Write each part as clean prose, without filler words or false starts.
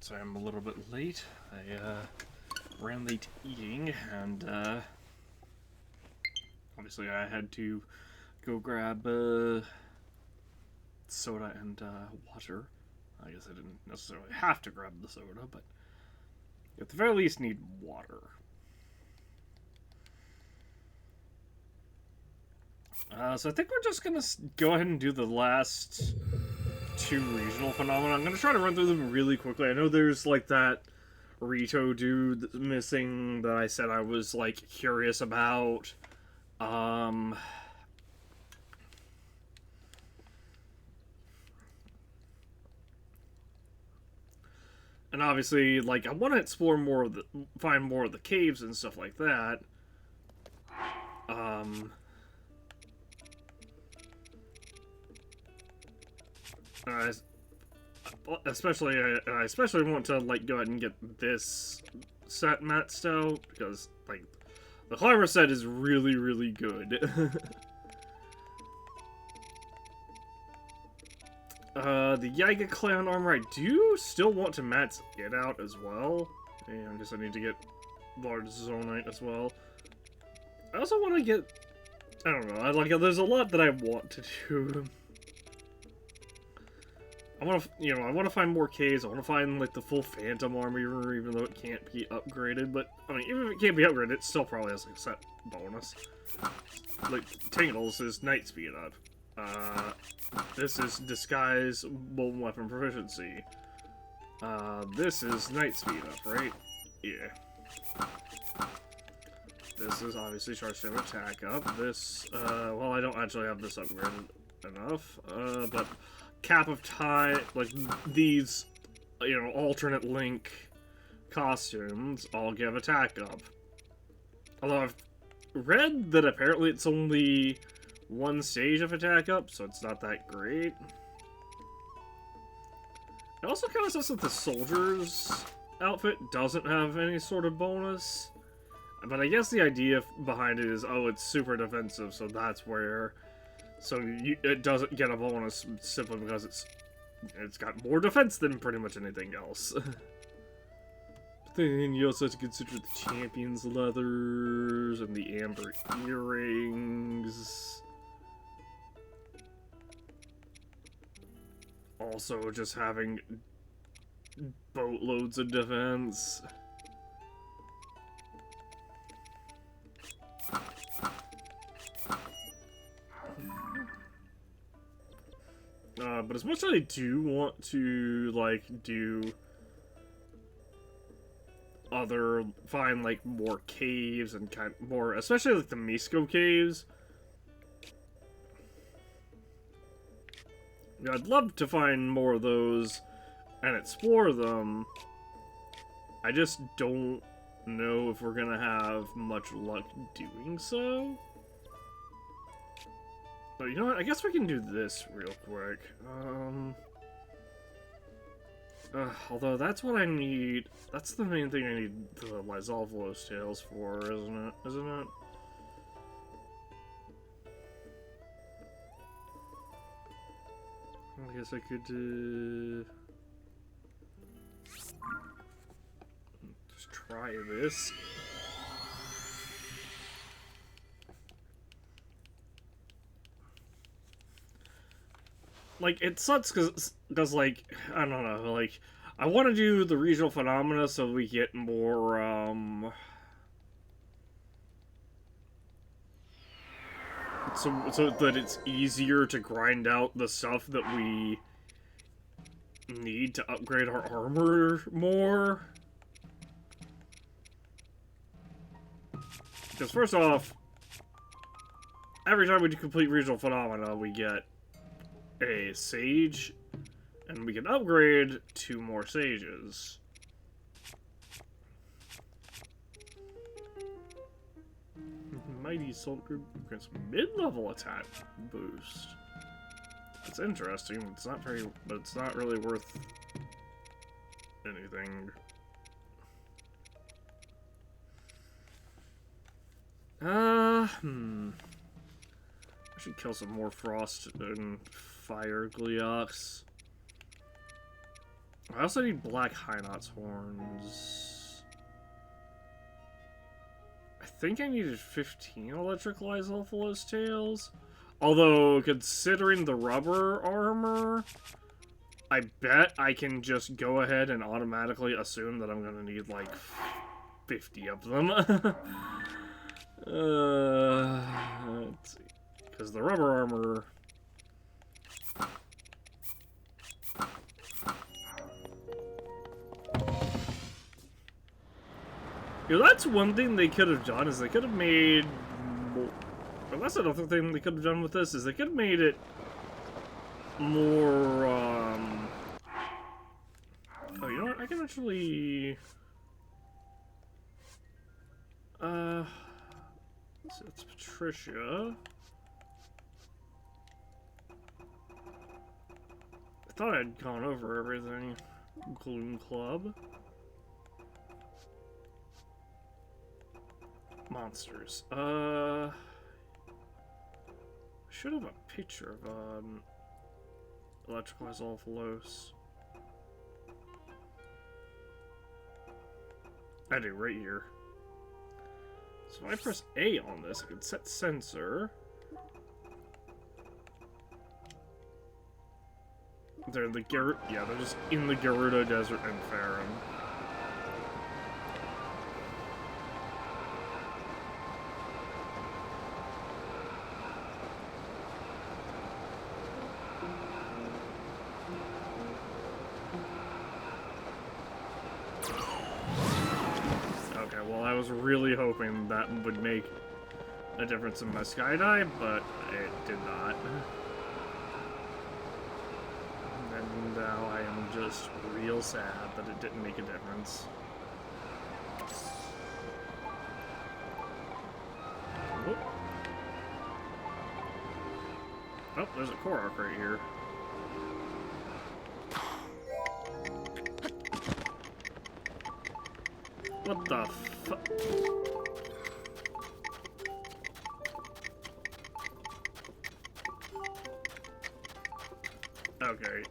So I'm a little bit late. I ran late eating, and obviously I had to go grab soda and water. I guess I didn't necessarily have to grab the soda, but at the very least need water. So I think we're just going to go ahead and do the last two regional phenomena. I'm going to try to run through them really quickly. I know there's like that Rito dude that's missing that I said I was like curious about. And obviously, like, I want to explore more of the, find more of the caves and stuff like that. I especially want to like go ahead and get this set maxed out because like the climber set is really really good. The Yiga clown armor I do still want to max it out as well, and I guess I need to get large zonite as well. I also want to get, I don't know, there's a lot that I want to do. I want to, I want to find more caves. I want to find, like, the full Phantom armor, even though it can't be upgraded. But, I mean, even if it can't be upgraded, it still probably has, like, a set bonus. Like, Tingles is Night Speed up. This is Disguise Bolden Weapon Proficiency. This is Night Speed up, right? Yeah. This is obviously Charge Time Attack up. This, well, I don't actually have this upgraded enough. But Cap of Time, like, these, alternate Link costumes all give attack up. Although I've read that apparently it's only one stage of attack up, so it's not that great. It also kind of says that the soldier's outfit doesn't have any sort of bonus. But I guess the idea behind it is, oh, it's super defensive, so that's where... So it doesn't get a bonus simply because it's got more defense than pretty much anything else. But then you also have to consider the champion's leathers and the amber earrings. Also just having boatloads of defense. But as much as I do want to, like, find, like, more caves and kind of more, especially, like, the Misko caves. Yeah, I'd love to find more of those and explore them. I just don't know if we're gonna have much luck doing so. But you know what? I guess we can do this real quick. Although that's what I need. That's the main thing I need the Lysolvolos tails for, isn't it? Isn't it? I guess I could just try this. Like, it sucks because, like, I don't know, like, I want to do the regional phenomena so we get more, so that it's easier to grind out the stuff that we need to upgrade our armor more. Because first off, every time we complete regional phenomena, we get a sage, and we can upgrade 2 more sages. Mighty Salt Group grants mid-level attack boost. That's interesting. It's not very, but it's not really worth anything. I should kill some more frost and fire Gleox. I also need black Hinox horns. I think I needed 15 electrical Isolphalos tails. Although, considering the rubber armor, I bet I can just go ahead and automatically assume that I'm gonna need, like, 50 of them. Let's see. Because the rubber armor... You know, that's one thing they could have done, is they could have made... But that's another thing they could have done with this, is they could have made it more, Oh, you know what? I can actually... So it's Patricia. I thought I'd gone over everything. Gloom Club. Monsters. I should have a picture of, Electrical Isolphalos. I do, right here. So if I press A on this, I can set sensor. They're the yeah, they're just in the Gerudo Desert and Farum. Okay, well, I was really hoping that would make a difference in my skydive, but it did not. And now I am just real sad that it didn't make a difference. Whoop. Oh, there's a Korok right here. What the fuck? Okay.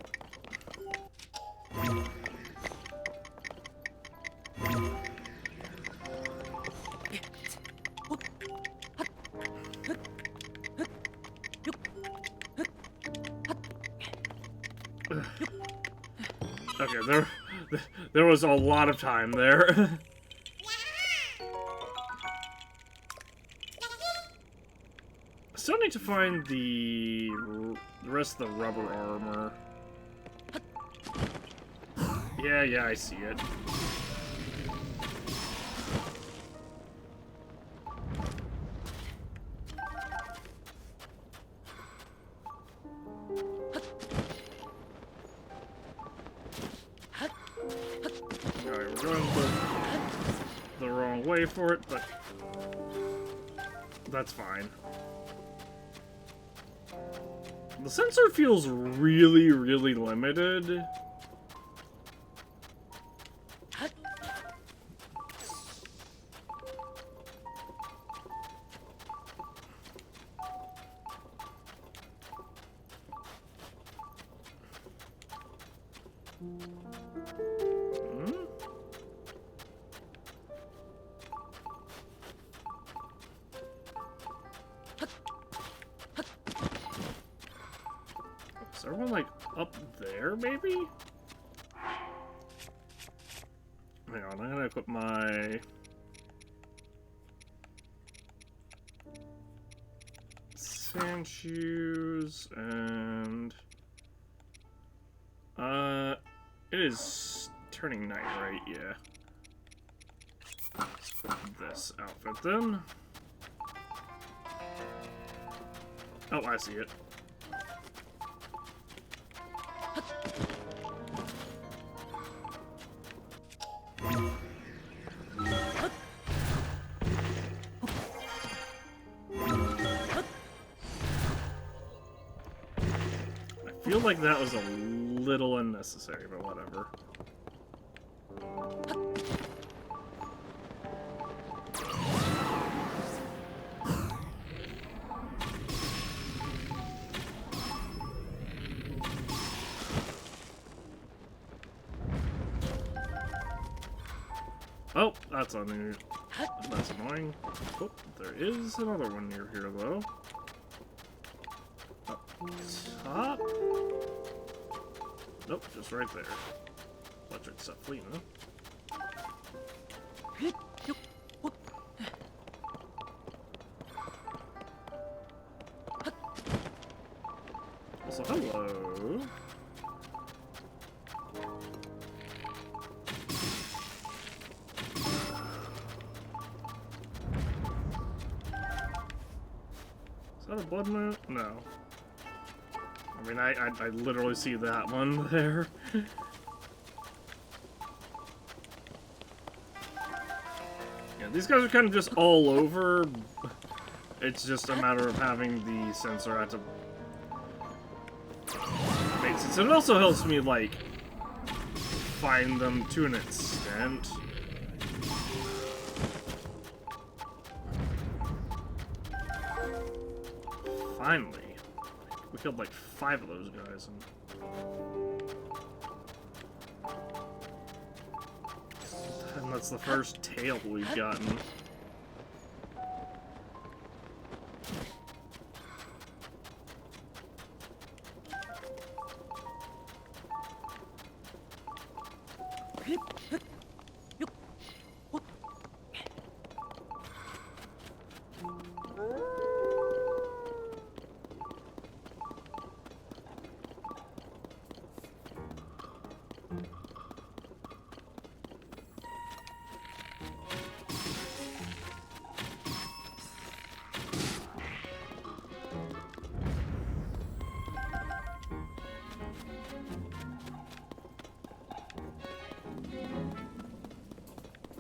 Okay, there was a lot of time there. Still need to find the rest of the rubber armor. Yeah, I see it. Alright, we're going the wrong way for it, but that's fine. The sensor feels really, really limited. Is everyone, like, up there, maybe? Hang on, I'm gonna equip my... sand shoes, and... it is turning night, right? Yeah. Let's put this outfit, then. Oh, I see it. I feel like that was a little unnecessary, but whatever. Oh, that's annoying. That's annoying. Oh, there is another one near here, though. Up top? Nope, just right there. Electric Cephalina. Also, hello. Is that a blood moon? No. I mean, I literally see that one there. Yeah, these guys are kind of just all over. It's just a matter of having the sensor at to make sense. And it also helps me, like, find them to an extent. Finally. We killed like 5 of those guys. And that's the first tail we've gotten.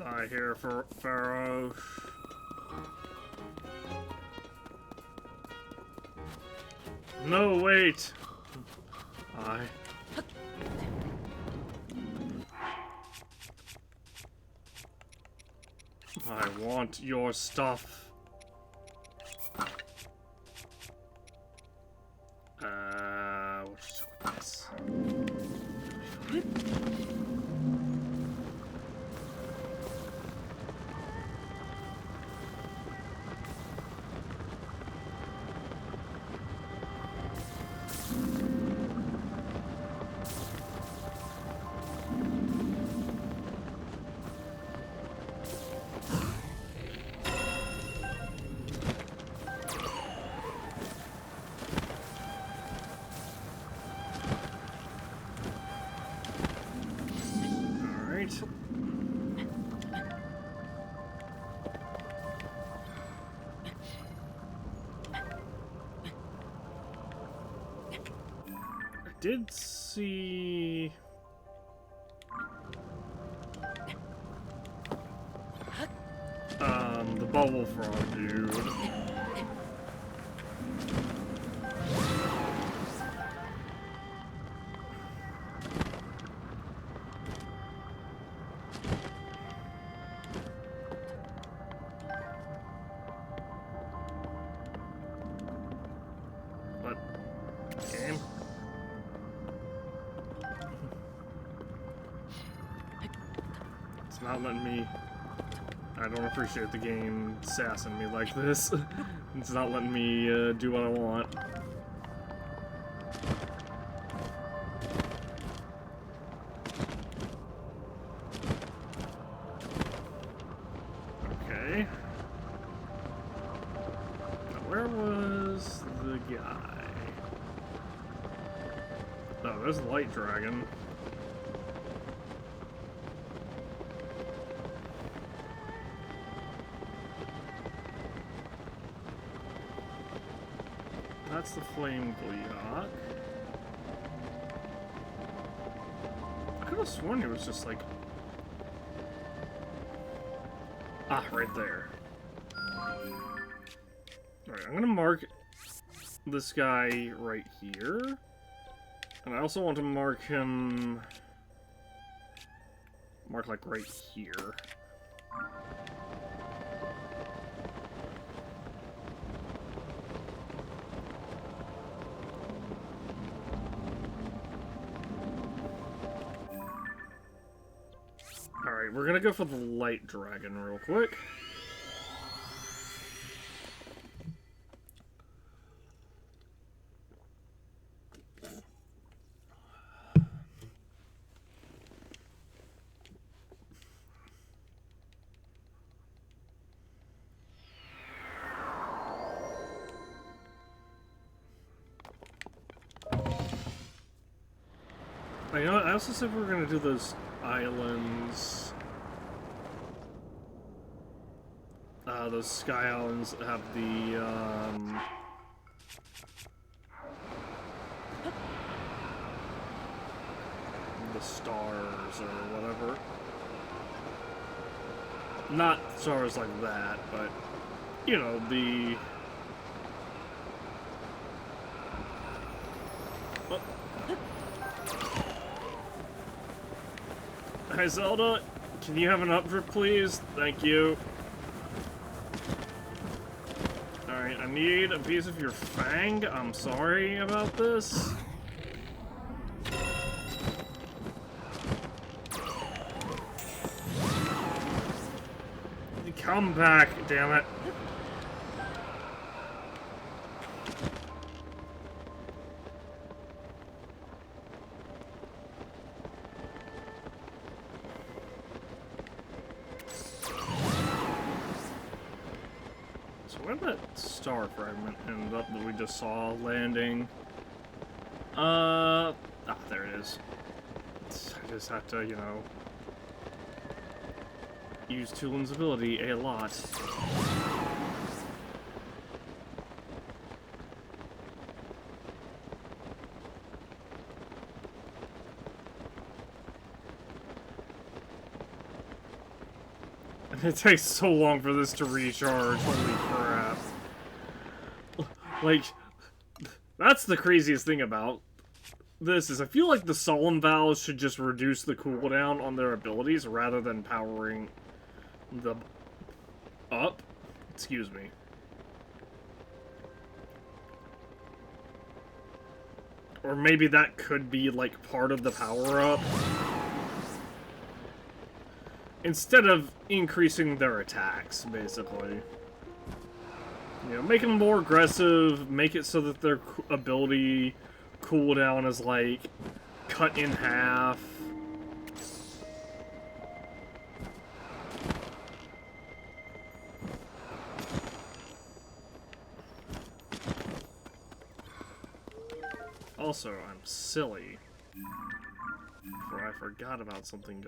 I hear for Pharaoh. No, wait. I want your stuff. What's this? Did see the bubble frog dude. What? Game? Not letting me. I don't appreciate the game sassing me like this. It's not letting me do what I want. Okay. Now where was the guy? Oh, there's the light dragon. That's the flame Gleeok. I could have sworn he was just like... Ah, right there. Alright, I'm gonna mark this guy right here. And I also want to mark him... Mark like right here. Alright, we're gonna go for the light dragon real quick. You know what? I also said we were gonna do those islands. Those sky islands that have the stars or whatever. Not stars like that, but you know, the Hi Zelda, can you have an updrift please? Thank you. Alright, I need a piece of your fang. I'm sorry about this. Come back, damn it. Where'd that star fragment end up that we just saw landing? There it is. I just have to, you know, use Tulin's ability a lot. It takes so long for this to recharge, holy crap. Like, that's the craziest thing about this, is I feel like the Solemn Vows should just reduce the cooldown on their abilities rather than powering them up. Excuse me. Or maybe that could be, like, part of the power-up. Instead of increasing their attacks, basically. You know, make them more aggressive, make it so that their ability cooldown is, like, cut in half. Also, I'm silly. For I forgot about something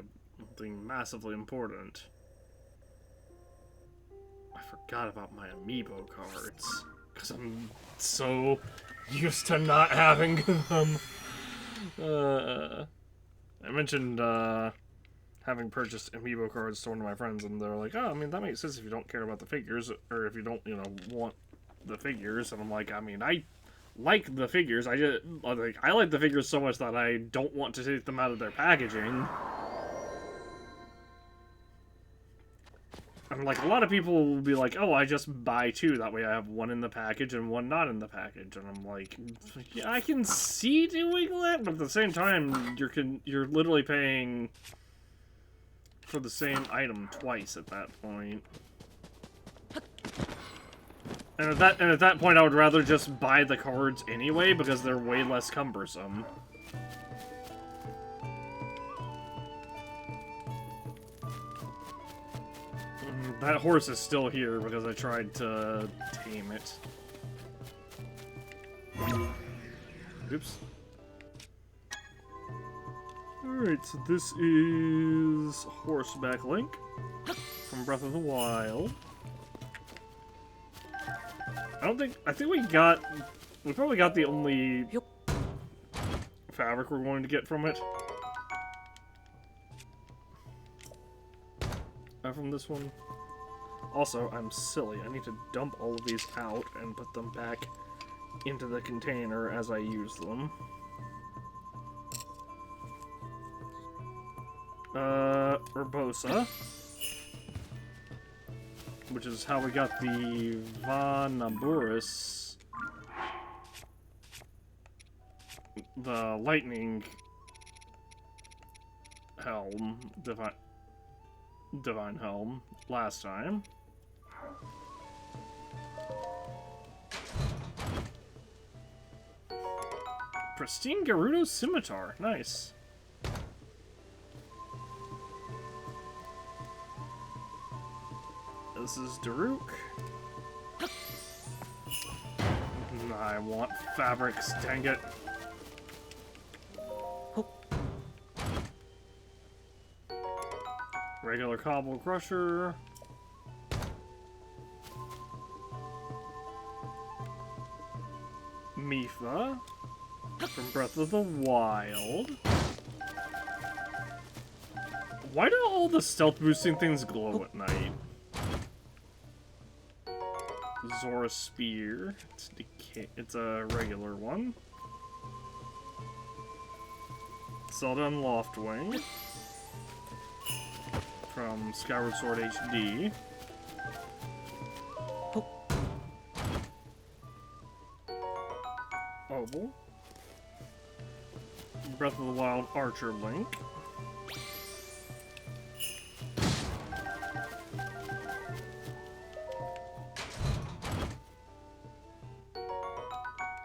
massively important. I forgot about my amiibo cards. Because I'm so used to not having them. I mentioned having purchased amiibo cards to one of my friends, and they're like, oh, I mean, that makes sense if you don't care about the figures, or if you don't, you know, want the figures. And I'm like, I mean, I like the figures. I like the figures so much that I don't want to take them out of their packaging. And, like, a lot of people will be like, oh, I just buy two, that way I have one in the package and one not in the package. And I'm like, yeah, I can see doing that, but at the same time, you're literally paying for the same item twice at that point. And at that point, I would rather just buy the cards anyway, because they're way less cumbersome. That horse is still here because I tried to tame it. Oops. Alright, so this is Horseback Link from Breath of the Wild. I think we probably got the only fabric we're going to get from it. From this one. Also, I'm silly. I need to dump all of these out and put them back into the container as I use them. Urbosa. Which is how we got the Vanaburis. The lightning helm. Divine Helm last time. Pristine Gerudo Scimitar. Nice. This is Daruk. I want fabrics, dang it. Regular Cobble Crusher. Mifa from Breath of the Wild. Why do all the stealth boosting things glow at night? Zora Spear. It's a regular one. Zelda and Loftwing from Skyward Sword HD. Oval. Breath of the Wild Archer Link.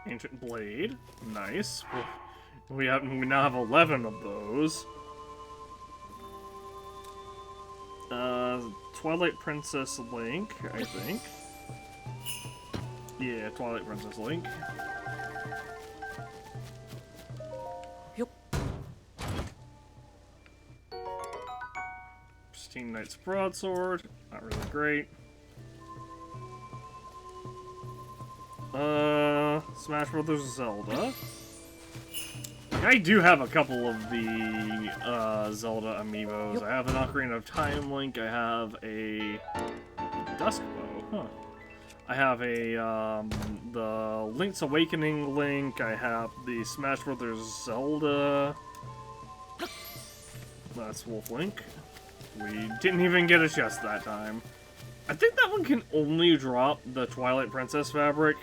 Ancient Blade. Nice. We now have 11 of those. Twilight Princess Link, I think. Yeah, Twilight Princess Link. Pristine Knight's Broadsword. Not really great. Smash Brothers Zelda. I do have a couple of the Zelda amiibos. I have an Ocarina of Time Link. I have a Dusk Bow. Huh. I have a the Link's Awakening Link. I have the Smash Brothers Zelda. That's Wolf Link. We didn't even get a chest that time. I think that one can only drop the Twilight Princess fabric,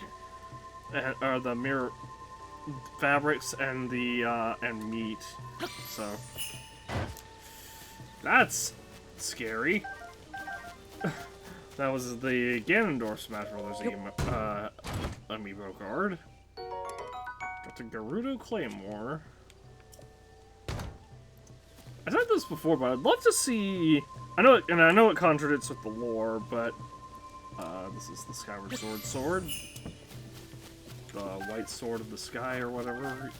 or the mirror fabrics and the and meat. So that's scary. That was the Ganondorf Smash Brothers amiibo card. Got the Gerudo Claymore. I said this before, but I'd love to see. I know it contradicts with the lore, but this is the Skyward Sword. The White Sword of the Sky, or whatever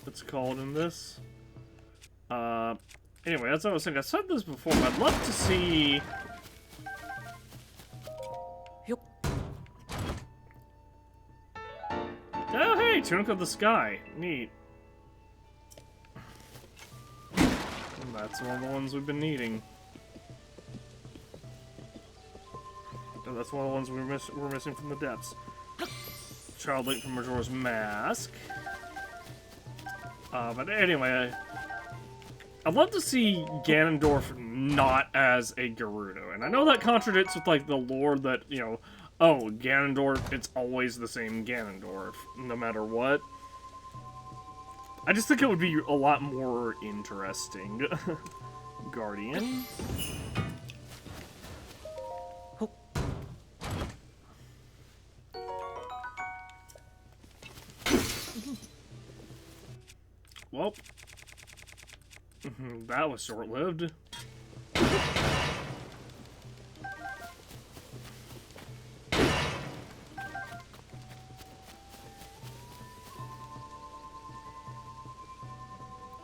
it's called in this. Anyway, that's what I was saying. I said this before, but I'd love to see. Oh, hey, Tunic of the Sky. Neat. And that's one of the ones we've been needing. That's one of the ones we're missing from the depths. Child Link from Majora's Mask. But anyway, I'd love to see Ganondorf not as a Gerudo. And I know that contradicts with, like, the lore that, you know, oh, Ganondorf, it's always the same Ganondorf, no matter what. I just think it would be a lot more interesting. Guardian. Well, that was short-lived.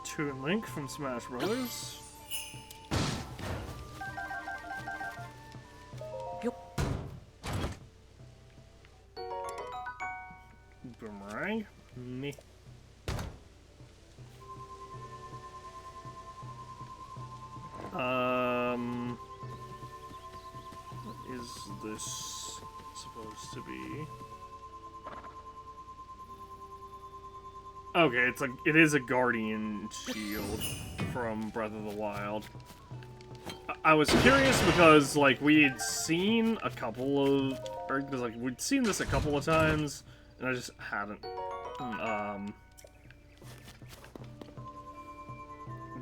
Toon Link from Smash Brothers. Boomerang. Me. What is this supposed to be? Okay, it is a Guardian Shield from Breath of the Wild. I was curious because, like, we had seen a couple of, or because, like, we'd seen this a couple of times, and I just hadn't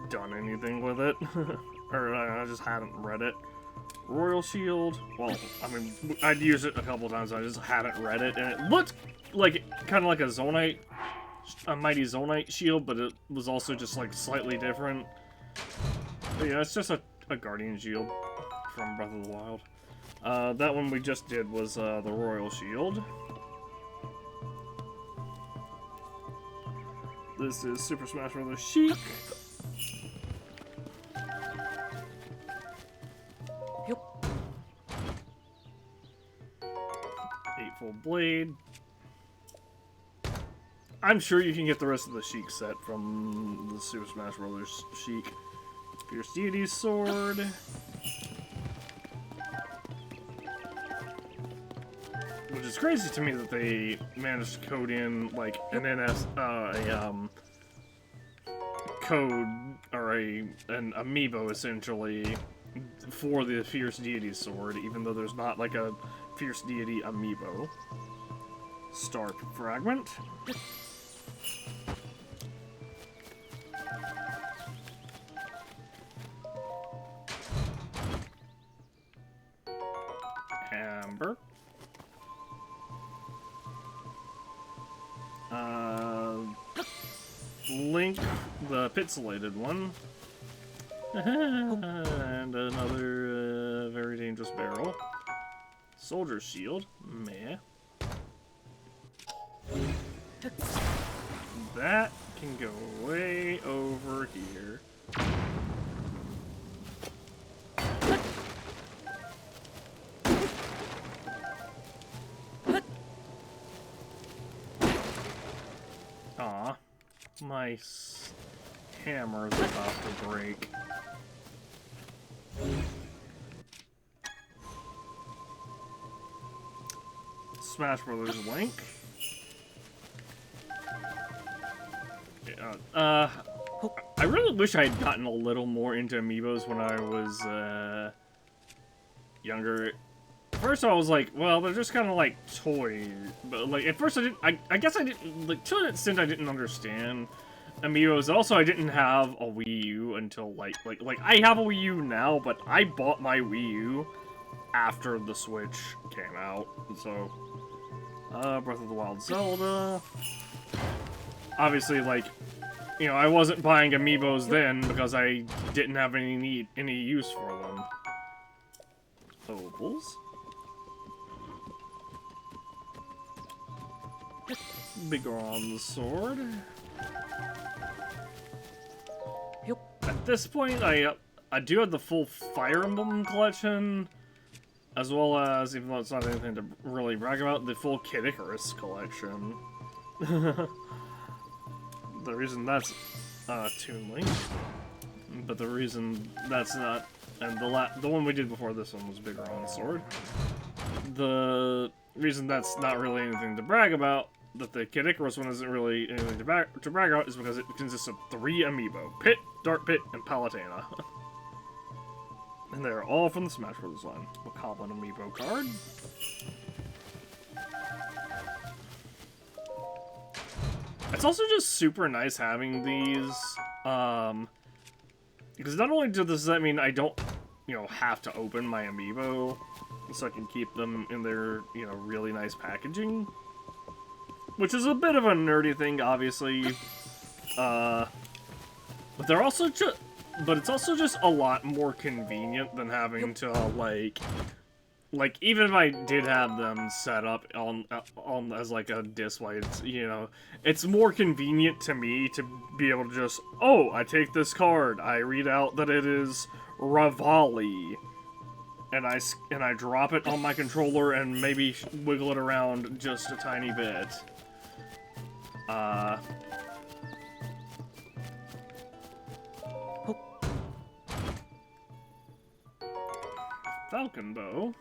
done anything with it. Or I just hadn't read it. Royal Shield. Well, I mean, I'd used it a couple times, I just hadn't read it. And it looked like, kind of like a Zonite, a Mighty Zonite shield, but it was also just, like, slightly different. But yeah, it's just a Guardian Shield from Breath of the Wild. That one we just did was the Royal Shield. This is Super Smash Bros. Sheik. Yep. Eightfold Blade. I'm sure you can get the rest of the Sheik set from the Super Smash Bros. Sheik. Fierce Deity's Sword. Which is crazy to me that they managed to code in, like, an code, or an amiibo, essentially, for the Fierce Deity Sword, even though there's not, like, a Fierce Deity amiibo. Star Fragment. Amber. Link, the pixelated one. And another very dangerous barrel. Soldier's Shield. Meh. That can go way over here. Aw, my hammer's about to break. Smash Brothers Link. Yeah, I really wish I had gotten a little more into amiibos when I was younger. At first I was like, well, they're just kind of like toys. But like, at first I guess I didn't, like, to an extent I didn't understand amiibos. Also, I didn't have a Wii U until like I have a Wii U now, but I bought my Wii U after the Switch came out. So, Breath of the Wild Zelda. Obviously, like, you know, I wasn't buying amiibos then because I didn't have any use for them. Opals. Bigger on the sword. Yep. At this point, I do have the full Fire Emblem collection, as well as, even though it's not anything to really brag about, the full Kid Icarus collection. The reason that's Toon Link, but the reason that's not, and the one we did before this one was Bigger on the sword. The reason that's not really anything to brag about, that the Kid Icarus one isn't really anything to brag about, is because it consists of 3 amiibo: Pit, Dark Pit, and Palutena. And they're all from the Smash Bros. Line. Macabre amiibo card. It's also just super nice having these, because not only does that mean I don't, you know, have to open my amiibo, so I can keep them in their, you know, really nice packaging, which is a bit of a nerdy thing, obviously, but they're also just, but it's also just a lot more convenient than having to, like, even if I did have them set up on as like a display, it's, you know, it's more convenient to me to be able to just, oh, I take this card, I read out that it is Revali, and I drop it on my controller and maybe wiggle it around just a tiny bit. Falcon Bow.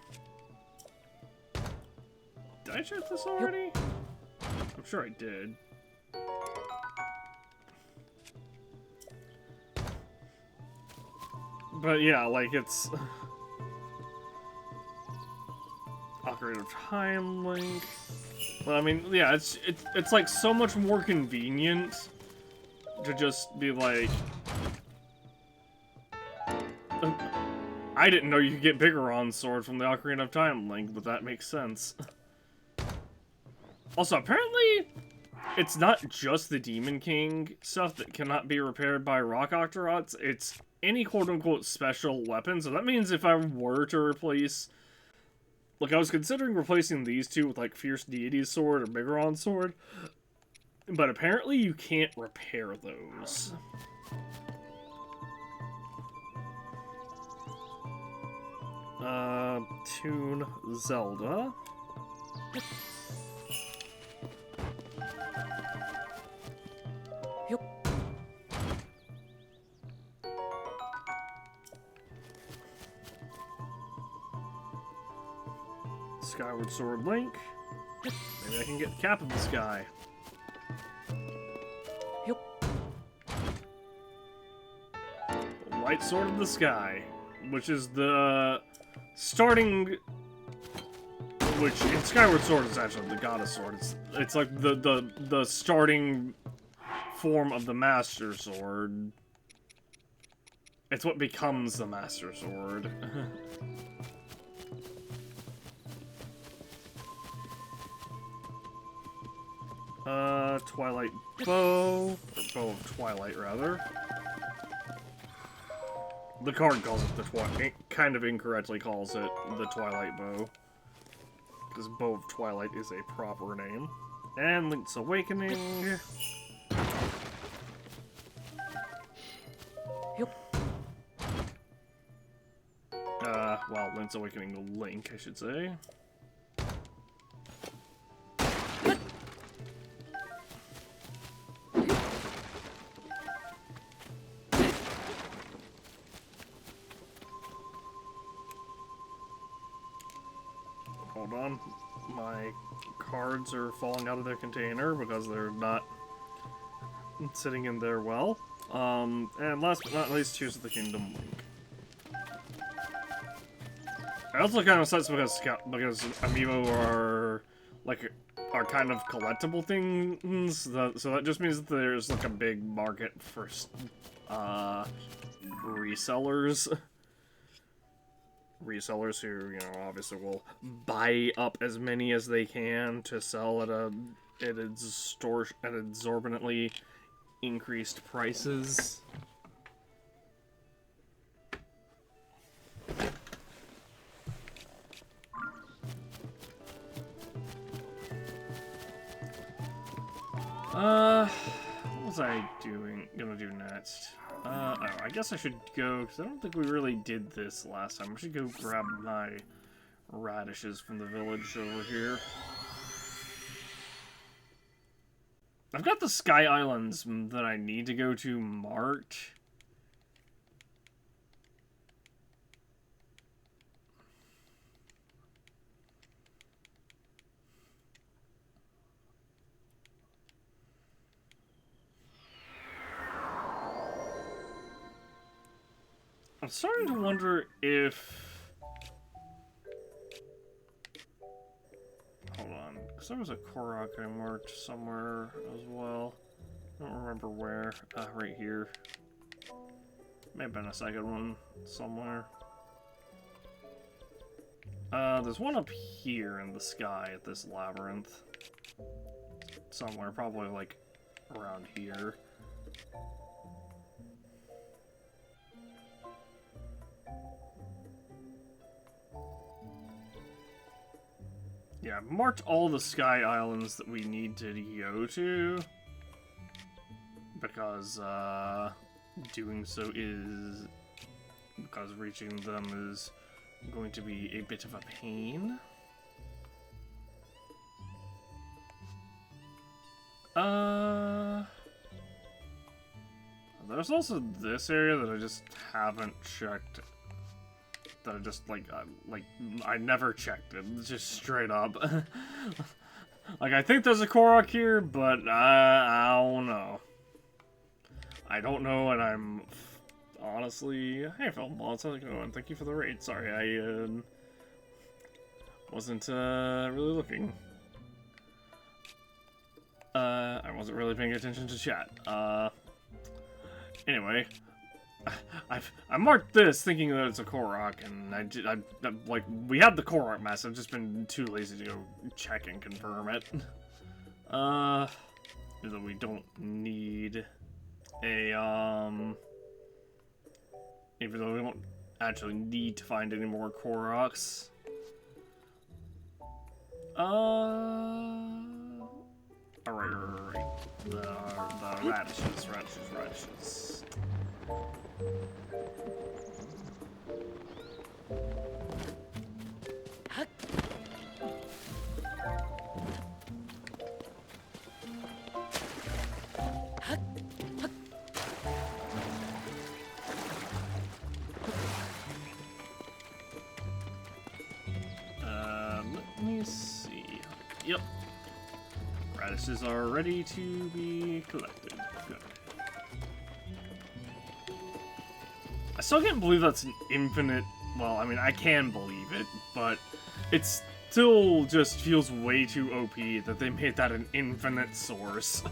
Did I check this already? Yep. I'm sure I did. But yeah, like, it's Ocarina of Time Link. But I mean, yeah, it's like so much more convenient to just be like, I didn't know you could get Bigoron Sword from the Ocarina of Time link, but that makes sense. Also, apparently, it's not just the Demon King stuff that cannot be repaired by Rock Octoroks, it's any quote-unquote special weapon, so that means if I were to replace... Like, I was considering replacing these two with, like, Fierce Deity's Sword or Bigoron Sword, but apparently you can't repair those. Tune Zelda. Yup. Skyward Sword Link. Maybe I can get the cap of the sky. Yup. White Sword of the Sky, which is the starting... Which, in Skyward Sword, is actually the Goddess Sword. It's like the starting form of the Master Sword. It's what becomes the Master Sword. Twilight Bow, or Bow of Twilight, rather. The card calls it the Twilight, kind of incorrectly calls it the Twilight Bow. Because Bow of Twilight is a proper name. And Link's Awakening. Yup. Well, Link's Awakening Link, I should say. Hold on. My cards are falling out of their container because they're not sitting in there well. And last but not least, Tears of the Kingdom Link. I also kind of sucks because amiibo are kind of collectible things. So that just means that there's like a big market for resellers. Resellers who, you know, obviously will buy up as many as they can to sell at exorbitantly increased prices. What was I gonna do next? Oh, I guess I should go, because I don't think we really did this last time. I should go grab my radishes from the village over here. I've got the Sky Islands that I need to go to marked. I'm starting to wonder if... Hold on, because there was a Korok I marked somewhere as well. I don't remember where. Right here. May have been a second one somewhere. There's one up here in the sky at this labyrinth. Somewhere, probably like around here. Yeah, I've marked all the Sky Islands that we need to go to, because, doing so is... because reaching them is going to be a bit of a pain. There's also this area that I just haven't checked. That I just, I never checked it, just straight up. Like, I think there's a Korok here, but I don't know. I don't know, and I'm honestly... Hey, Felmont, how's it going? Thank you for the raid. Sorry, I wasn't really looking. I wasn't really paying attention to chat. Anyway, I marked this thinking that it's a Korok, and like, we have the Korok mask. I've just been too lazy to go check and confirm it. Though we don't need a, even though we don't actually need to find any more Koroks. Alright. The radishes. Let me see. Yep. Radishes are ready to be collected. Good. I still can't believe that's an infinite... Well, I mean, I can believe it, but it still just feels way too OP that they made that an infinite source.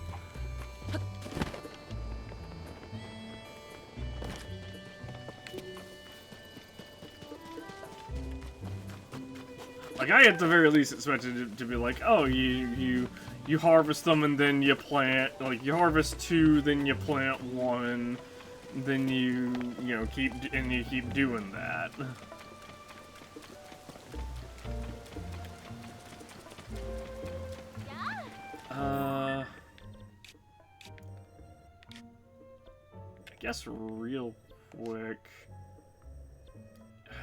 Like, I at the very least expected it to be like, oh, you harvest them and then you plant, like, you harvest 2, then you plant 1, then you know, keep doing that. I guess real quick,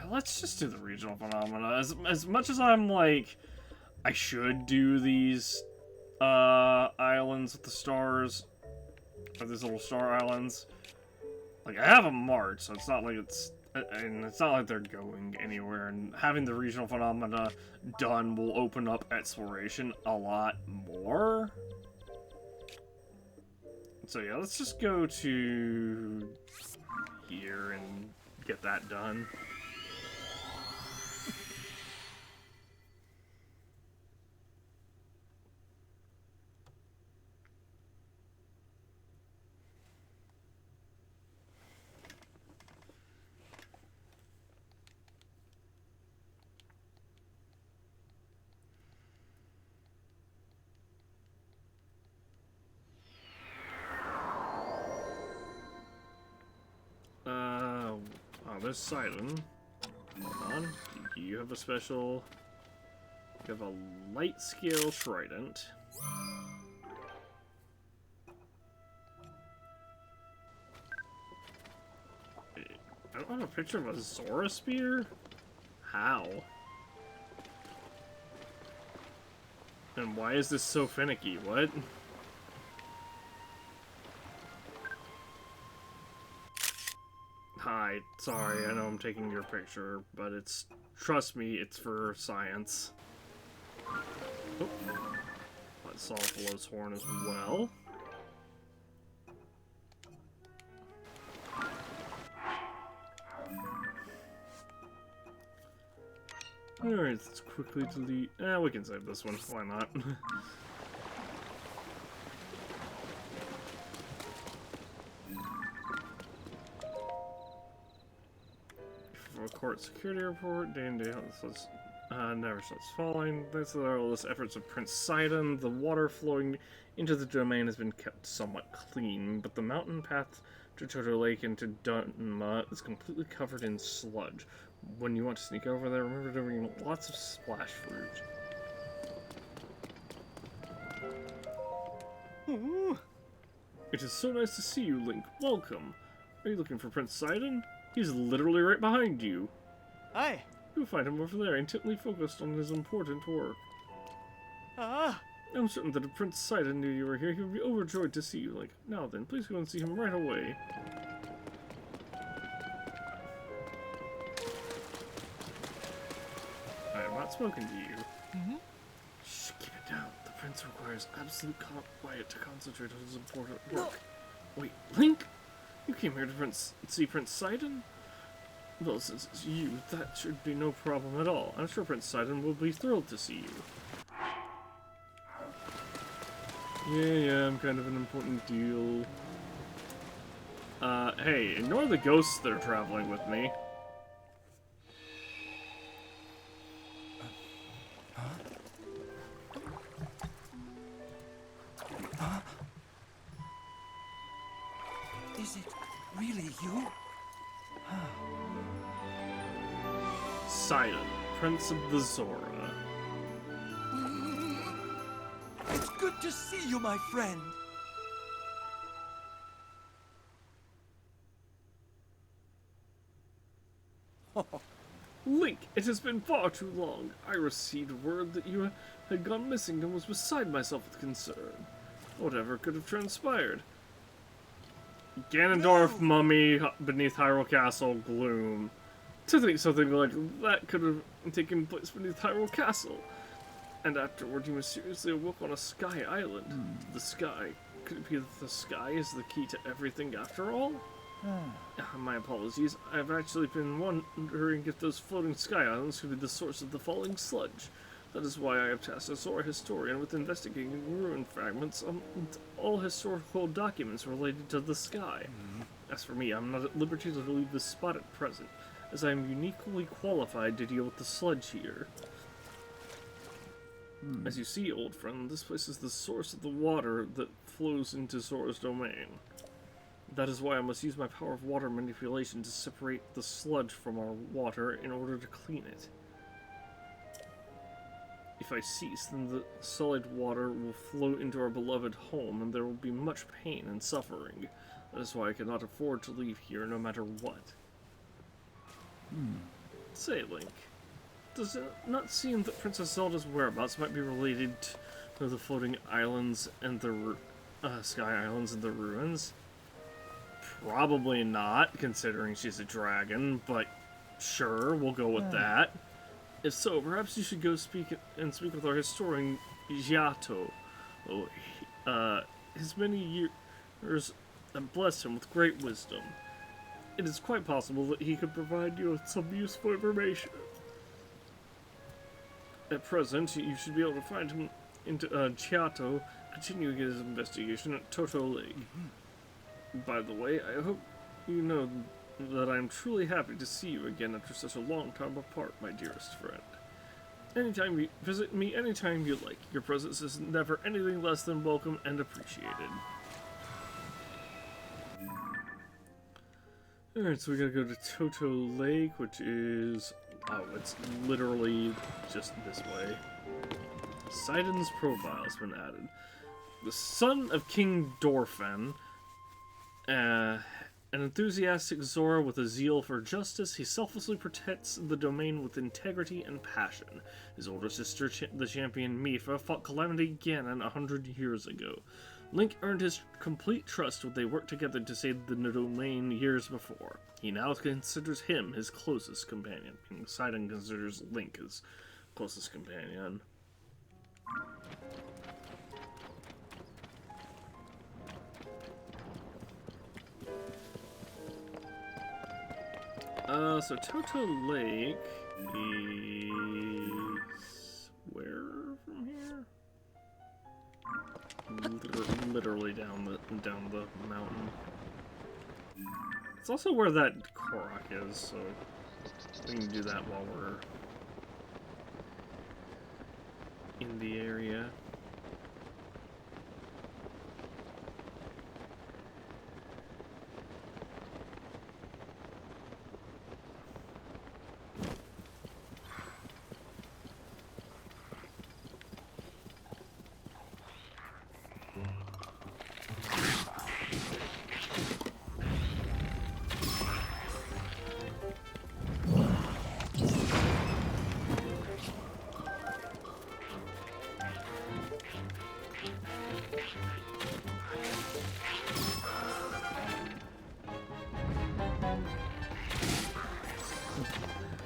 let's just do the regional phenomena. As much as I'm like, I should do these islands with the stars, or these little star islands. Like, I have them marked, so it's not like it's not like they're going anywhere. And having the regional phenomena done will open up exploration a lot more. So yeah, let's just go to here and get that done. There's Sidon. Hold on. You have a special... You have a light scale trident. I don't have a picture of a Zora spear? How? And why is this so finicky? What? Hi, sorry, I know I'm taking your picture, but it's, trust me, it's for science. Oh. Let's solve Flow's horn as well. Alright, let's quickly delete. We can save this one, why not? Court security report. Day-to-day never stops falling. Thanks to the tireless efforts of Prince Sidon, the water flowing into the domain has been kept somewhat clean, but the mountain path to Toto Lake and to Dunma is completely covered in sludge. When you want to sneak over there, remember to bring lots of splash fruit. Ooh. It is so nice to see you, Link. Welcome. Are you looking for Prince Sidon? He's literally right behind you. Aye. You'll find him over there, intently focused on his important work. Ah. I'm certain that if Prince Sidon knew you were here, he would be overjoyed to see you, Link. Now then, please go and see him right away. I am not spoken to you. Mm-hmm. Shh, keep it down. The prince requires absolute quiet to concentrate on his important work. Wait, Link? You came here to see Prince Sidon? Well, since it's you, that should be no problem at all. I'm sure Prince Sidon will be thrilled to see you. Yeah, I'm kind of an important deal. Hey, ignore the ghosts that are traveling with me. Is it really you? Sidon, Prince of the Zora. It's good to see you, my friend. Link, it has been far too long. I received word that you had gone missing and was beside myself with concern. Whatever could have transpired? Ganondorf, mummy, beneath Hyrule Castle, gloom. To think something like that could have taken place beneath Hyrule Castle. And afterward, you mysteriously awoke on a sky island. The sky. Could it be that the sky is the key to everything after all? My apologies. I've actually been wondering if those floating sky islands could be the source of the falling sludge. That is why I have tasked a Zora historian with investigating ruin fragments and all historical documents related to the sky. As for me, I'm not at liberty to leave this spot at present, as I am uniquely qualified to deal with the sludge here. As you see, old friend, this place is the source of the water that flows into Zora's domain. That is why I must use my power of water manipulation to separate the sludge from our water in order to clean it. If I cease, then the solid water will flow into our beloved home, and there will be much pain and suffering. That is why I cannot afford to leave here, no matter what. Say, Link, does it not seem that Princess Zelda's whereabouts might be related to the floating islands and the sky islands and the ruins? Probably not, considering she's a dragon, but sure, we'll go with that. If so, perhaps you should go speak with our historian, Giotto. His many years have blessed him with great wisdom. It is quite possible that he could provide you with some useful information. At present, you should be able to find him in Giotto continuing his investigation at Toto Lake. By the way, I hope you know that I am truly happy to see you again after such a long time apart, my dearest friend. Anytime you visit me, anytime you like. Your presence is never anything less than welcome and appreciated. Alright, so we gotta go to Toto Lake, which is... oh, it's literally just this way. Sidon's profile has been added. The son of King Dorphan, an enthusiastic Zora with a zeal for justice, he selflessly protects the domain with integrity and passion. His older sister, the champion Mipha, fought Calamity Ganon 100 years ago. Link earned his complete trust when they worked together to save the domain years before. He now considers him his closest companion. Sidon considers Link his closest companion. So Toto Lake is where from here? Literally down the mountain. It's also where that Korok is, so we can do that while we're in the area.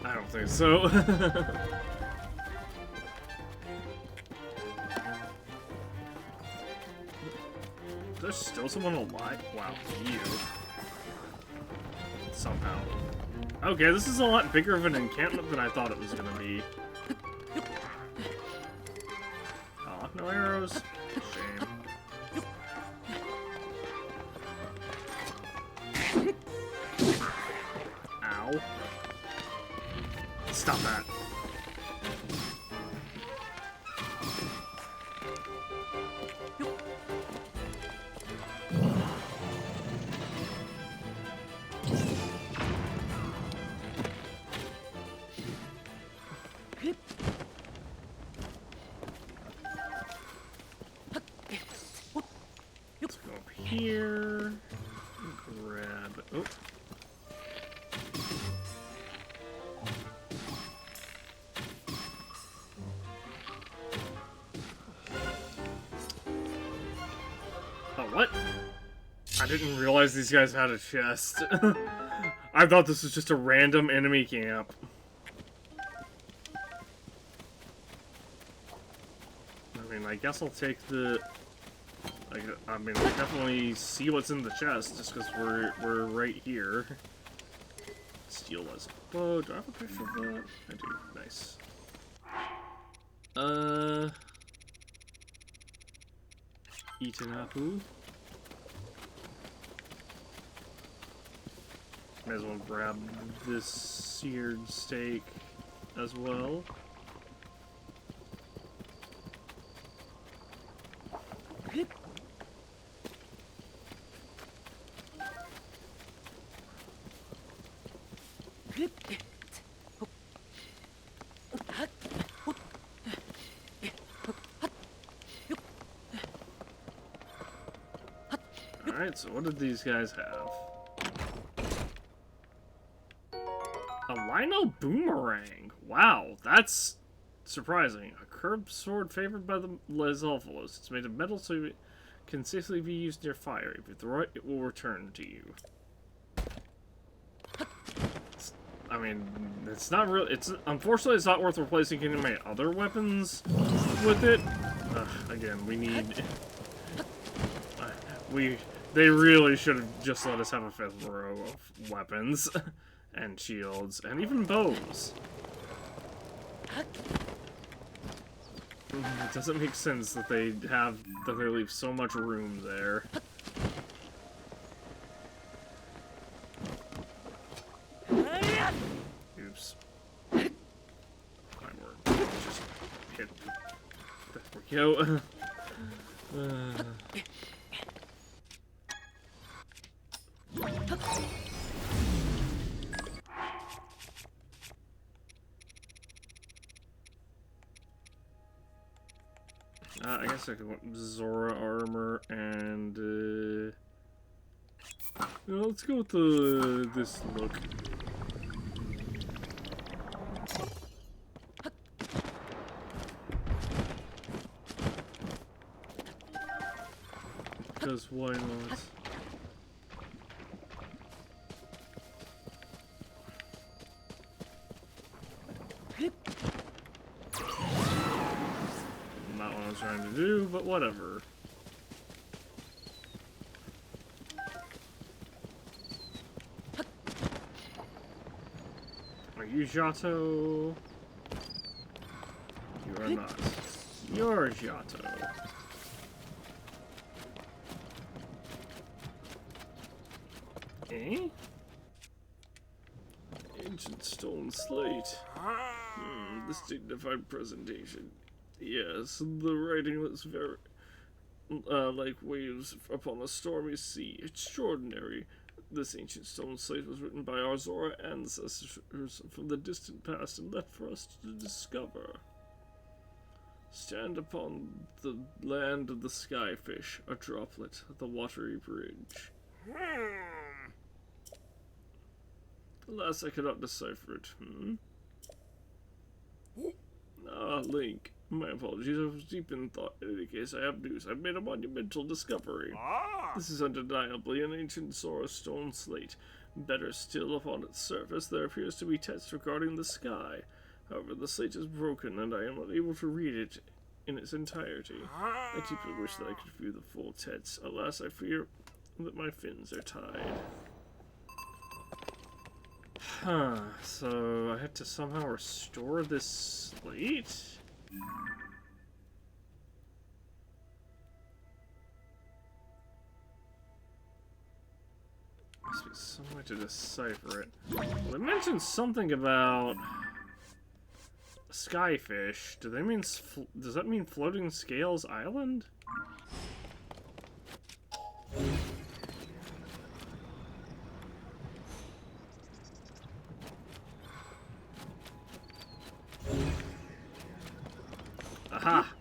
I don't think so. There's still someone alive? Wow, you. Somehow. Okay, this is a lot bigger of an encampment than I thought it was gonna be. Oh, no arrows. Shame. Stop that. Let's go up here. Grab. Oh. Oh, what? I didn't realize these guys had a chest. I thought this was just a random enemy camp. I mean, I guess I'll take the... I mean, I'll definitely see what's in the chest, just because we're right here. Steel as a bow. Do I have a picture of that? I do. Nice. Itanapu. May as well grab this seared steak as well. Alright, so what did these guys have? A Lino Boomerang! Wow, that's surprising. A curved sword favored by the Lizalvalos. It's made of metal so it can safely be used near fire. If you throw it, it will return to you. I mean, it's not really... unfortunately, it's not worth replacing any of my other weapons with it. Again, we need... They really should have just let us have a 5th row of weapons. And shields, and even bows. It doesn't make sense that they leave so much room there. Oops. Just hit. There we go. I guess I could want Zora armor and let's go with this look. Because why not? Not what I was trying to do, but whatever. Are you Giotto? You are not. You're Giotto. Eh? Ancient stone slate. This dignified presentation. Yes, the writing looks very like waves upon a stormy sea. Extraordinary. This ancient stone slate was written by our Zora ancestors from the distant past and left for us to discover. Stand upon the land of the skyfish, a droplet, the watery bridge. Alas, I cannot decipher it. Ah, Link. My apologies, I was deep in thought. In any case, I have news. I've made a monumental discovery. This is undeniably an ancient Zora stone slate. Better still, upon its surface, there appears to be text regarding the sky. However, the slate is broken, and I am unable to read it in its entirety. I deeply wish that I could view the full text. Alas, I fear that my fins are tied. Huh, so I have to somehow restore this slate? Must be some way to decipher it. Well, it mentioned something about Skyfish. Do they mean? Does that mean Floating Scales Island? Aha!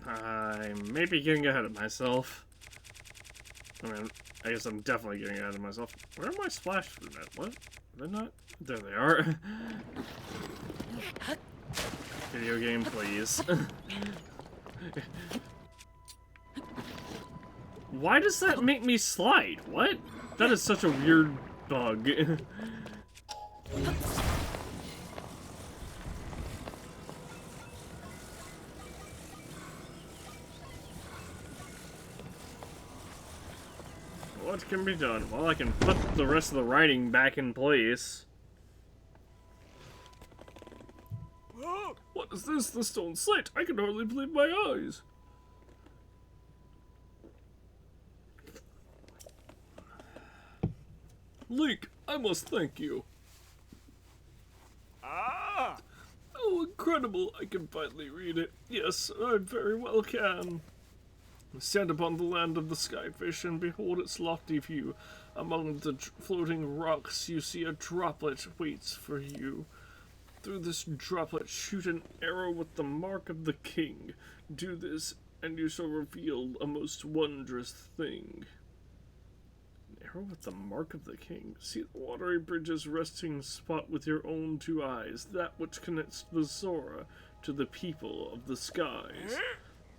I may be getting ahead of myself. I mean, I guess I'm definitely getting ahead of myself. Where are my splash food at? What? They're not. There they are. Video game, please. Why does that make me slide? What? That is such a weird bug. What can be done? Well, I can put the rest of the writing back in place. Whoa! What is this? The stone slate? I can hardly believe my eyes. Link, I must thank you. Ah! Oh, incredible. I can finally read it. Yes, I very well can. Stand upon the land of the Skyfish and behold its lofty view. Among the floating rocks you see a droplet waits for you. Through this droplet shoot an arrow with the mark of the king. Do this, and you shall reveal a most wondrous thing. An arrow with the mark of the king. See the watery bridge's resting spot with your own two eyes, that which connects the Zora to the people of the skies.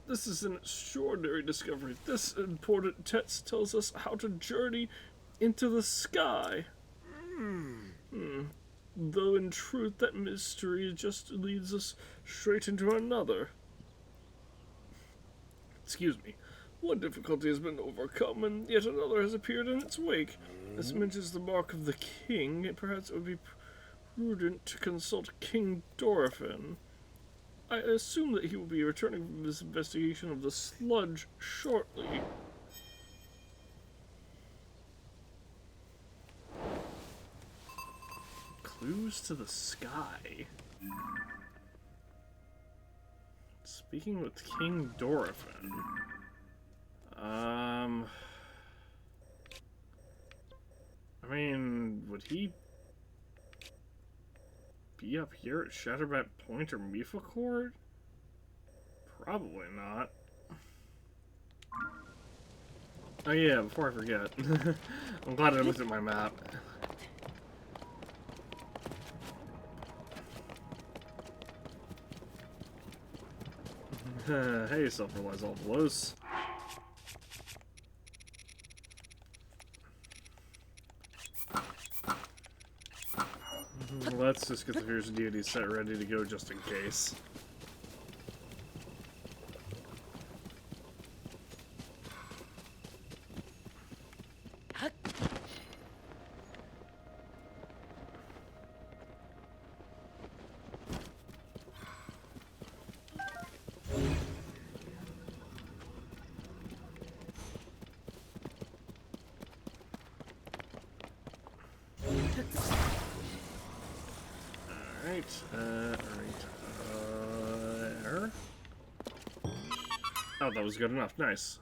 This is an extraordinary discovery. This important text tells us how to journey into the sky. Though in truth that mystery just leads us straight into another. Excuse me. One difficulty has been overcome, and yet another has appeared in its wake. This mentions the mark of the king. Perhaps it would be prudent to consult King Dorothin. I assume that he will be returning from his investigation of the sludge shortly. Clues to the sky. Speaking with King Dorothin. I mean, would he be up here at Shatterbat Point or Mifa Court? Probably not. Oh yeah, before I forget. I'm glad I looked at my map. Hey, self-realize all blows. Let's just get the Fierce Deity set ready to go just in case. There. Oh, that was good enough. Nice.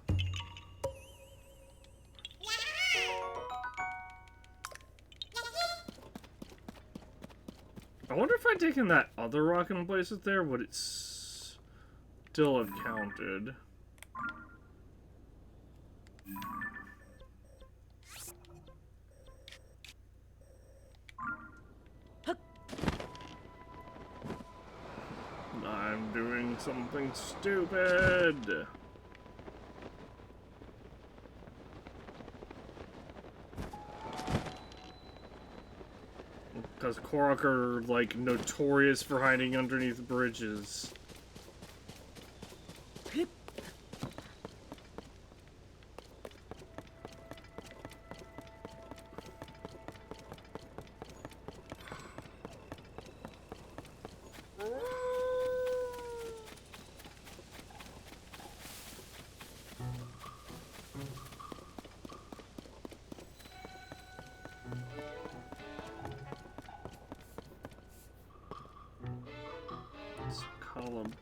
I wonder if I'd taken that other rock and placed it there, would it still have counted? I'm doing something stupid. Because Korok are, like, notorious for hiding underneath bridges.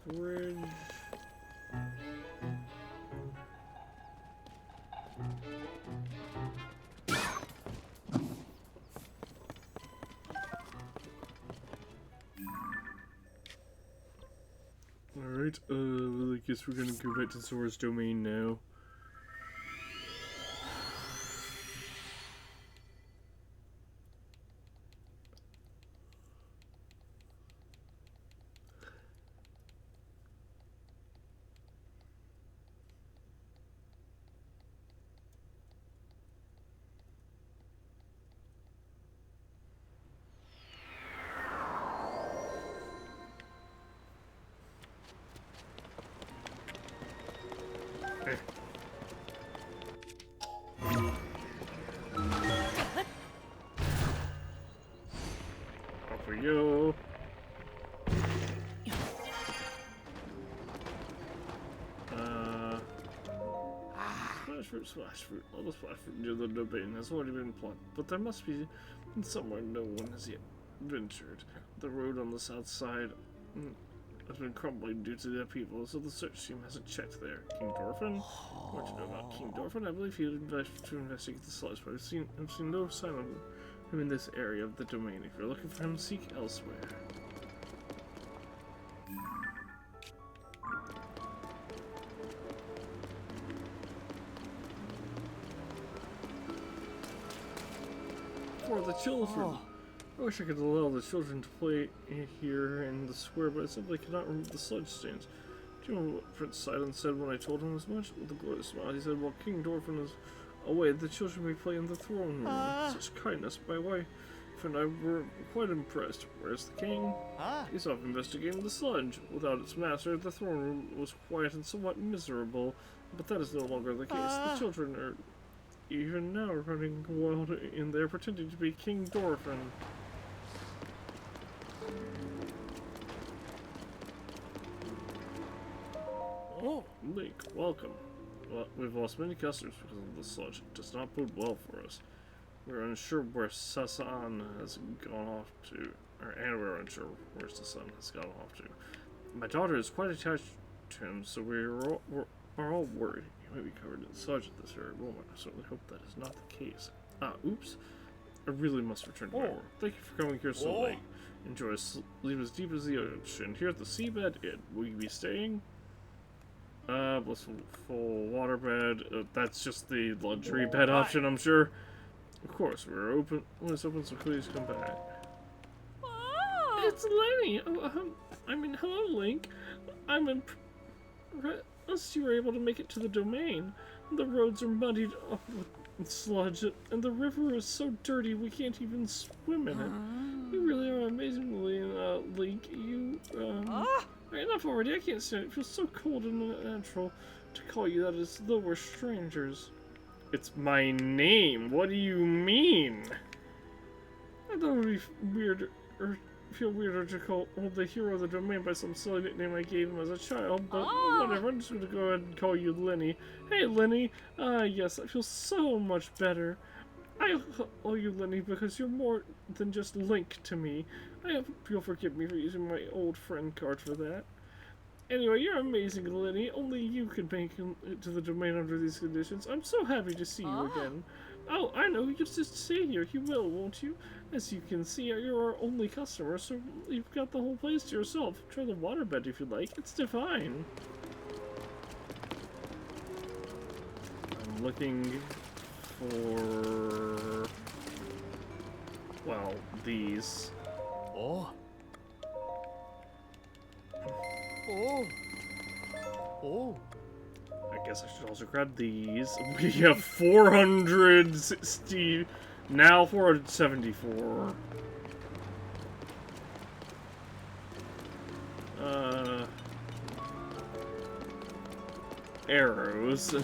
bridge. Alright, well, I guess we're gonna go back to Sora's domain now. Off we go. Splash fruit. All the splash fruit near the domain has already been plucked, but there must be somewhere no one has yet ventured. The road on the south side has been crumbling due to the upheaval, so the search team hasn't checked there. King Dorphin? What do you know about King Dorphin? I believe he was invited to investigate the sludge, but I've seen no sign of him in this area of the domain. If you're looking for him, seek elsewhere. For the children. I wish I could allow the children to play here in the square, but I simply cannot remove the sludge stains. Do you know what Prince Sidon said when I told him as much? With a glorious smile, he said, while King Dorphin is away, the children may play in the throne room. Such kindness. My wife and I were quite impressed. Where's the king? He's off investigating the sludge. Without its master, the throne room was quiet and somewhat miserable, but that is no longer the case. The children are even now running wild in there, pretending to be King Dorphin. Oh, Link, welcome. Well, we've lost many customers because of the sludge. It does not bode well for us. We're unsure where Sasan has gone off to, and we're unsure where Sasan has gone off to. My daughter is quite attached to him, so we're all worried. He may be covered in sludge at this very moment. I certainly hope that is not the case. Oops. I really must return to my work. Thank you for coming here so late. Enjoy a sleep as deep as the ocean. Here at the seabed inn. Will you be staying? Blissful waterbed. That's just the luxury bed option, I'm sure. Of course, we're open. When it's open, so please come back. It's Lenny. Hello, Link. I'm impressed you were able to make it to the domain. The roads are muddied up with sludge, and the river is so dirty we can't even swim in it. You really are amazingly, Link. You, enough already. I can't stand it. It feels so cold and unnatural to call you that as though we're strangers. It's my name. What do you mean? I thought it would be weird, or feel weirder to call the hero of the domain by some silly nickname I gave him as a child, but whatever. I'm just going to go ahead and call you Lenny. Hey, Lenny. Yes, I feel so much better. I owe you, Lenny, because you're more than just Link to me. I hope you'll forgive me for using my old friend card for that. Anyway, you're amazing, Lenny. Only you can make it to the domain under these conditions. I'm so happy to see you again. Oh, I know. You just stay here. You will, won't you? As you can see, you're our only customer, so you've got the whole place to yourself. Try the waterbed if you'd like. It's divine. I'm looking for... well, these. Oh. I guess I should also grab these. We have 460, now 474. Arrows.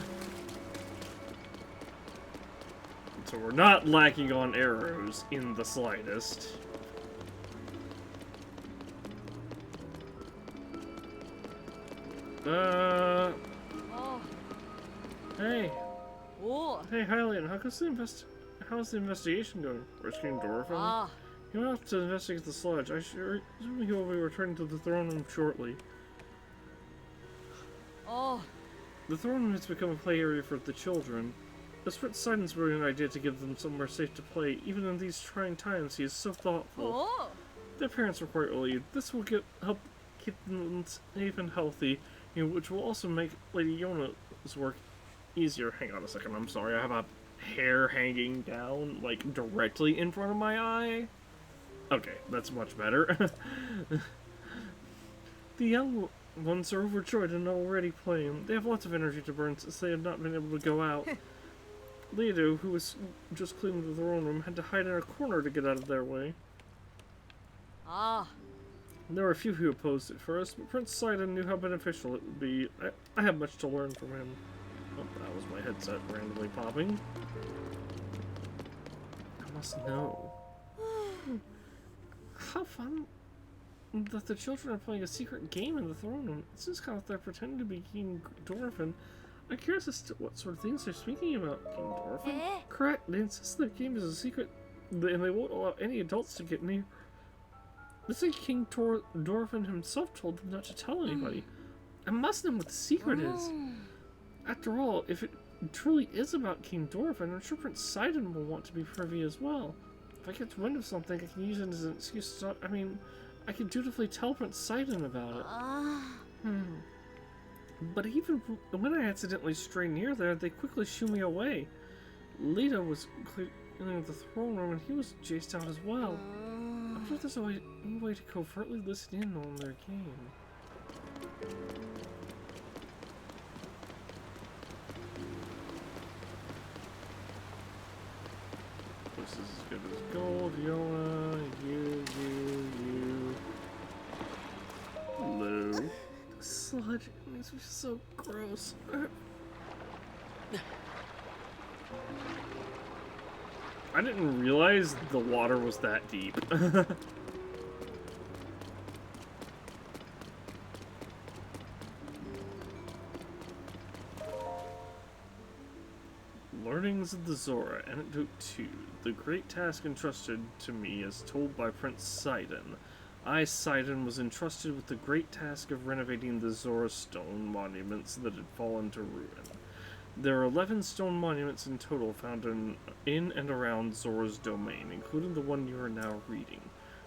So we're not lacking on arrows in the slightest. Hey. Hey, Hylian, how's the investigation going? Where's King Dorphin? He went off to investigate the sludge. I sure he will be returning to the throne room shortly. Oh, The throne room has become a play area for the children. It's Prince Sidon's brilliant idea to give them somewhere safe to play. Even in these trying times, he is so thoughtful. oh. Their parents were quite relieved. This will help keep them safe and healthy, which will also make Lady Yona's work easier. Hang on a second, I'm sorry. I have a hair hanging down, like, directly in front of my eye. Okay, that's much better. The young ones are overjoyed and already playing. They have lots of energy to burn since they have not been able to go out. Leodo, who was just cleaning the throne room, had to hide in a corner to get out of their way. Ah, There were a few who opposed it first, but Prince Sidon knew how beneficial it would be. I have much to learn from him. Oh, that was my headset randomly popping. I must know. How fun that the children are playing a secret game in the throne room. It's just kind of they're pretending to be King Dorphin. I'm curious as to what sort of things they're speaking about, King Dorphin. Correct, they insist their game is a secret, and they won't allow any adults to get near. This is King Dorphin himself told them not to tell anybody. I must know what the secret is. After all, if it truly is about King Dorphin, I'm sure Prince Sidon will want to be privy as well. If I get wind of something, I can use it as an excuse to talk. I mean, I can dutifully tell Prince Sidon about it. But even when I accidentally stray near there, they quickly shoo me away. Lita was cleaning the throne room and he was chased out as well. I wonder if there's any way to covertly listen in on their game. This is as good as gold, Yona, you. Hello. The sludge makes me so gross. I didn't realize the water was that deep. Learnings of the Zora, Anecdote 2. The great task entrusted to me as told by Prince Sidon. I, Sidon, was entrusted with the great task of renovating the Zora stone monuments that had fallen to ruin. There are 11 stone monuments in total found in and around Zora's domain, including the one you are now reading.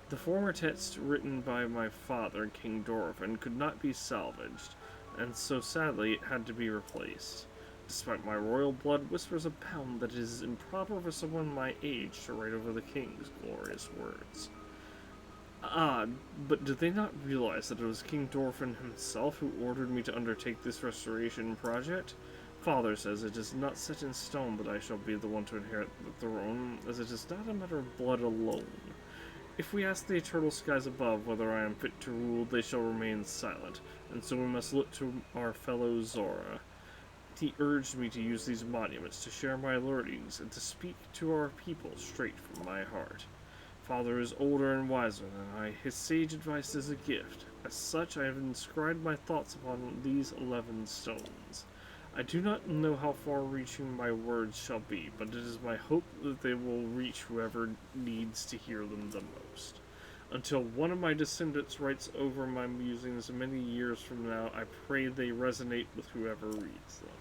The former text, written by my father, King Dorphin, could not be salvaged, and so sadly it had to be replaced. Despite my royal blood, whispers abound that it is improper for someone my age to write over the king's glorious words. But did they not realize that it was King Dorphin himself who ordered me to undertake this restoration project? Father says it is not set in stone that I shall be the one to inherit the throne, as it is not a matter of blood alone. If we ask the eternal skies above whether I am fit to rule, they shall remain silent, and so we must look to our fellow Zora. He urged me to use these monuments to share my learnings and to speak to our people straight from my heart. Father is older and wiser than I. His sage advice is a gift. As such, I have inscribed my thoughts upon these 11 stones. I do not know how far-reaching my words shall be, but it is my hope that they will reach whoever needs to hear them the most. Until one of my descendants writes over my musings many years from now, I pray they resonate with whoever reads them.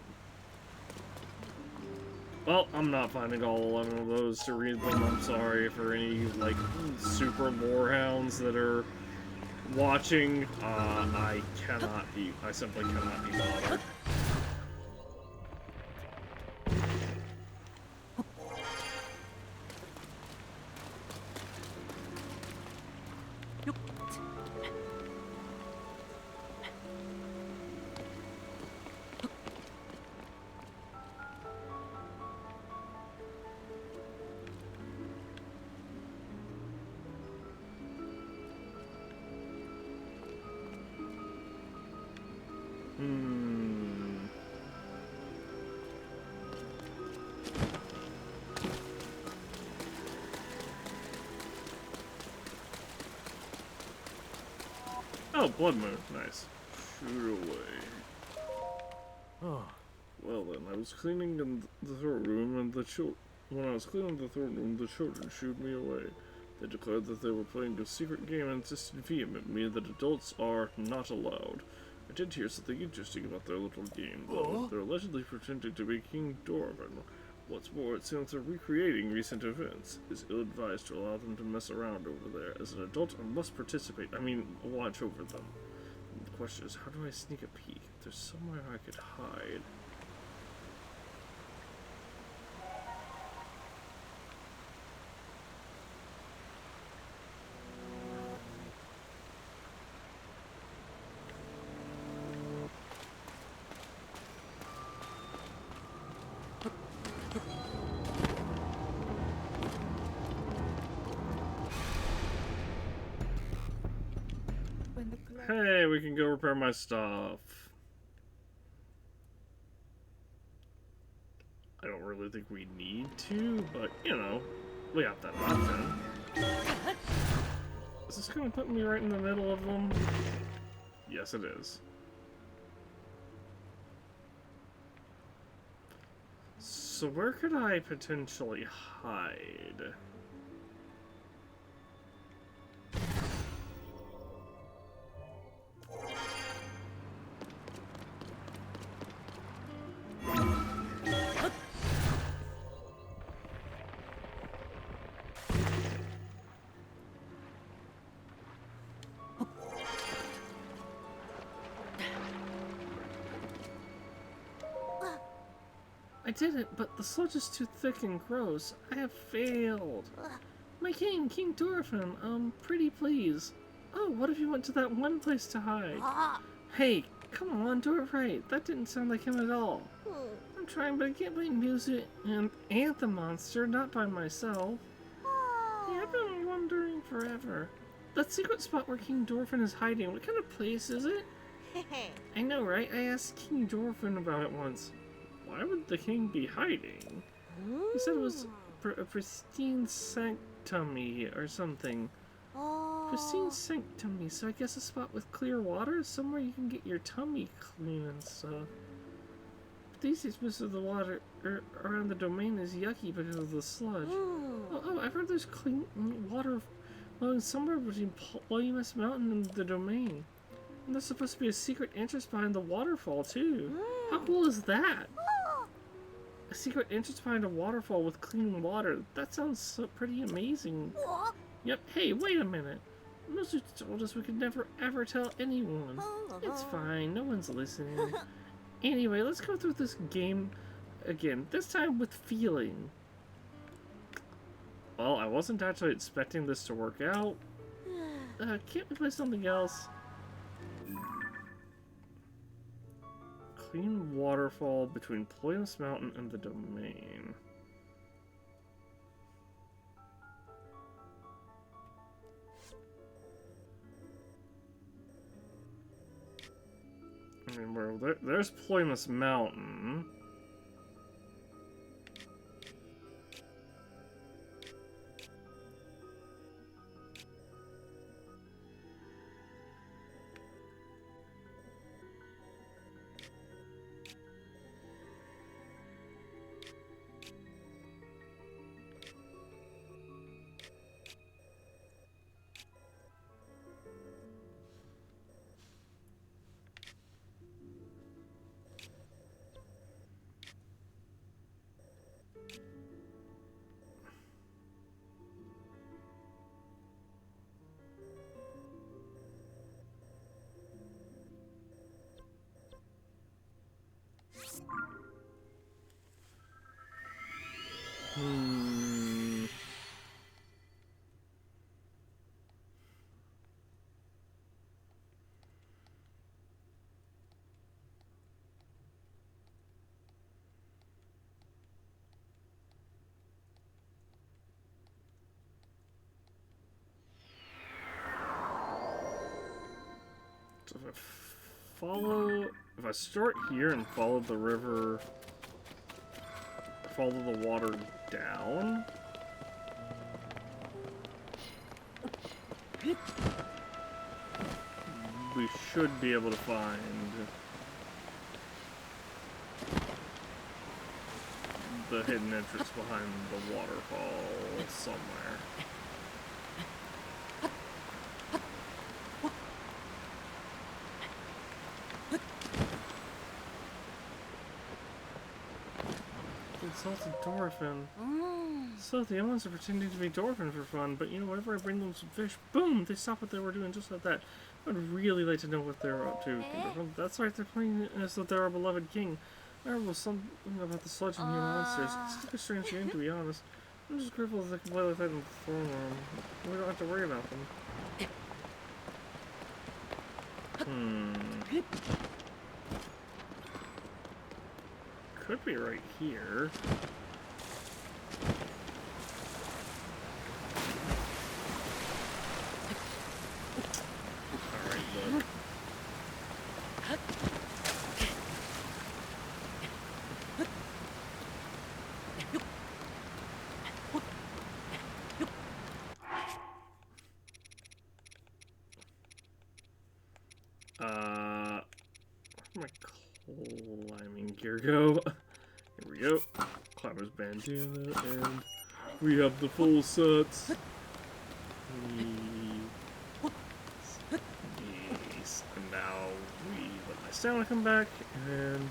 Well, I'm not finding all 11 of those to read them. I'm sorry for any, like, super lorehounds that are watching. I simply cannot be bothered. Oh, blood moon. Nice. Shoot away. Oh, well then, I was cleaning in the throne room, and when I was cleaning the throne room, the children shooed me away. They declared that they were playing a secret game and insisted vehemently that adults are not allowed. I did hear something interesting about their little game, though. They're allegedly pretending to be King Dorvan. What's more, it sounds they're recreating recent events. It's ill-advised to allow them to mess around over there. As an adult, I must participate. I mean, watch over them. The question is, how do I sneak a peek? If there's somewhere I could hide. Hey, we can go repair my stuff. I don't really think we need to, but, you know, we have that option. Is this gonna put me right in the middle of them? Yes, it is. So where could I potentially hide? I did it, but the sludge is too thick and gross. I have failed. My king, King Dorfin, pretty please. Oh, what if you went to that one place to hide? Hey, come on, do it right. That didn't sound like him at all. I'm trying, but I can't blame music and the monster, not by myself. Yeah, I've been wondering forever. That secret spot where King Dorfin is hiding, what kind of place is it? I know, right? I asked King Dorfin about it once. Why would the king be hiding? He said it was a pristine sanctum or something. Pristine sanctum, so I guess a spot with clear water? Somewhere you can get your tummy clean and stuff. But these days most of the water around the domain is yucky because of the sludge. Oh, I've heard there's clean water flowing somewhere between Polymus Mountain and the domain. And there's supposed to be a secret entrance behind the waterfall, too. How cool is that? A secret entrance behind a waterfall with clean water. That sounds so pretty amazing. Yep, hey, wait a minute. Mozu told us we could never ever tell anyone. It's fine, no one's listening. Anyway, let's go through this game again, this time with feeling. Well, I wasn't actually expecting this to work out. Can't we play something else? Clean waterfall between Polymus Mountain and the domain. I mean, there's Polymus Mountain. So if I start here and follow the river, follow the water down, we should be able to find the hidden entrance behind the waterfall somewhere. salted Dorphin. So the ones are pretending to be Dorphin for fun, but you know, whenever I bring them some fish, boom, they stop what they were doing just like that. I'd really like to know what they're up to. That's right, they're playing as though they're our beloved king. There was something about the sludge and new monsters. It's like a strange game, to be honest. I'm just grateful that they can play like that in the throne room. We don't have to worry about them. Could be right here. Alright, look. Where'd my climbing gear go? Here we go. Climber's bandana, and we have the full sets. Yes. And now we let my stamina come back, and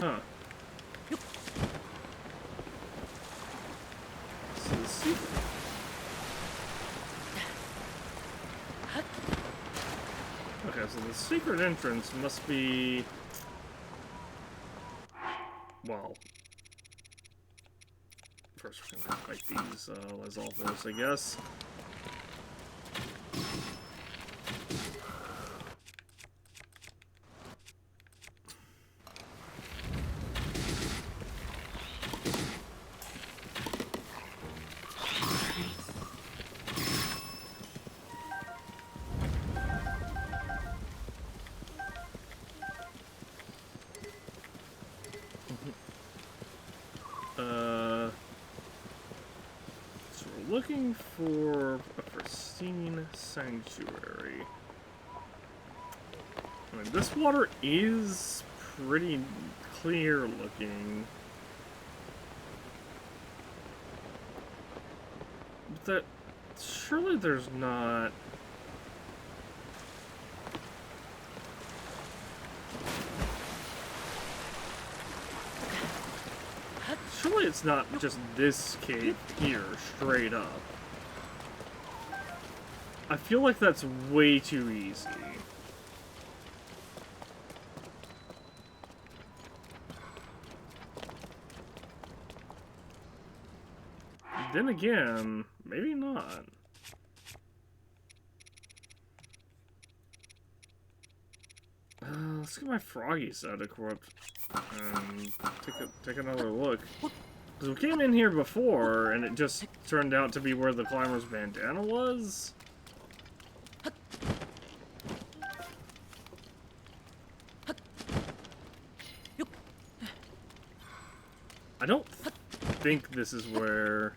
huh. So the secret. Okay, so the secret entrance must be, well, first we're gonna fight these Lazalvos, I guess. So we're looking for a pristine sanctuary. I mean, this water is pretty clear looking. But that, surely there's not... Surely it's not just this cave here, straight up. I feel like that's way too easy. Then again, maybe not. Let's get my froggies out of equipped and take another look. Because we came in here before, and it just turned out to be where the climber's bandana was. I don't think this is where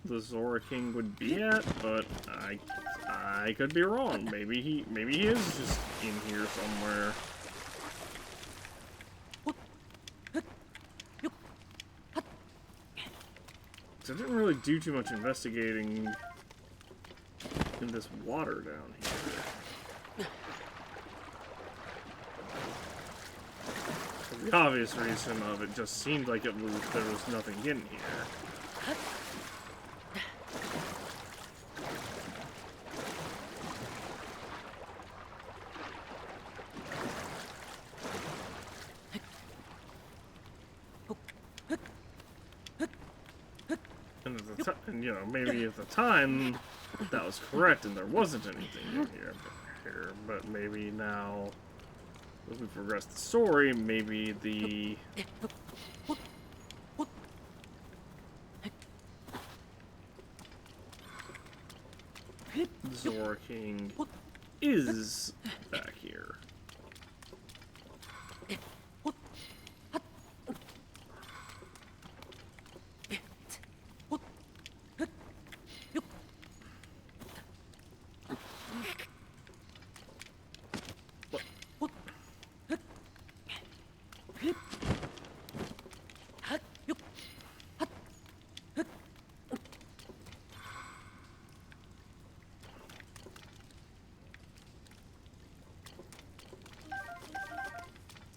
the Zora King would be at, but I could be wrong. Maybe he is just in here somewhere. So I didn't really do too much investigating in this water down here. For the obvious reason of it just seemed like there was nothing in here. And you know, maybe at the time that was correct and there wasn't anything in here, but maybe now as we progress the story, maybe the Zora King is back here.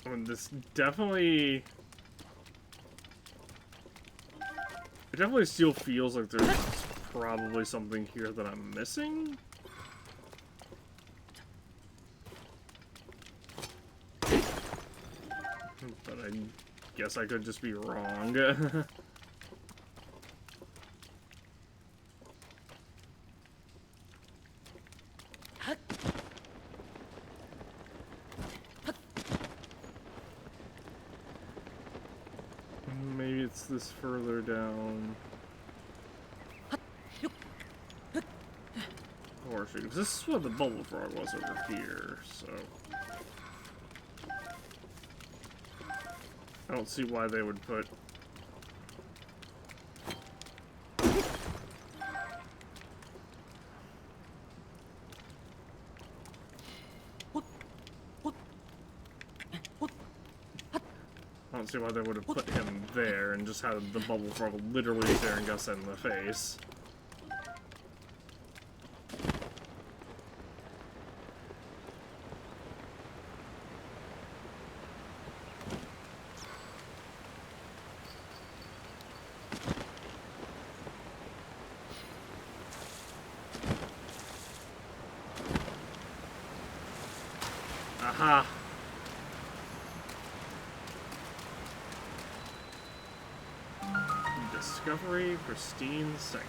I mean, this definitely... It definitely still feels like there's probably something here that I'm missing. But I guess I could just be wrong. Maybe it's this further down. Or shoot, this is what the bubble frog was over here, so... I don't see why they would put... I don't see why they would have put him there and just had the bubble frog literally staring us in the face. Aha! Discovery, pristine sanctum.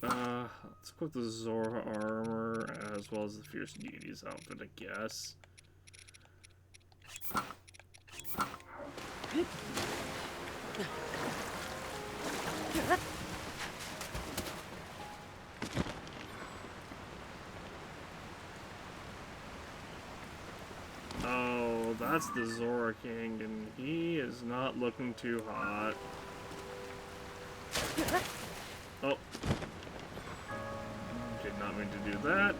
Let's equip the Zora armor as well as the Fierce Deity's outfit, I guess. Oh, that's the Zora King, and he is not looking too hot. Oh. Did not mean to do that.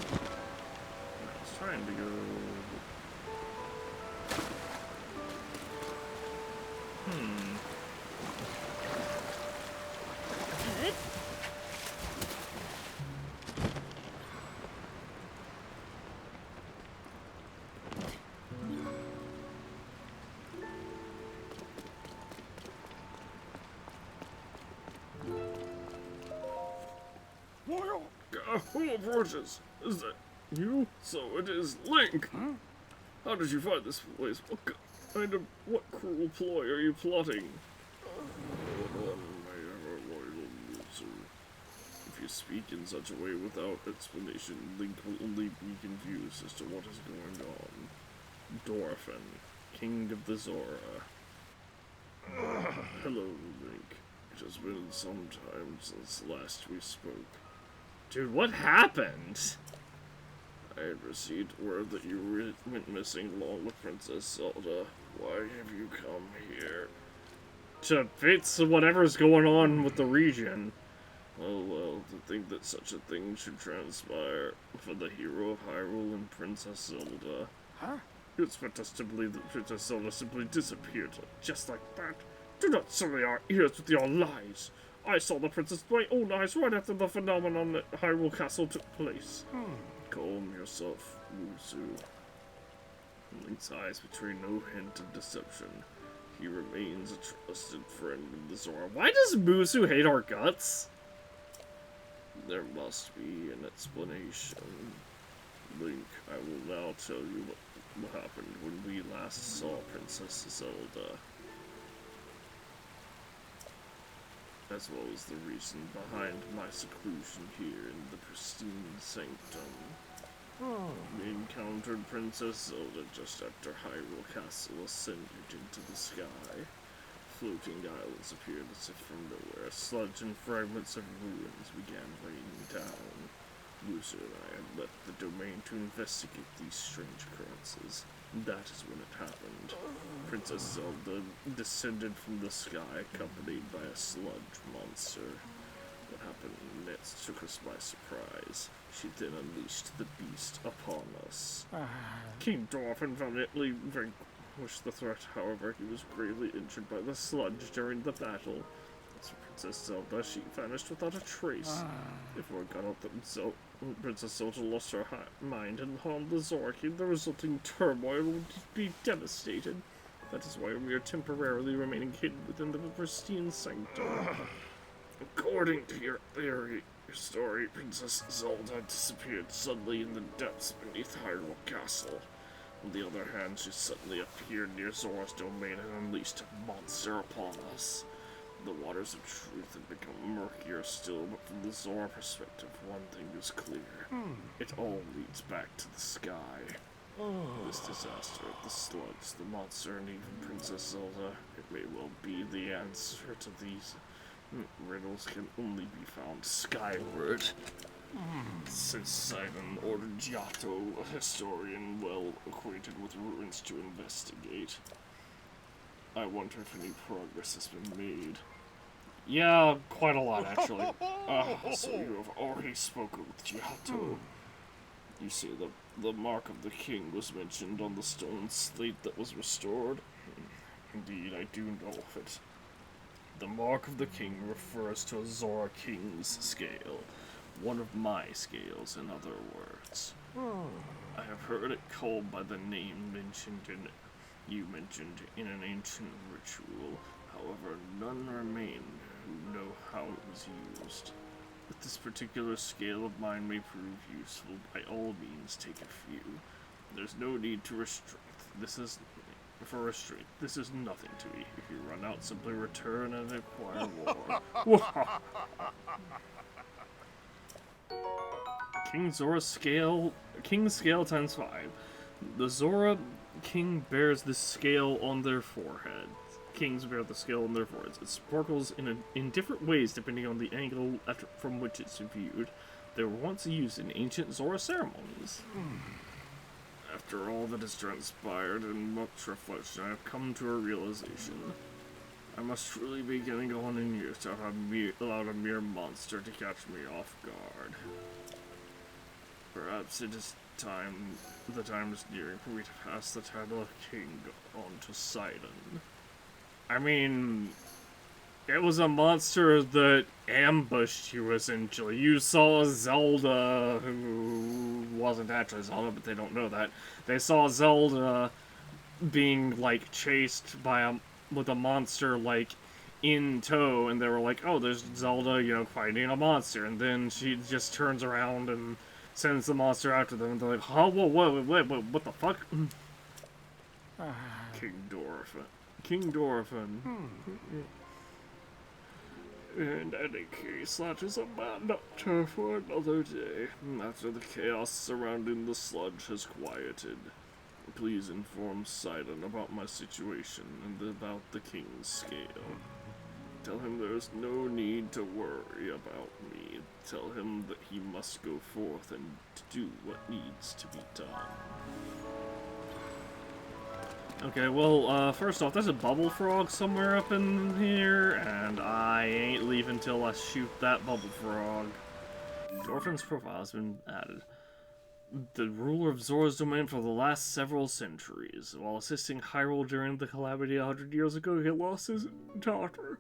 I was trying to go... Who approaches? Is that you? So it is Link! Huh? How did you find this place? What cruel ploy are you plotting? If you speak in such a way without explanation, Link will only be confused as to what is going on. Dorphin, King of the Zora. Hello, Link. It has been some time since last we spoke. Dude, what happened? I had received word that you went missing along with Princess Zelda. Why have you come here? To fix whatever's going on with the region. Oh well, to think that such a thing should transpire for the hero of Hyrule and Princess Zelda. Huh? You expect us to believe that Princess Zelda simply disappeared just like that? Do not sully our ears with your lies. I saw the princess with my own eyes right after the phenomenon at Hyrule Castle took place. Calm yourself, Musu. Link's eyes betray no hint of deception. He remains a trusted friend of the Zora. Why does Musu hate our guts? There must be an explanation. Link, I will now tell you what happened when we last saw Princess Zelda. As well as the reason behind my seclusion here in the pristine sanctum. We encountered Princess Zelda just after Hyrule Castle ascended into the sky. Floating islands appeared as if from nowhere. Sludge and fragments of ruins began raining down. Lucer and I had left the domain to investigate these strange occurrences. That is when it happened. Princess Zelda descended from the sky, accompanied by a sludge monster. What happened next took us by surprise. She then unleashed the beast upon us. King Dorphin valiantly vanquished the threat, however, he was gravely injured by the sludge during the battle. As for Princess Zelda, she vanished without a trace. If word got out that Princess Zelda lost her mind and harmed the Zora King, the resulting turmoil would be devastated. That is why we are temporarily remaining hidden within the pristine sanctum. According to your theory, your story, Princess Zelda disappeared suddenly in the depths beneath Hyrule Castle. On the other hand, she suddenly appeared near Zora's domain and unleashed a monster upon us. The waters of truth have become murkier still, but from the Zora perspective, one thing is clear. It all leads back to the sky. This disaster of the slugs, the monster, and even Princess Zelda, it may well be the answer to these riddles can only be found skyward. Since Sidon ordered Giotto, a historian well acquainted with ruins, to investigate. I wonder if any progress has been made. Yeah, quite a lot, actually. So you have already spoken with Giotto. You say the mark of the king was mentioned on the stone slate that was restored? Indeed, I do know of it. The mark of the king refers to a Zora King's scale. One of my scales, in other words. I have heard it called by the name you mentioned in an ancient ritual. However, none remain who know how it was used. If this particular scale of mine may prove useful, by all means take a few. There's no need to restrict. This is nothing to me. If you run out, simply return and acquire more. King scale times 5. The Zora King bears this scale on their forehead. Kings bear the scale on their foreheads. It sparkles in different ways depending on the angle from which it's viewed. They were once used in ancient Zora ceremonies. After all that has transpired and much reflection, I have come to a realization. I must truly be getting on in years to have allowed a mere monster to catch me off guard. Perhaps it is the time is nearing for me to pass the title of king on to Sidon. I mean, it was a monster that ambushed you, essentially. You saw Zelda, who wasn't actually Zelda, but they don't know that. They saw Zelda being, like, chased with a monster, like, in tow, and they were like, oh, there's Zelda, you know, fighting a monster. And then she just turns around and sends the monster after them, and they're like, huh, whoa, what the fuck? King Dorphin. In any case, that is a matter for another day. After the chaos surrounding the sludge has quieted, please inform Sidon about my situation and about the king's scale. Tell him there is no need to worry about me. Tell him that he must go forth and do what needs to be done. Okay, well, first off, there's a bubble frog somewhere up in here, and I ain't leaving till I shoot that bubble frog. Dorphin's profile has been added. The ruler of Zora's domain for the last several centuries. While assisting Hyrule during the calamity 100 years ago, he lost his daughter,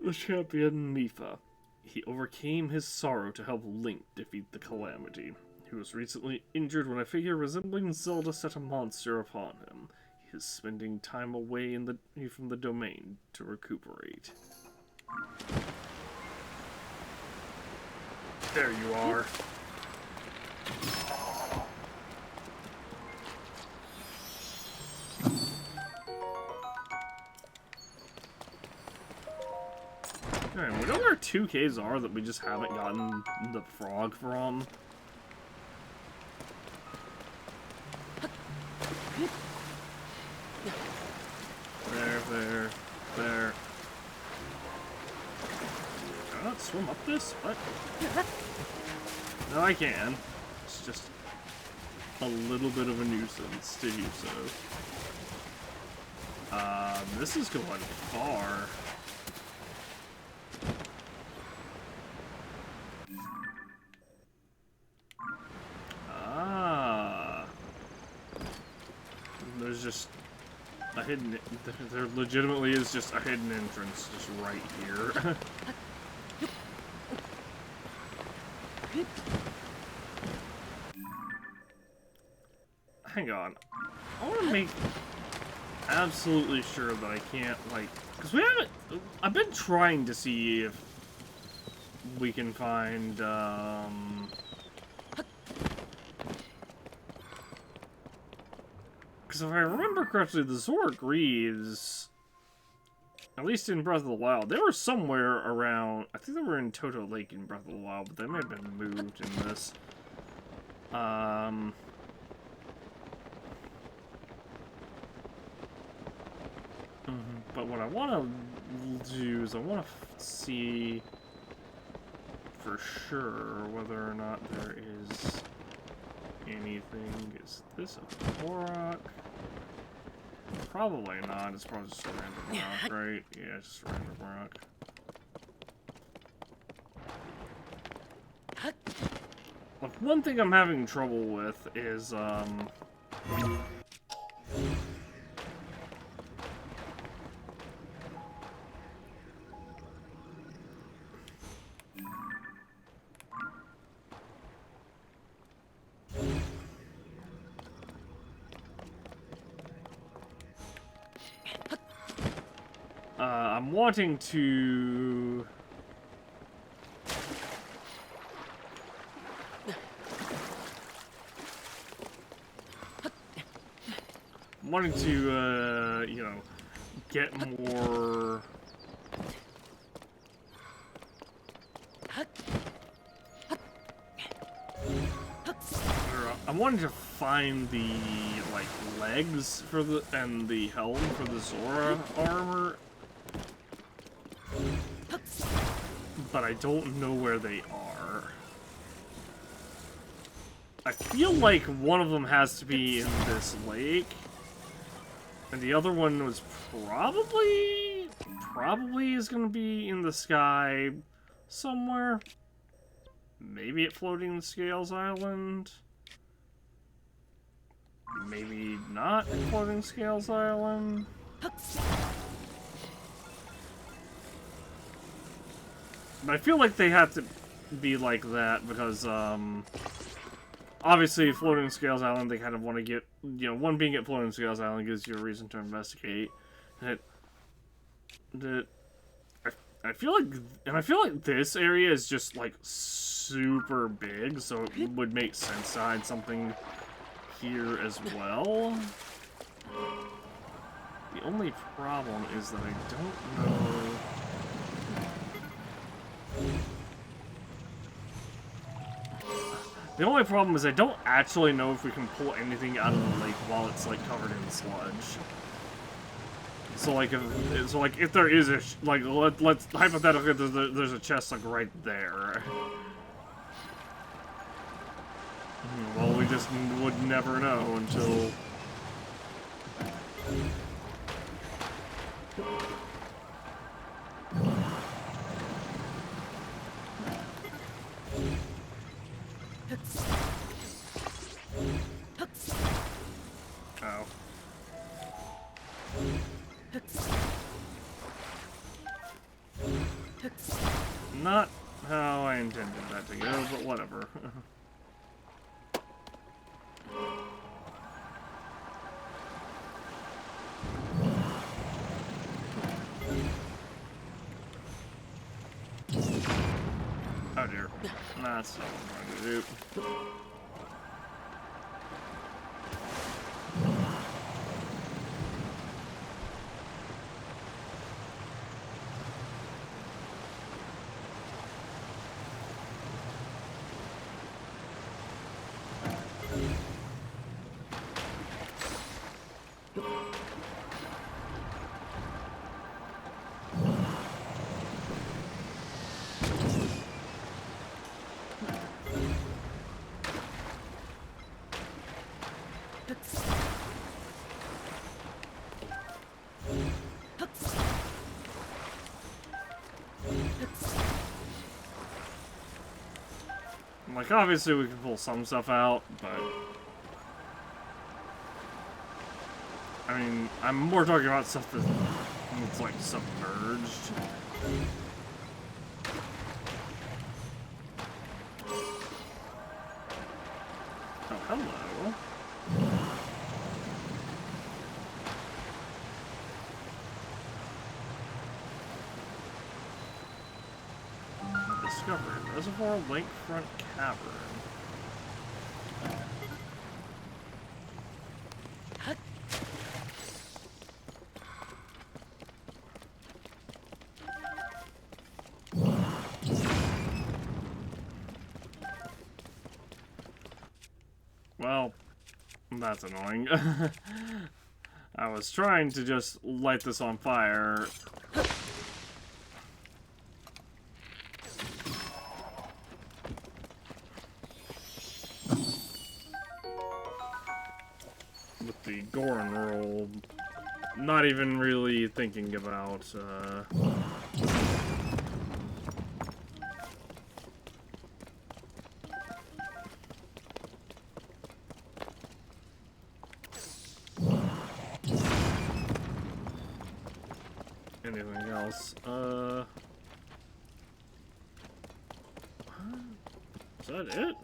the champion Mipha. He overcame his sorrow to help Link defeat the calamity. He was recently injured when a figure resembling Zelda set a monster upon him. He is spending time away from the domain to recuperate. There you are. Alright, we know where 2 caves are that we just haven't gotten the frog from. There. Can I not swim up this? What? No, I can. It's just a little bit of a nuisance to do so. This is going far. There's just a hidden. There legitimately is just a hidden entrance just right here. Hang on. I want to make absolutely sure that I can't, like, because we haven't. I've been trying to see if we can find. Because if I remember correctly, the Zora Greaves, at least in Breath of the Wild, they were somewhere around. I think they were in Toto Lake in Breath of the Wild, but they may have been moved in this. But what I want to do is I want to see for sure whether or not there is anything. Is this a Korok? Probably not. It's probably just a random rock, right? Yeah, it's just a random rock. Look, one thing I'm having trouble with is, I'm wanting to... you know, get more... I wanted to find the, like, legs for the, and the helm for the Zora armor. But I don't know where they are. I feel like one of them has to be in this lake. And the other one was probably is going to be in the sky somewhere. Maybe at Floating Scales Island. Maybe not at Floating Scales Island. But I feel like they have to be like that because, obviously, Floating Scales Island, they kind of want to get, you know, one being at Floating Scales Island gives you a reason to investigate. I feel like this area is just, like, super big, so it would make sense to hide something here as well. The only problem is that I don't know... The only problem is I don't actually know if we can pull anything out of the lake while it's, like, covered in sludge. So, like, if there is a, let's hypothetically, there's a chest, like, right there. Well, we just would never know until... Oh. Not how I intended that to go, but whatever. Oh dear. That's not what I'm going to do. Like, obviously we can pull some stuff out, but... I I mean, I'm more talking about stuff that's like submerged. Oh, hello. Discovered Reservoir Lakefront Cavern. Well, that's annoying. I was trying to just light this on fire. With the Goron roll, not even really thinking about, anything else. Is that it?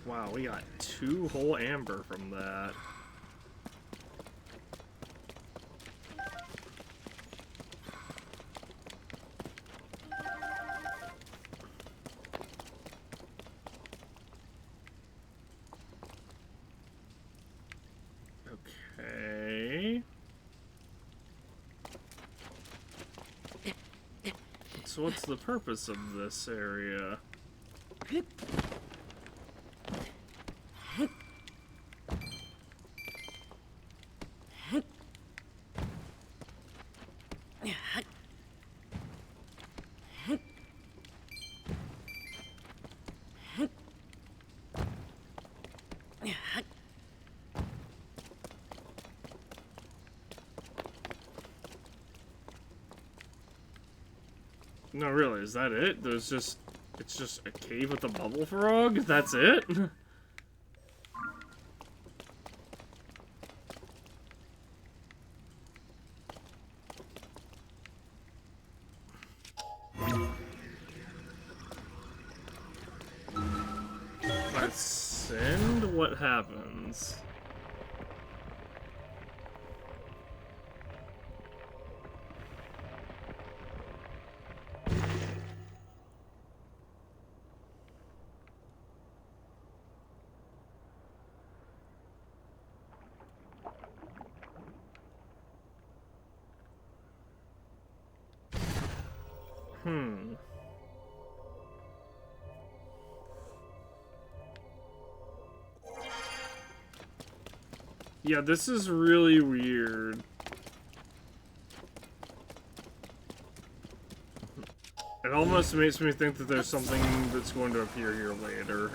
Wow, we got 2 whole amber from that. Okay. So what's the purpose of this area? No, really, is that it? It's just a cave with a bubble frog? That's it? Let's send what happens. Yeah, this is really weird. It almost makes me think that there's something that's going to appear here later.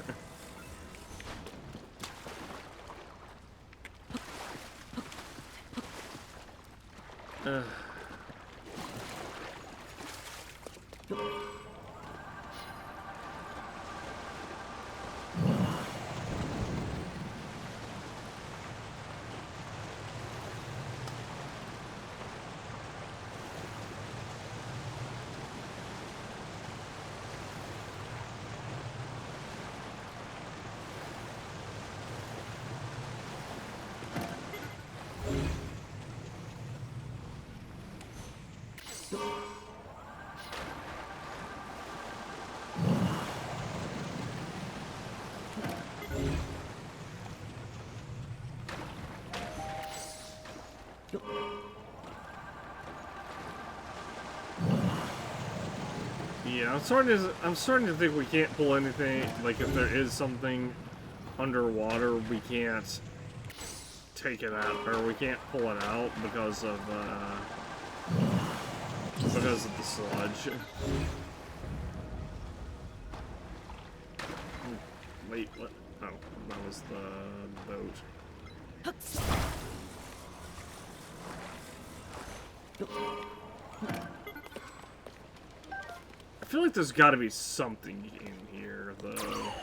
Yeah, I'm starting to think we can't pull anything, like if there is something underwater, we can't take it out, or we can't pull it out because of the sludge. Wait, what? Oh, that was the boat. I feel like there's got to be something in here, though.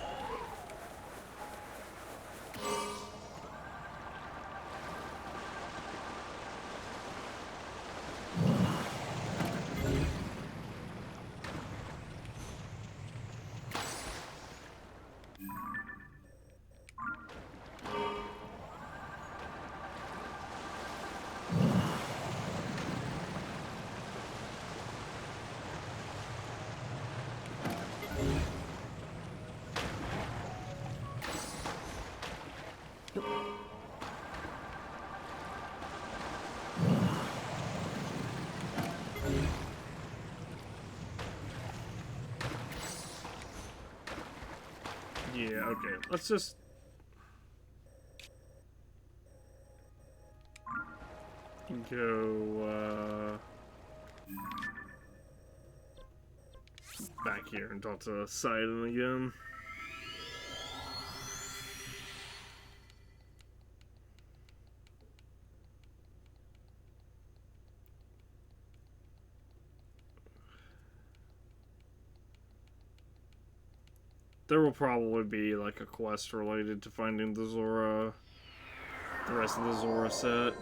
Yeah, okay. Let's just... go, back here and talk to Sidon again. There will probably be, like, a quest related to finding the Zora... the rest of the Zora set.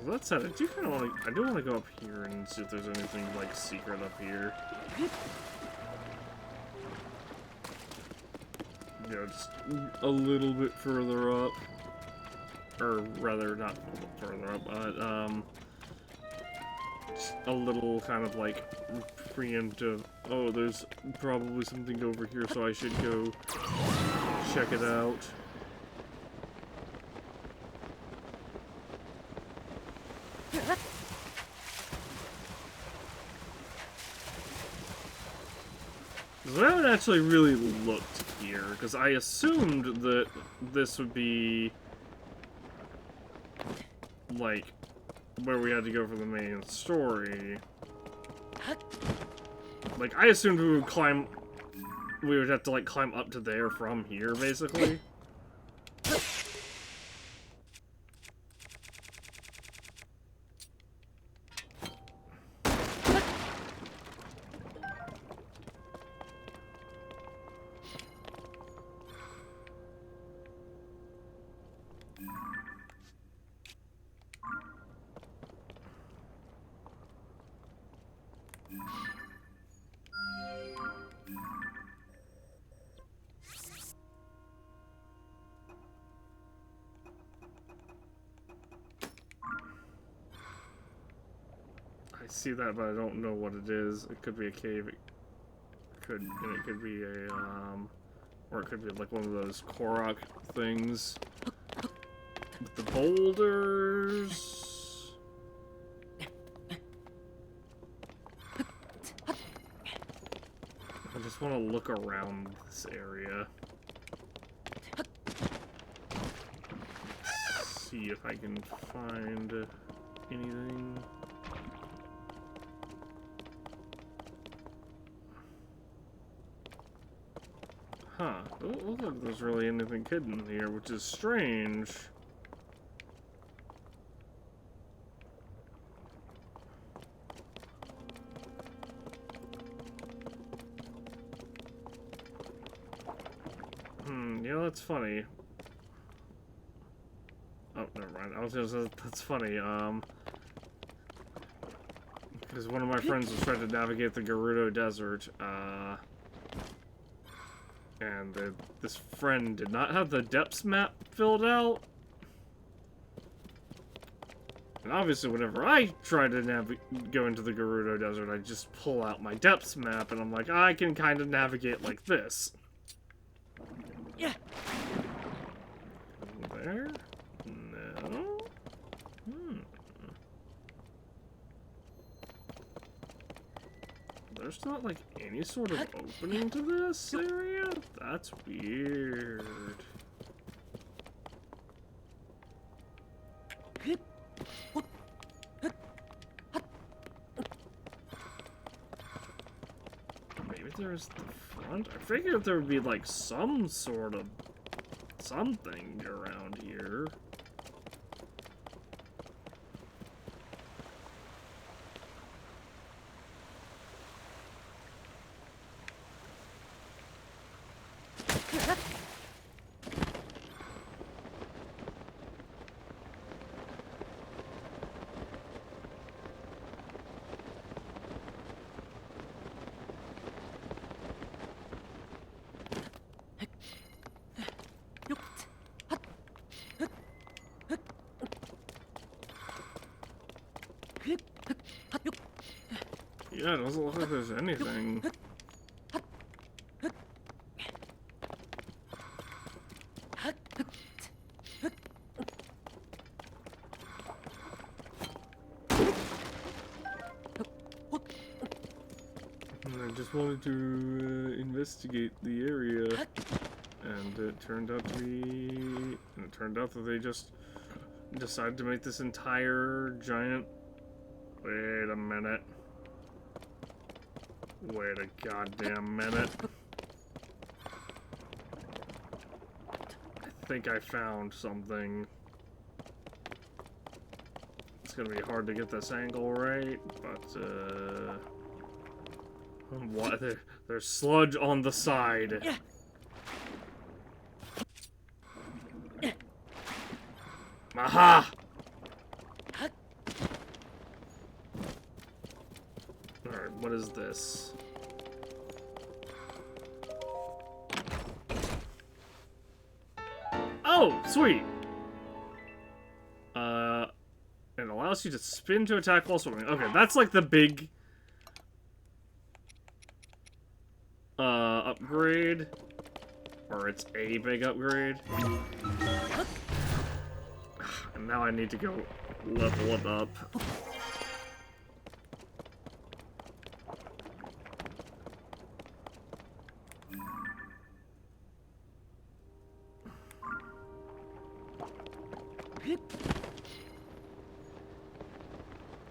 Well, that said, I do kind of want to... I do want to go up here and see if there's anything, like, secret up here. You know, just a little bit further up. Or, rather, not a little bit further up, but, just a little kind of, like, preemptive. Oh, there's probably something over here, so I should go check it out. Because I haven't actually really looked here, because I assumed that this would be, like, where we had to go for the main story. Like, I assumed we would climb... we would have to, like, climb up to there from here, basically. I see that, but I don't know what it is. It could be a cave. It could be a, or it could be like one of those Korok things. With the boulders. I just want to look around this area. See if I can find anything. Huh. It doesn't look like there's really anything hidden here, which is strange. Yeah, that's funny. Oh, never mind. I was gonna say, that's funny, because one of my friends was trying to navigate the Gerudo Desert, and this friend did not have the depths map filled out. And obviously, whenever I try to go into the Gerudo Desert, I just pull out my depths map, and I'm like, I can kind of navigate like this. Yeah. There? No? There's not, like, any sort of opening to this area? That's weird. Maybe there's the front? I figured there would be, like, some sort of something around here. Yeah, it doesn't look like there's anything. just wanted to investigate the area, and it turned out that they just decided to make this entire giant. Wait a minute. Wait a goddamn minute. I think I found something. It's gonna be hard to get this angle right, but what? There's sludge on the side. Aha! Alright, what is this? Oh, sweet! It allows you to spin to attack while swimming. Okay, that's like the big upgrade. Or it's a big upgrade. And now I need to go level it up.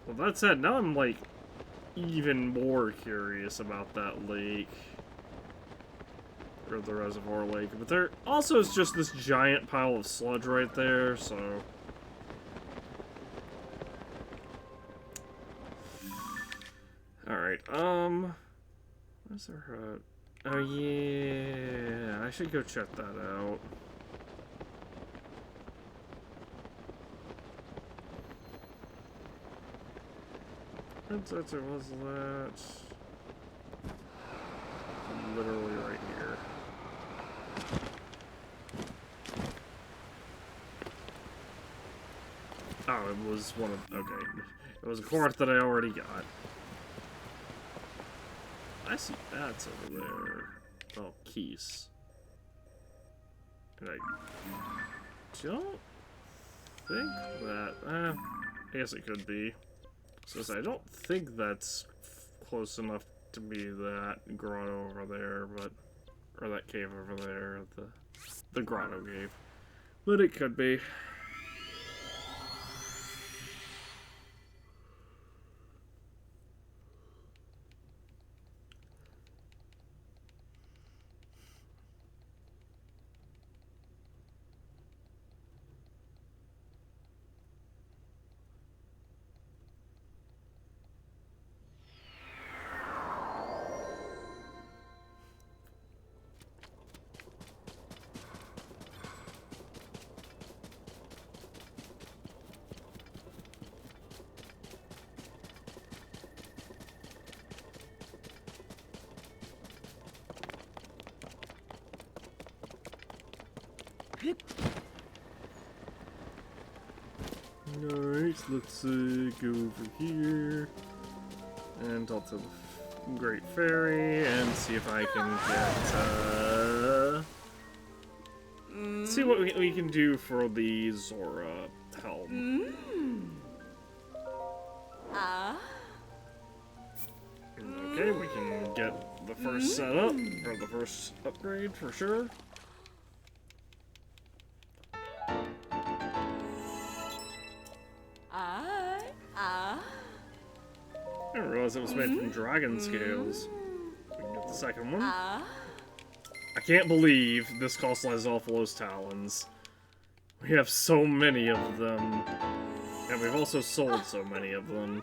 Well, that said, now I'm like even more curious about that lake. Or the reservoir lake. But there also is just this giant pile of sludge right there, so... Alright, where's their hut? Oh yeah, I should go check that out. Was that? Literally right here. Oh, it was one of... Okay. It was a quart that I already got. I see bats over there. Oh, keys. And I don't think that... I guess it could be. So I don't think that's close enough to be that grotto over there, but... Or that cave over there, the grotto cave. But it could be. Alright, let's go over here and talk to the Great Fairy and see if I can get, see what we can do for the Zora helm. Okay, we can get the first setup, or the first upgrade for sure. I didn't realize it was made from dragon scales. We can get the second one. I can't believe this costs Lysolfolos talons. We have so many of them. And we've also sold so many of them.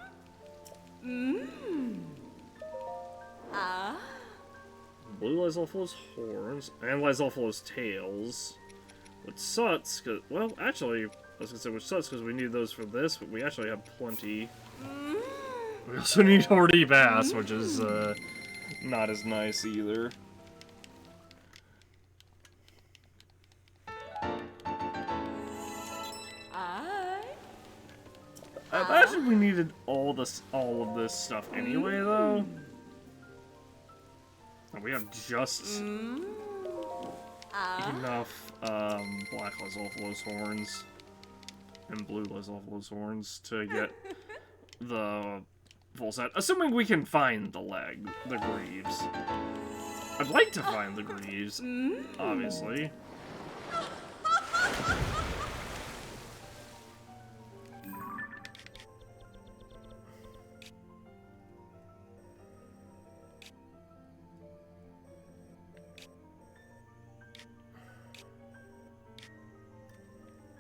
Blue Lysolfolos horns and Lysolfolos tails. Which sucks, cause, well, actually, I was gonna say which sucks because we need those for this, but we actually have plenty. We also need Horty Bass, which is not as nice either. I imagine we needed all of this stuff anyway, though. And we have just enough black Lysolfolos horns and blue Lysolfolos horns to get the full set. Assuming we can find the greaves. I'd like to find the greaves, obviously.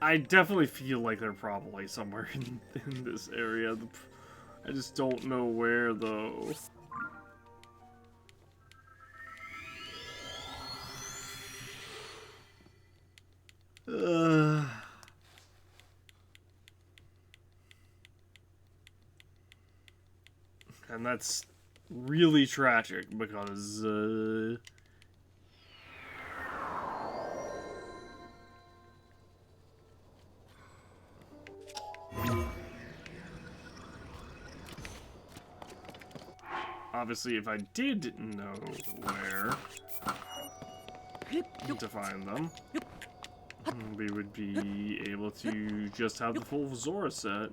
I definitely feel like they're probably somewhere in this area. I just don't know where, though. And that's really tragic because, obviously, if I did know where to find them, we would be able to just have the full Zora set.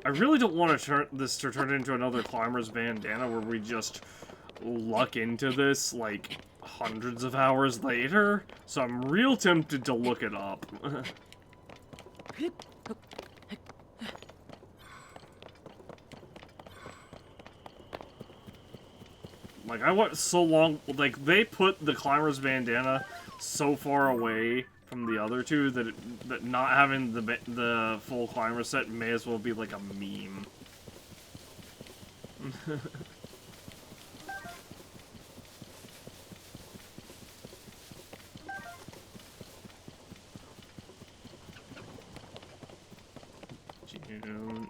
I really don't want to turn into another Climber's Bandana where we just luck into this, like, hundreds of hours later. So I'm real tempted to look it up. Like, I went so long, like, they put the Climber's Bandana so far away from the other two that not having the full Climber set may as well be like a meme. June.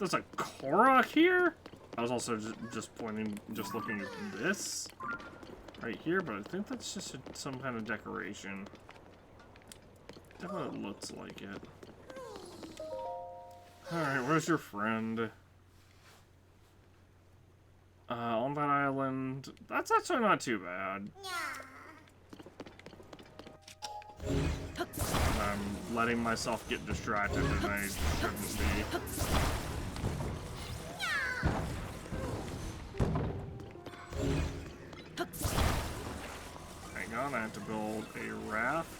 There's a Korok here? I was also just looking at this right here, but I think that's just some kind of decoration. Definitely looks like it. Alright, where's your friend? On that island. That's actually not too bad. I'm letting myself get distracted and I shouldn't be. Hang on, I have to build a raft.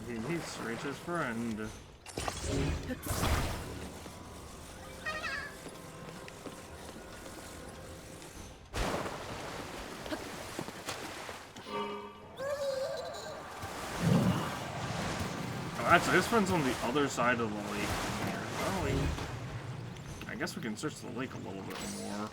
He needs to reach his friend. Actually, this friend's on the other side of the lake from here. Oh, I guess we can search the lake a little bit more.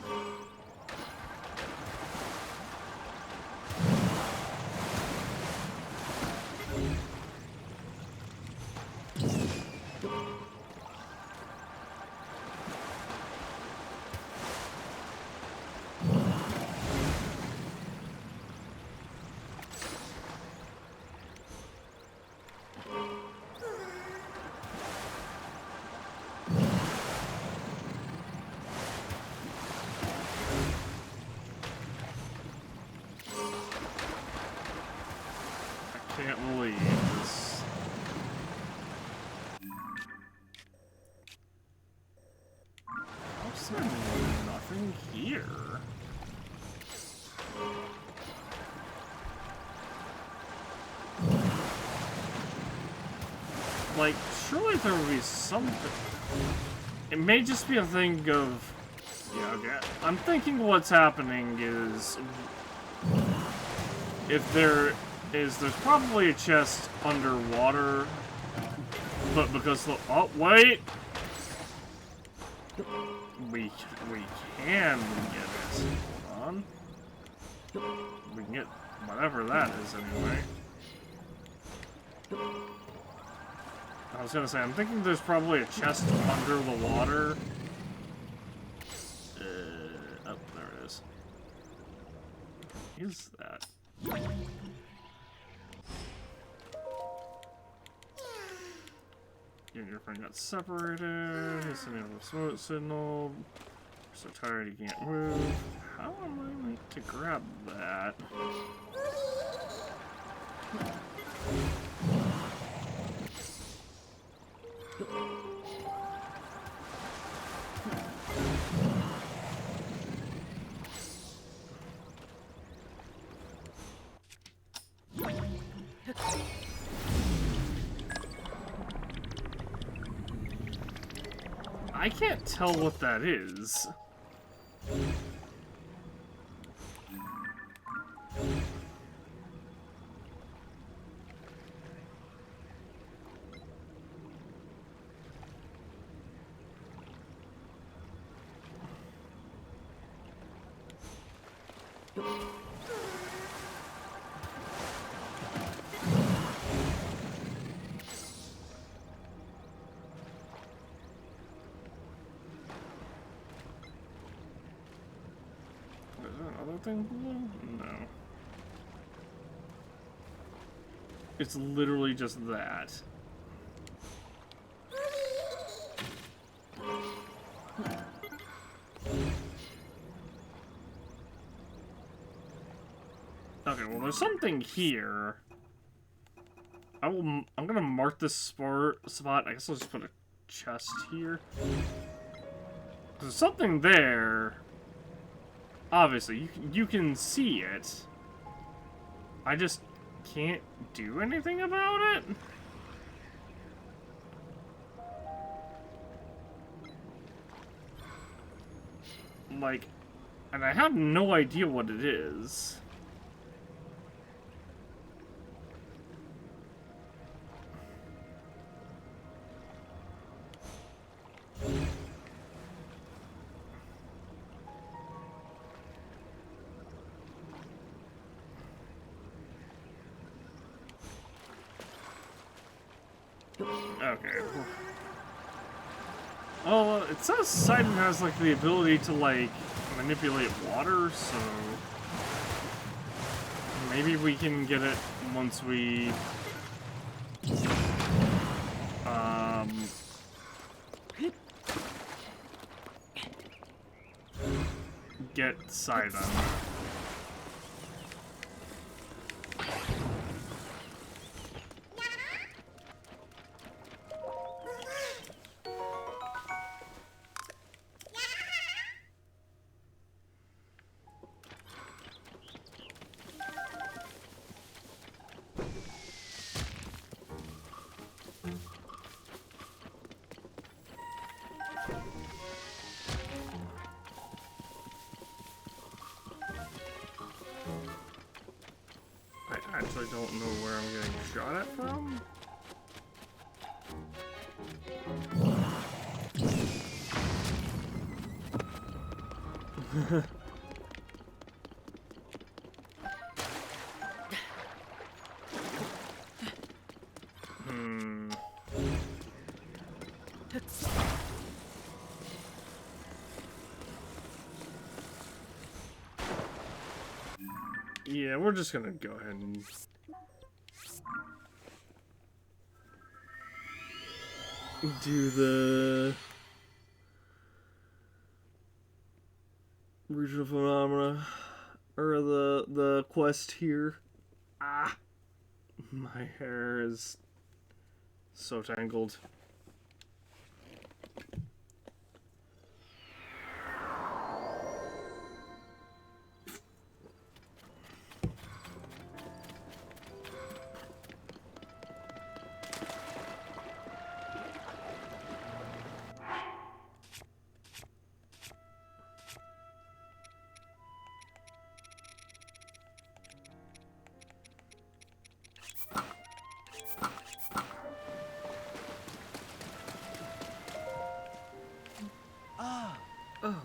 Can't believe this. How's there nothing here? Like, surely there would be something. It may just be a thing of... Yeah, okay. I'm thinking what's happening is... If there's probably a chest underwater, but because the... Oh, wait! We can get it. Hold on. We can get whatever that is anyway. I was gonna say, I'm thinking there's probably a chest under the water. Oh, there it is. What is that? You and your friend got separated. He's sending a smoke signal. You're so tired you can't move. How am I meant to grab that? I can't tell what that is. Thing below? No. It's literally just that. Okay, well there's something here. I'm gonna mark this spot. I guess I'll just put a chest here. There's something there. Obviously, you can see it. I just can't do anything about it. Like, and I have no idea what it is. Okay. Oh, it says Sidon has, like, the ability to, like, manipulate water, so... maybe we can get it once we... get Sidon. I actually don't know where I'm getting shot at from. Yeah, we're just gonna go ahead and... do the... regional phenomena, or the quest here. Ah! My hair is so tangled.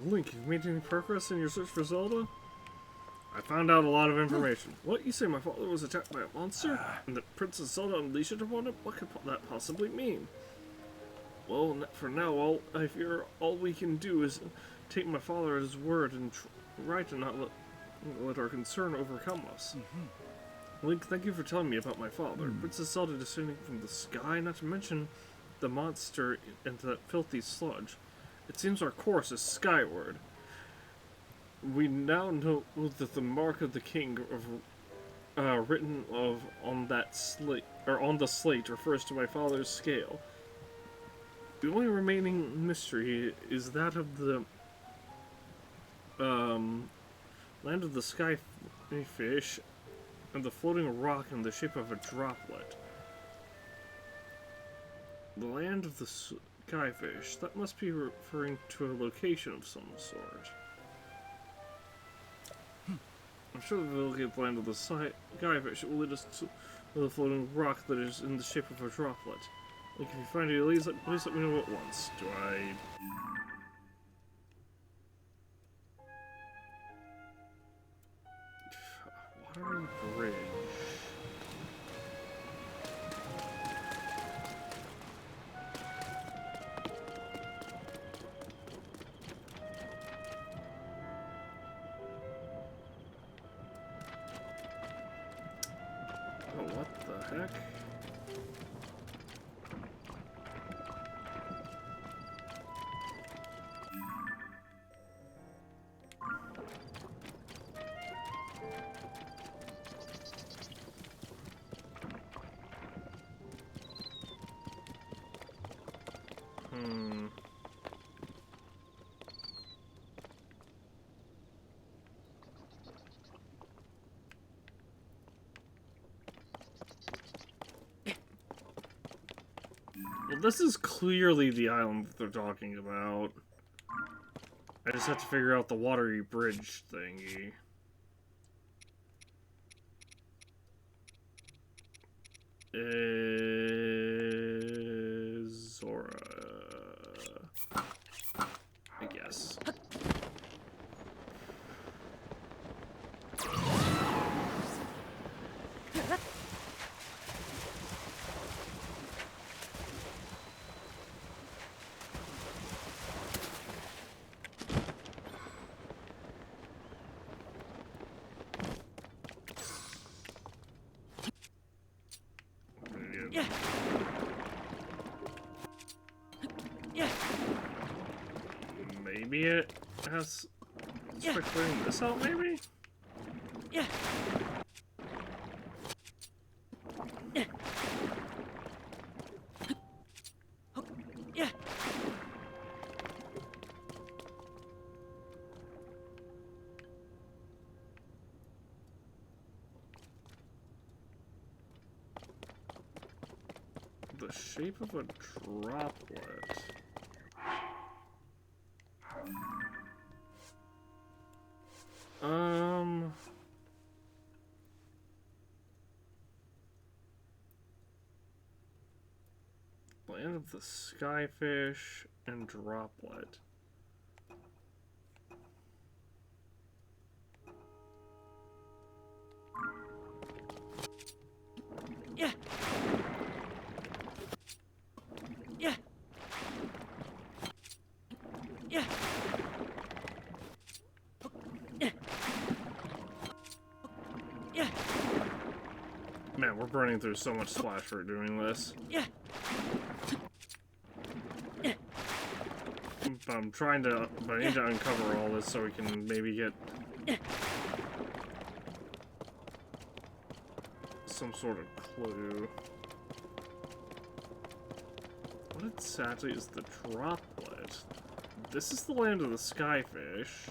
Link, you've made any progress in your search for Zelda? I found out a lot of information. What? You say my father was attacked by a monster? And that Princess Zelda unleashed it upon him? What could that possibly mean? Well, for now, I fear all we can do is take my father at his word and try to not let our concern overcome us. Link, thank you for telling me about my father. Princess Zelda descending from the sky, not to mention the monster and that filthy sludge. It seems our course is skyward. We now know that the mark of the king written on that slate on the slate refers to my father's scale. The only remaining mystery is that of the land of the sky fish and the floating rock in the shape of a droplet. The land of the skyfish. That must be referring to a location of some sort. I'm sure that we'll get the land of the skyfish. It will lead us to the floating rock that is in the shape of a droplet. Like, if you find it, please let me know at once. Do I... Watery Bridge. Oh, what the heck? Well, this is clearly the island that they're talking about. I just have to figure out the watery bridge thingy. Zora. I guess. Yeah. Yeah. Maybe it has... Let's try clearing this out, maybe? Yeah. Yeah. Yeah. The shape of a droplet. Land of the skyfish and droplet. Yeah. Yeah. Yeah. Yeah. Yeah. Man, we're burning through so much splash for doing this. Yeah. I'm trying to, but I need to uncover all this so we can maybe get some sort of clue. What exactly is the droplet? This is the land of the skyfish.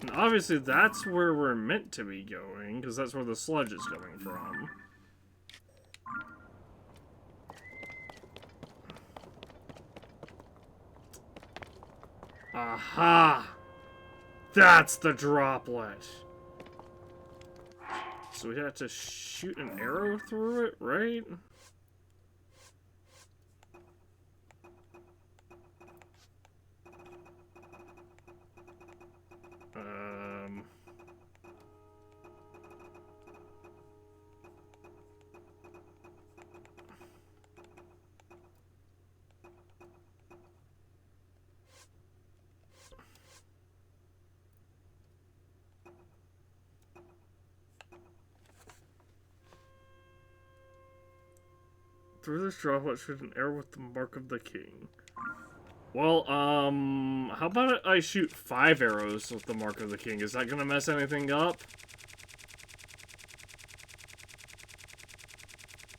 And obviously that's where we're meant to be going, because that's where the sludge is coming from. Aha! That's the droplet! So we have to shoot an arrow through it, right? Through this droplet shoot an arrow with the mark of the king. Well, how about I shoot 5 arrows with the mark of the king? Is that gonna mess anything up?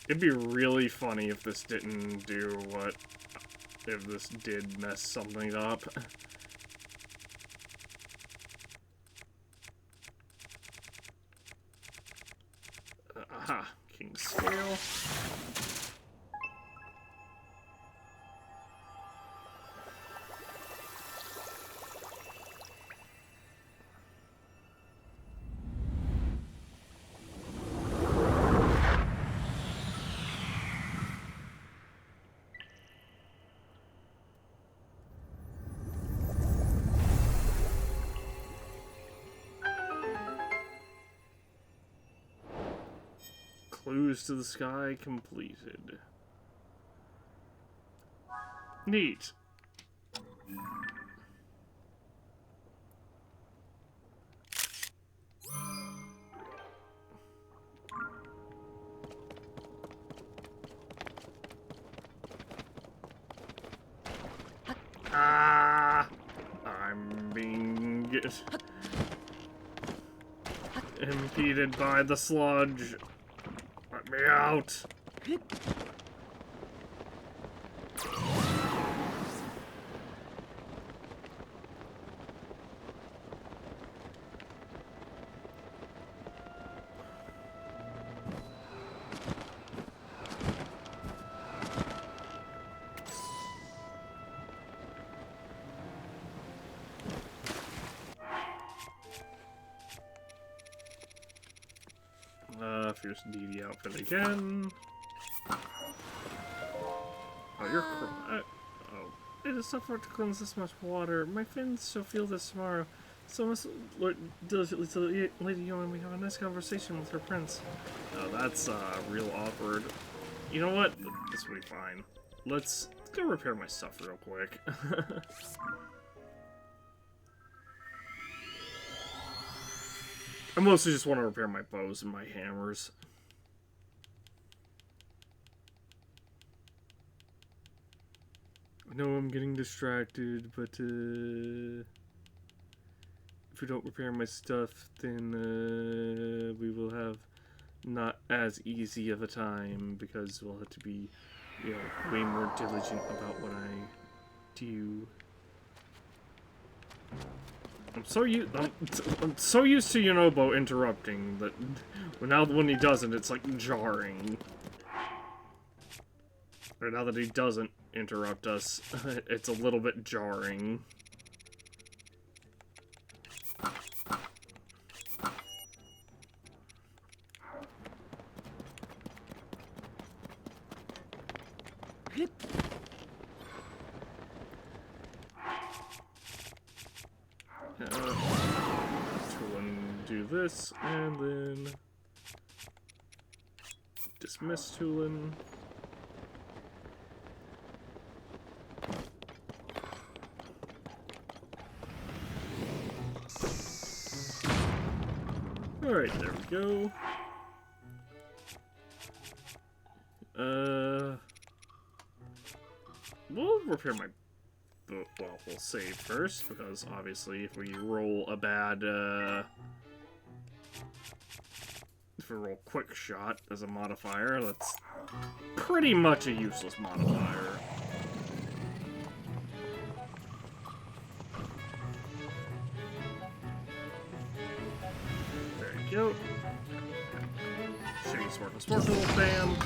It'd be really funny if this didn't do what... if this did mess something up. Aha, King's Scale. Clues to the sky completed. Neat. Ah! I'm being impeded by the sludge. Let me out! Fierce DD outfit again. Oh, you're oh. It is so hard to cleanse this much water. My friends shall feel this tomorrow. So must look diligently to the Lady Young and we have a nice conversation with her prince. Oh, that's real awkward. You know what? This will be fine. Let's go repair my stuff real quick. I mostly just want to repair my bows and my hammers. I know I'm getting distracted, but if we don't repair my stuff, then we will have not as easy of a time because we'll have to be, you know, way more diligent about what I do. I'm so used to Yunobo interrupting that now when he doesn't, it's like jarring. Or now that he doesn't interrupt us, it's a little bit jarring. Do this, and then dismiss Tulin. Alright, there we go. We'll repair my... Well, we'll save first, because obviously if we roll a bad, if we roll quick shot as a modifier, that's pretty much a useless modifier. There you go. Shady Sparkle, bam.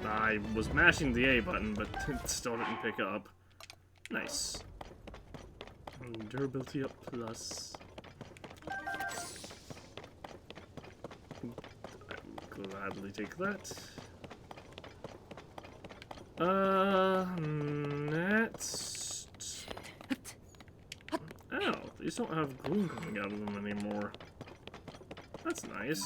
I was mashing the A button, but it still didn't pick up. Nice. Durability up plus. gladly take that. Next. Oh, these don't have gloom coming out of them anymore. That's nice.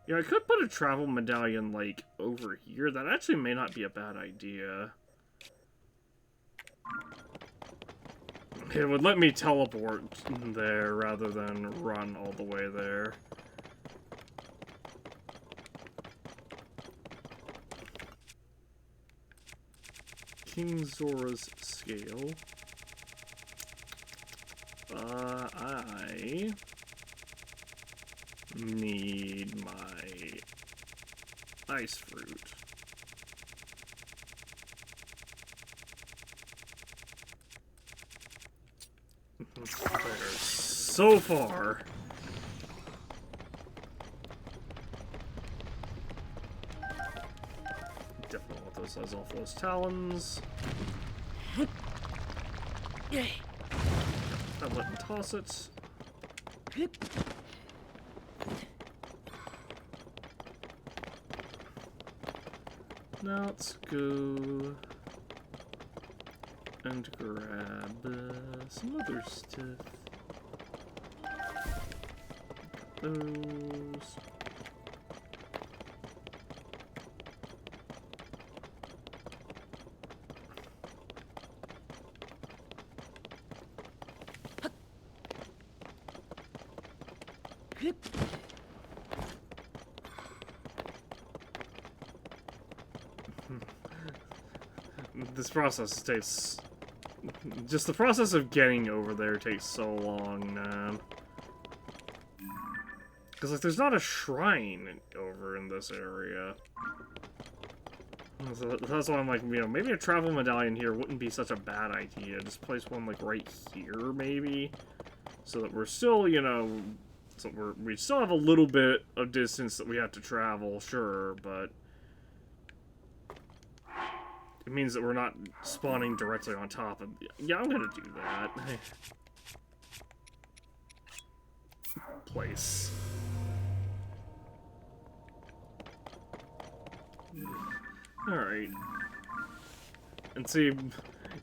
Yeah, I could put a travel medallion, like, over here. That actually may not be a bad idea. It would let me teleport there rather than run all the way there. King Zora's scale. I need my ice fruit. There, so far. Definitely want those size off those talons. Tablet and toss it. Now let's go and grab some other stuff. Got those. This process takes... Just the process of getting over there takes so long, man. Because, like, there's not a shrine over in this area. So that's why I'm like, you know, maybe a travel medallion here wouldn't be such a bad idea. Just place one, like, right here, maybe? So that we're still, you know... So we still have a little bit of distance that we have to travel, sure, but... It means that we're not spawning directly on top of... Yeah, I'm gonna do that. Place. Alright. And see,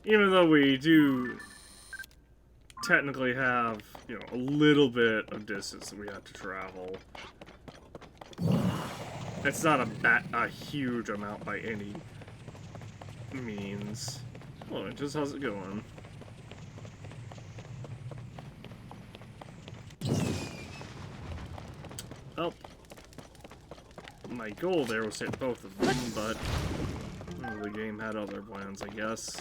even though we do technically have, you know, a little bit of distance that we have to travel, it's not a huge amount by any means. Oh, just how's it going? Well, my goal there was to hit both of them, but the game had other plans, I guess.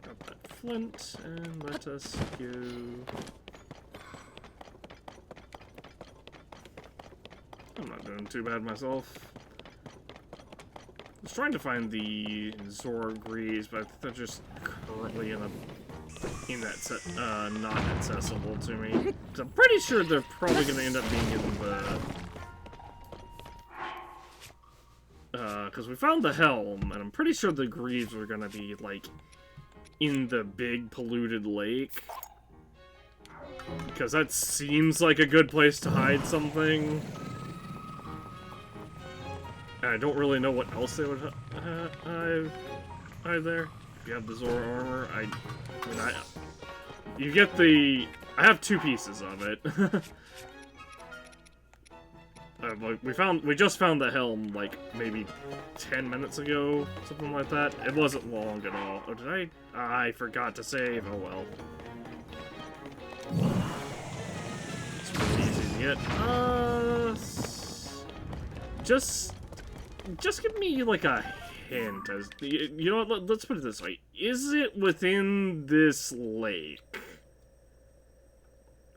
Got that flint, and let us go. I'm not doing too bad myself. I was trying to find the Zora Greaves, but I think they're just currently not accessible to me. So I'm pretty sure they're probably going to end up being in the... because we found the helm, and I'm pretty sure the Greaves were going to be, like, in the big polluted lake. Because that seems like a good place to hide something. I don't really know what else they would hide there. If you have the Zora armor, you get the... I have 2 pieces of it. We just found the helm, like, maybe 10 minutes ago, something like that. It wasn't long at all. Oh, did I? I forgot to save. Oh, well. It's pretty easy to get. Just give me, like, a hint. As you know what, let's put it this way. Is it within this lake?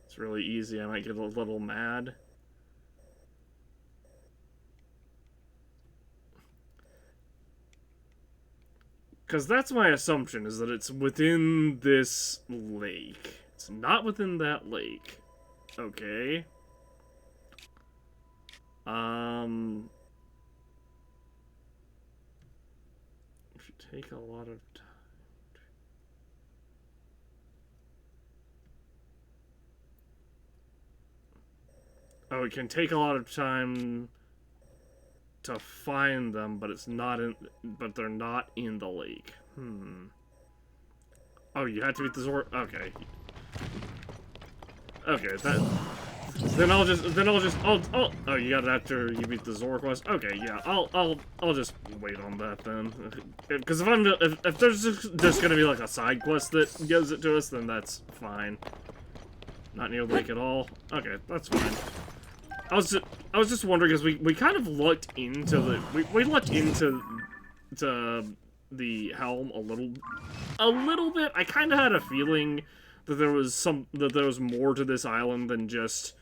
It's really easy. I might get a little mad. Because that's my assumption, is that it's within this lake. It's not within that lake. Okay. Should take a lot of time. Oh, it can take a lot of time to find them, but it's not in. But they're not in the lake. Oh, you had to beat the Zor. Okay. Okay, then I'll just. Oh, you got it after you beat the Zor quest. Okay, yeah, I'll just wait on that then. Because if there's just gonna be like a side quest that gives it to us, then that's fine. Not near the lake at all. Okay, that's fine. I was just wondering because we kind of looked into the we looked into the helm a little bit. I kind of had a feeling that there was more to this island than just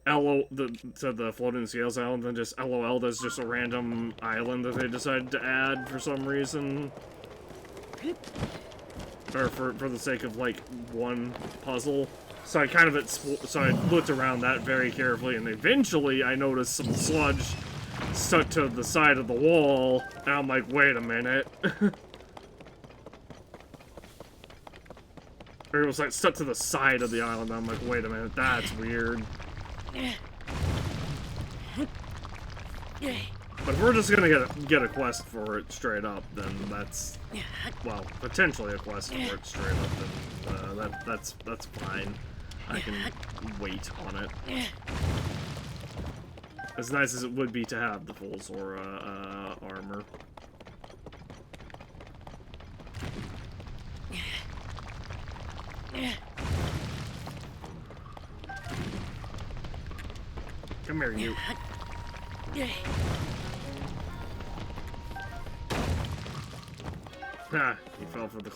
the floating scales island than just LOL. That's just a random island that they decided to add for some reason, or for the sake of like one puzzle. So I kind of so I looked around that very carefully, and eventually I noticed some sludge stuck to the side of the wall, and I'm like, wait a minute. Or it was like stuck to the side of the island. I'm like, wait a minute, that's weird. But if we're just gonna get a quest for it straight up, then that's, well, potentially a quest for it straight up. Then that's fine. I can wait on it. As nice as it would be to have the full Zora armor. Come here, you. Ha! You fell for one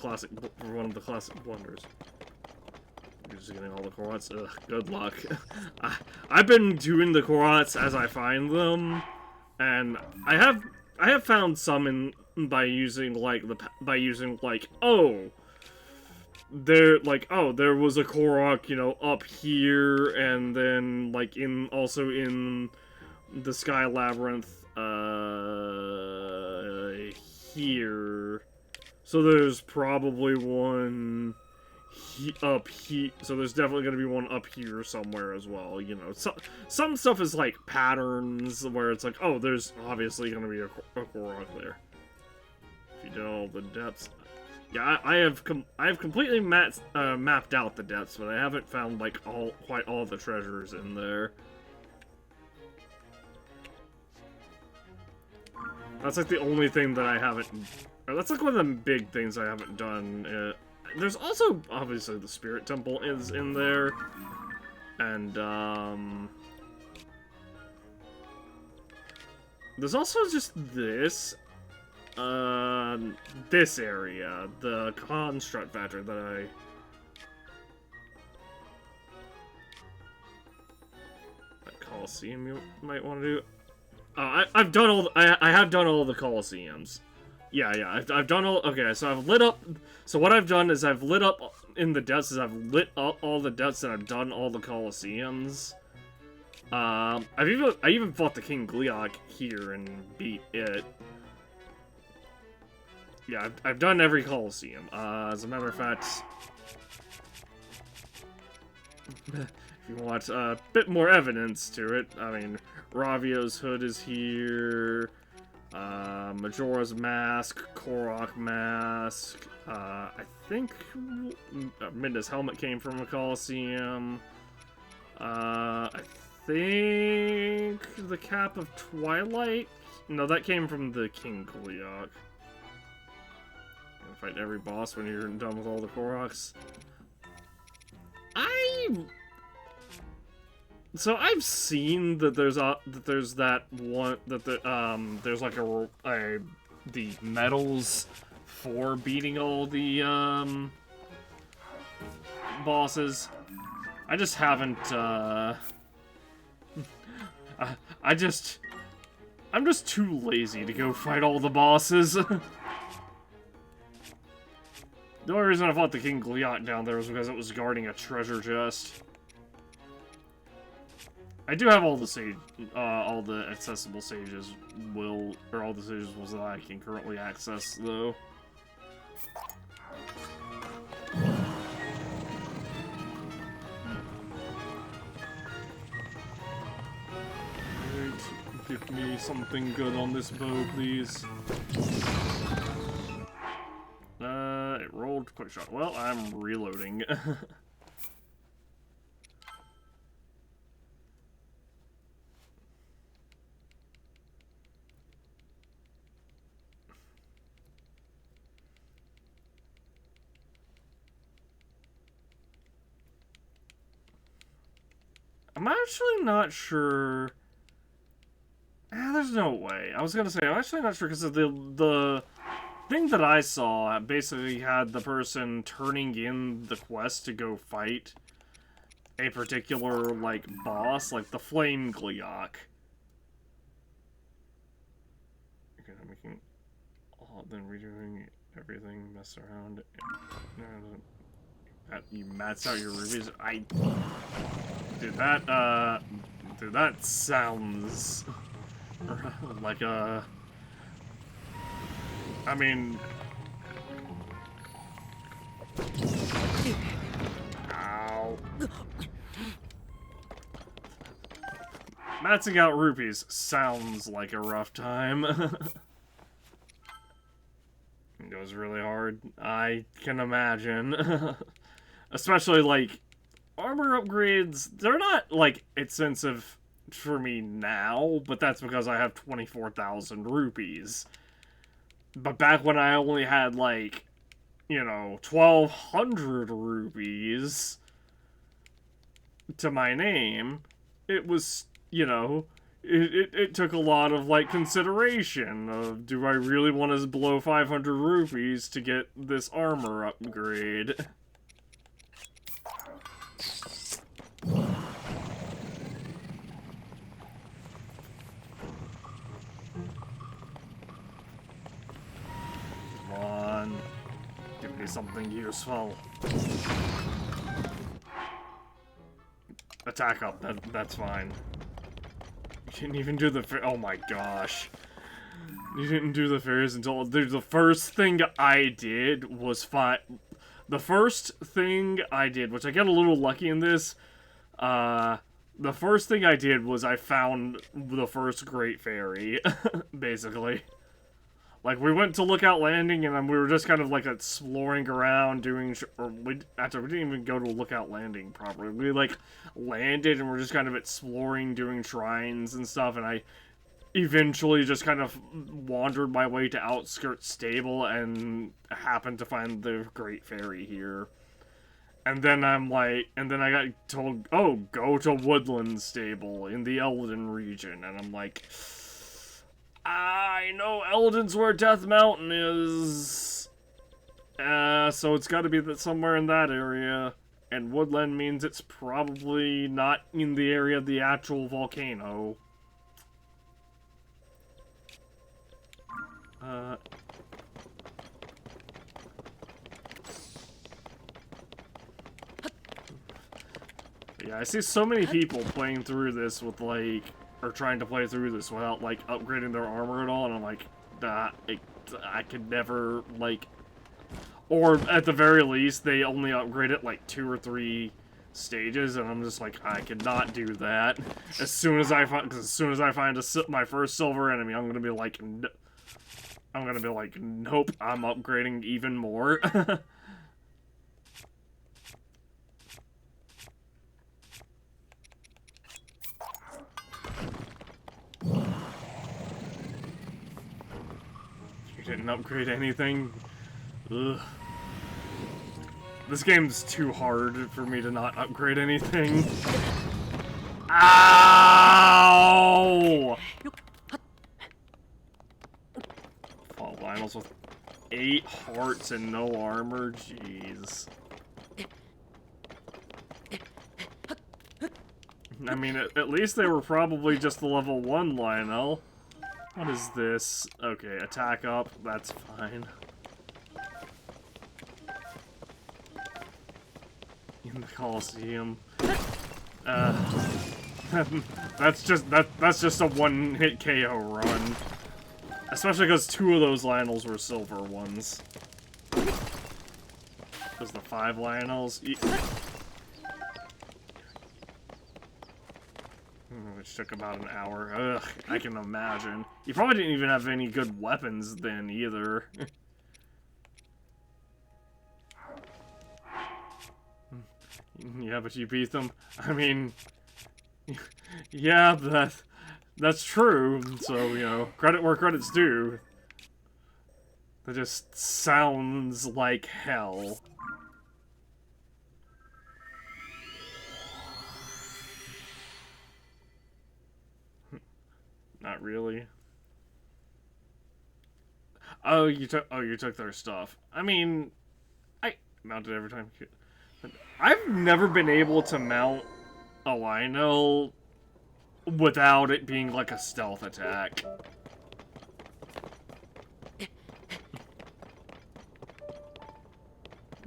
of the classic blunders. You're just getting all the Korots. Ugh, good luck. I've been doing the Korots as I find them, and I have found some by using like there was a Korok, you know, up here, and then like also in the Sky Labyrinth here. So there's probably one up here. So there's definitely going to be one up here somewhere as well, you know. Some stuff is like patterns where it's like, oh, there's obviously going to be a Korok there. If you did all the depths. Yeah, I have completely mapped out the depths, but I haven't found like quite all the treasures in there. That's like the only thing that I haven't. That's like one of the big things I haven't done. There's also obviously the Spirit Temple is in there, and there's also just this. This area, the construct factory that Coliseum you might want to do. I've done all. I have done all the Coliseums. Yeah. I've done all. Okay, so I've lit up. So what I've done is I've lit up in the depths. I've lit up all the depths, and I've done all the Coliseums. I even fought the King Gleeok here and beat it. Yeah, I've done every Coliseum. As a matter of fact, if you want a bit more evidence to it, I mean, Ravio's hood is here, Majora's mask, Korok mask, I think Midna's helmet came from a Coliseum, I think the Cap of Twilight? No, that came from the King Gleeok. Fight every boss when you're done with all the Koroks. So I've seen that there's that one that there's like the medals for beating all the bosses. I just haven't I'm just too lazy to go fight all the bosses. The only reason I fought the King Gleeok down there was because it was guarding a treasure chest. I do have all the accessible sages all the sages that I can currently access though. Give me something good on this bow, please. It rolled quick shot. Well, I'm reloading. I'm actually not sure. There's no way. I was gonna say, I'm actually not sure because the thing that I saw basically had the person turning in the quest to go fight a particular, like, boss, like the Flame Gleeok. Okay, I'm making... Oh, then redoing everything, mess around. No, you maxed out your rubies. Dude, that sounds like a... I mean... Ow. Maxing out rupees sounds like a rough time. It goes really hard. I can imagine. Especially, like, armor upgrades, they're not, like, expensive for me now, but that's because I have 24,000 rupees. But back when I only had, like, you know, 1,200 rupees to my name, it was, you know, it took a lot of, like, consideration of, do I really want to blow 500 rupees to get this armor upgrade? Come on. Give me something useful. Attack up, that's fine. You didn't even do the oh my gosh. You didn't do the fairies until... Dude, the first thing I did was the first thing I did, which I get a little lucky in this, the first thing I did was I found the first Great Fairy, basically. Like, we went to Lookout Landing, and we were just kind of, like, exploring around, doing... we didn't even go to Lookout Landing properly. We, like, landed, and we're just kind of exploring, doing shrines and stuff, and I eventually just kind of wandered my way to Outskirts Stable, and happened to find the Great Fairy here. And then I'm like... And then I got told, oh, go to Woodland Stable in the Elden region, and I'm like... I know Eldon's where Death Mountain is. So it's gotta be somewhere in that area. And Woodland means it's probably not in the area of the actual volcano. Yeah, I see so many people playing through this with, like... Or trying to play through this without, like, upgrading their armor at all, and I'm like, I could never, like... Or, at the very least, they only upgrade it, like, 2 or 3 stages, and I'm just like, I could not do that. As soon as I find my first silver enemy, I'm gonna be like, nope, I'm upgrading even more. You didn't upgrade anything? Ugh. This game's too hard for me to not upgrade anything. Ow! Fall Lionels with 8 hearts and no armor? Jeez. I mean, at least they were probably just the level 1 Lionel. What is this? Okay, attack up. That's fine. In the Coliseum. That's just a one-hit KO run. Especially because 2 of those Lionels were silver ones. Because the 5 Lionels... Which which took about an hour. Ugh, I can imagine. You probably didn't even have any good weapons then, either. Yeah, but you beat them. I mean... Yeah, that's true. So, you know, credit where credit's due. That just sounds like hell. Not really. Oh, you took their stuff. I mean, I mounted every time. I've never been able to mount a Lionel without it being like a stealth attack.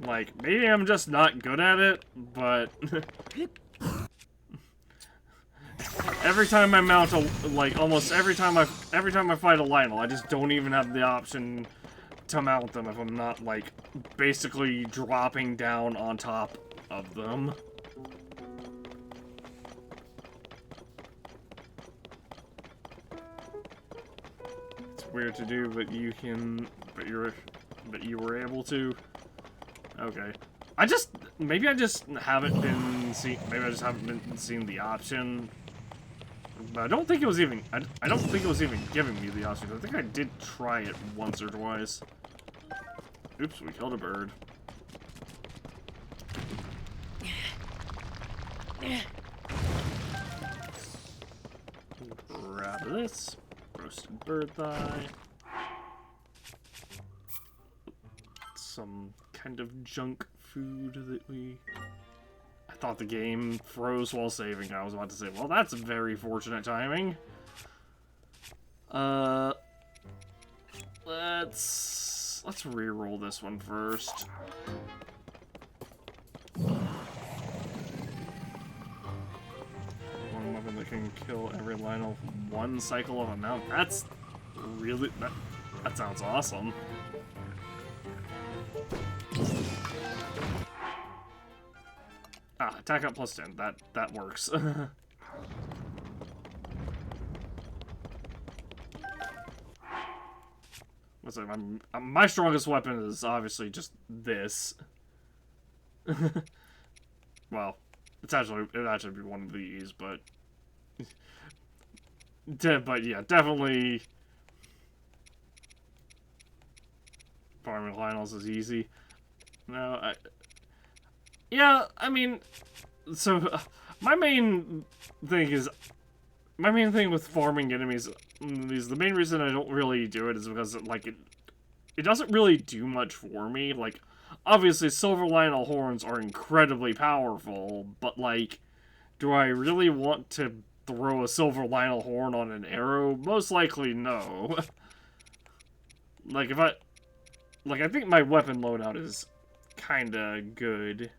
Like, maybe I'm just not good at it, but every time I mount a, like, almost every time I fight a Lionel, I just don't even have the option to mount them if I'm not, like, basically dropping down on top of them. It's weird to do, but you can, but you were able to. Okay. Maybe I just haven't been seeing the option. But I don't think it was even, I don't think it was even giving me the option. I think I did try it once or twice. Oops, we killed a bird. Grab this. Roasted bird thigh. Some kind of junk food that we... I thought the game froze while saving. I was about to say, well, that's very fortunate timing. Let's re-roll this one first. One weapon that can kill every Lionel one cycle of a mount. That's really... that sounds awesome. Ah, attack up plus 10. That works. What's like my strongest weapon is obviously just this. Well, it'd actually be one of these, but but yeah, definitely farming Lionels is easy. No, yeah, I mean, so my main thing with farming enemies is the main reason I don't really do it is because like it doesn't really do much for me. Like, obviously silver Lionel horns are incredibly powerful, but like, do I really want to throw a silver Lionel horn on an arrow? Most likely no. Like I think my weapon loadout is kinda good.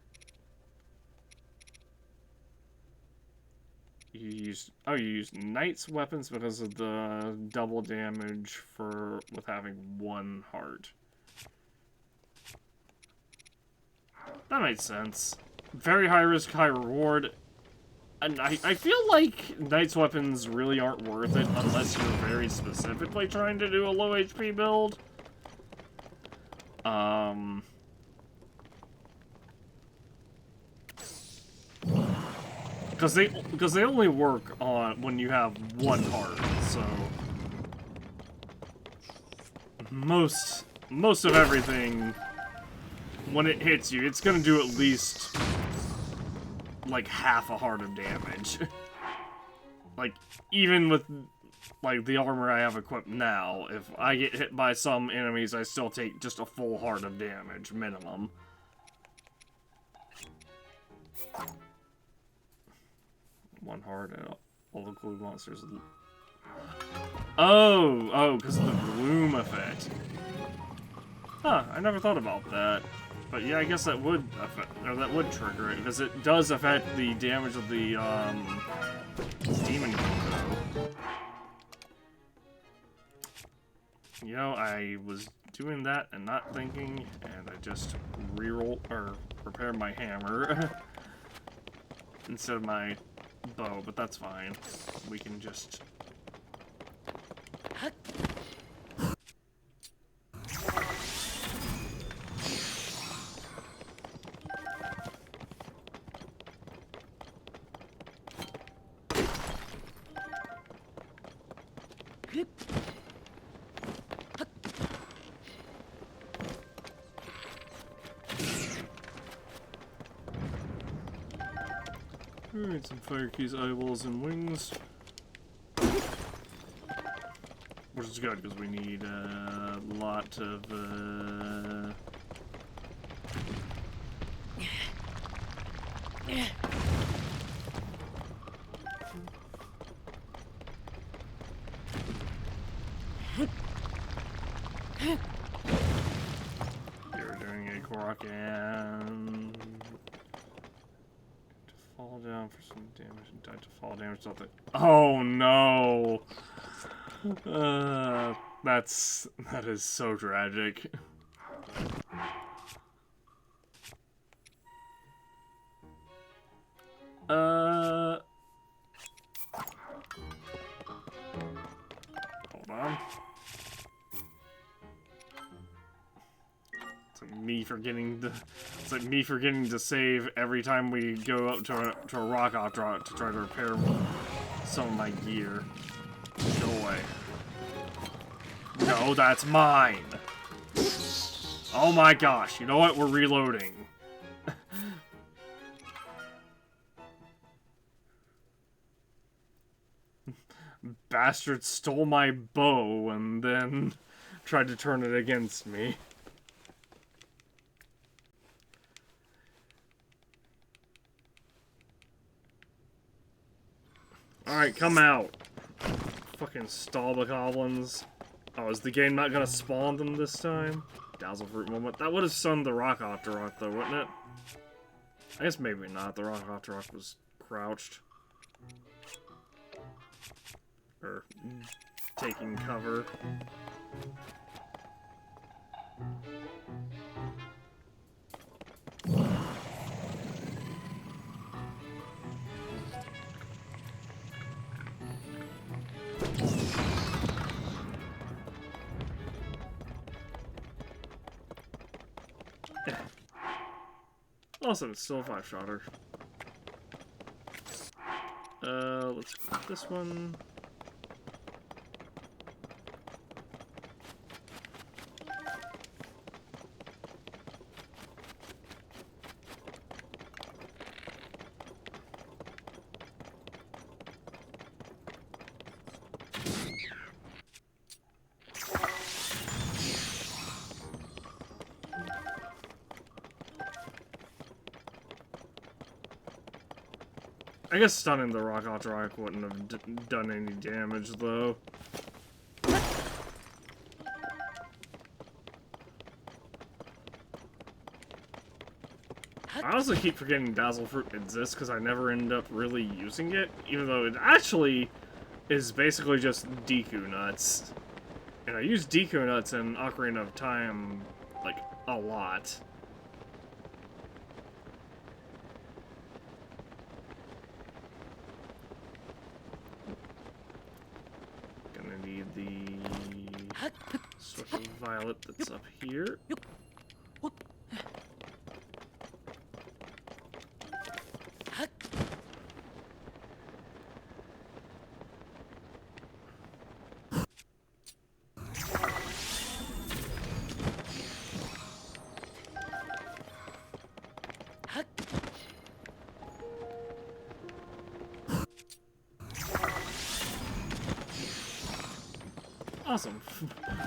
You use knight's weapons because of the double damage with having one heart. That makes sense. Very high risk, high reward. And I feel like knight's weapons really aren't worth it unless you're very specifically trying to do a low HP build. Because they only work on when you have one heart, so most of everything when it hits you, it's gonna do at least like half a heart of damage. Like even with like the armor I have equipped now, if I get hit by some enemies, I still take just a full heart of damage minimum. One heart and all the glue monsters. Oh, because of the gloom effect. Huh, I never thought about that. But yeah, I guess that would affect, or that would trigger it, because it does affect the damage of the demon combo. You know, I was doing that and not thinking, and I just reroll or prepared my hammer instead of my bow, but that's fine. We can just... Alright, some fire keys, eyeballs, and wings. Which is good, because we need a lot of, You're doing a Korok and... to fall down for some damage and die to fall damage something. Oh no! That is so tragic. Hold on. It's like me forgetting to save every time we go up to a rock outdraw to try to repair some of my gear. Go away. No, that's mine. Oh my gosh! You know what? We're reloading. Bastard stole my bow and then tried to turn it against me. Alright, come out. Fucking Stalbagoblins. Oh, is the game not gonna spawn them this time? Dazzle Fruit moment. That would have stunned the Rock Octorok though, wouldn't it? I guess maybe not. The Rock Octorok was crouched. Or taking cover. Awesome, it's still a 5-shotter. Let's grab this one. I guess stunning the Rock Octorok wouldn't have done any damage, though. I also keep forgetting Dazzle Fruit exists because I never end up really using it, even though it actually is basically just Deku Nuts. And I use Deku Nuts in Ocarina of Time, like, a lot. Switch of Violet that's up here. Awesome.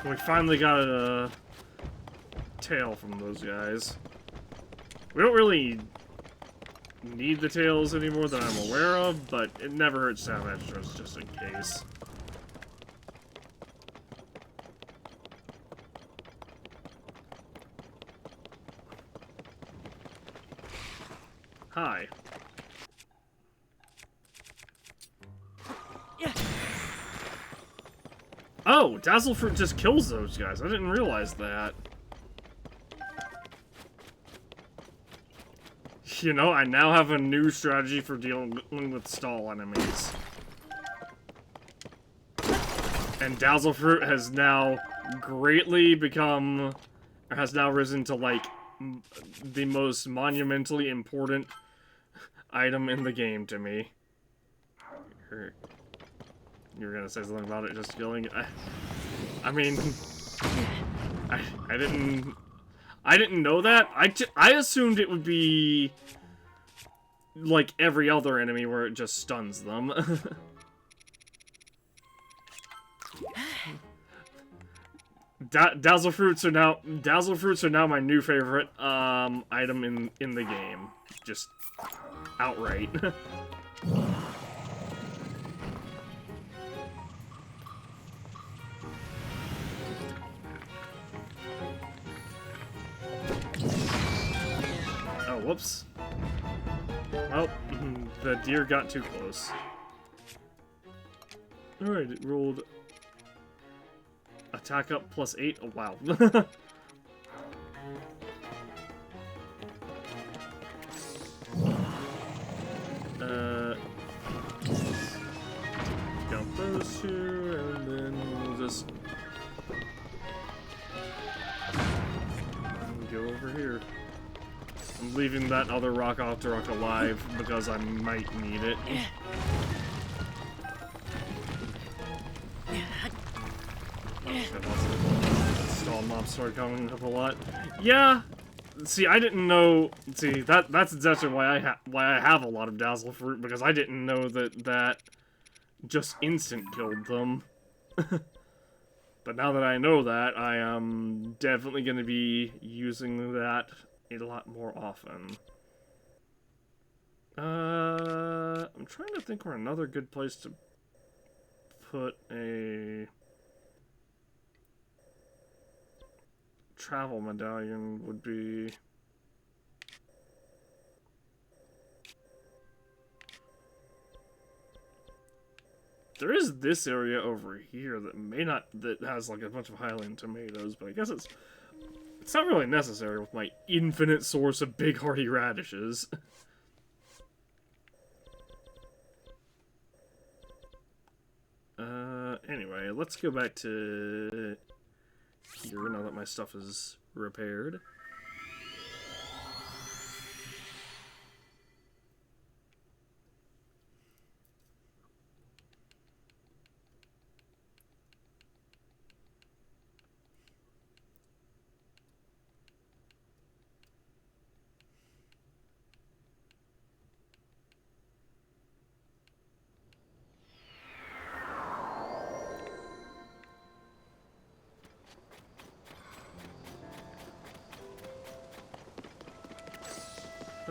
We finally got a tail from those guys. We don't really need the tails anymore that I'm aware of, but it never hurts to have extras just in case. Hi. Oh, Dazzle Fruit just kills those guys. I didn't realize that. You know, I now have a new strategy for dealing with stall enemies. And Dazzle Fruit has now greatly become, or has now risen to, like, the most monumentally important item in the game to me. You were gonna say something about it just killing it. I mean, I didn't know that. I assumed it would be like every other enemy where it just stuns them. Dazzle fruits are now my new favorite item in the game. Just outright. Oh, whoops. Well, the deer got too close. Alright, it rolled attack up +8. Oh, wow. Count those two, and then we'll just go over here. I'm leaving that other rock Octorok alive because I might need it. Stall mobs start coming up a lot. Yeah. See, I didn't know. See, that's exactly why I have a lot of Dazzle Fruit, because I didn't know that just instant killed them. But now that I know that, I am definitely going to be using that a lot more often. I'm trying to think where another good place to put a travel medallion would be. There is this area over here that has like a bunch of Highland tomatoes, but I guess it's not really necessary with my infinite source of big hearty radishes. Anyway, let's go back to here now that my stuff is repaired.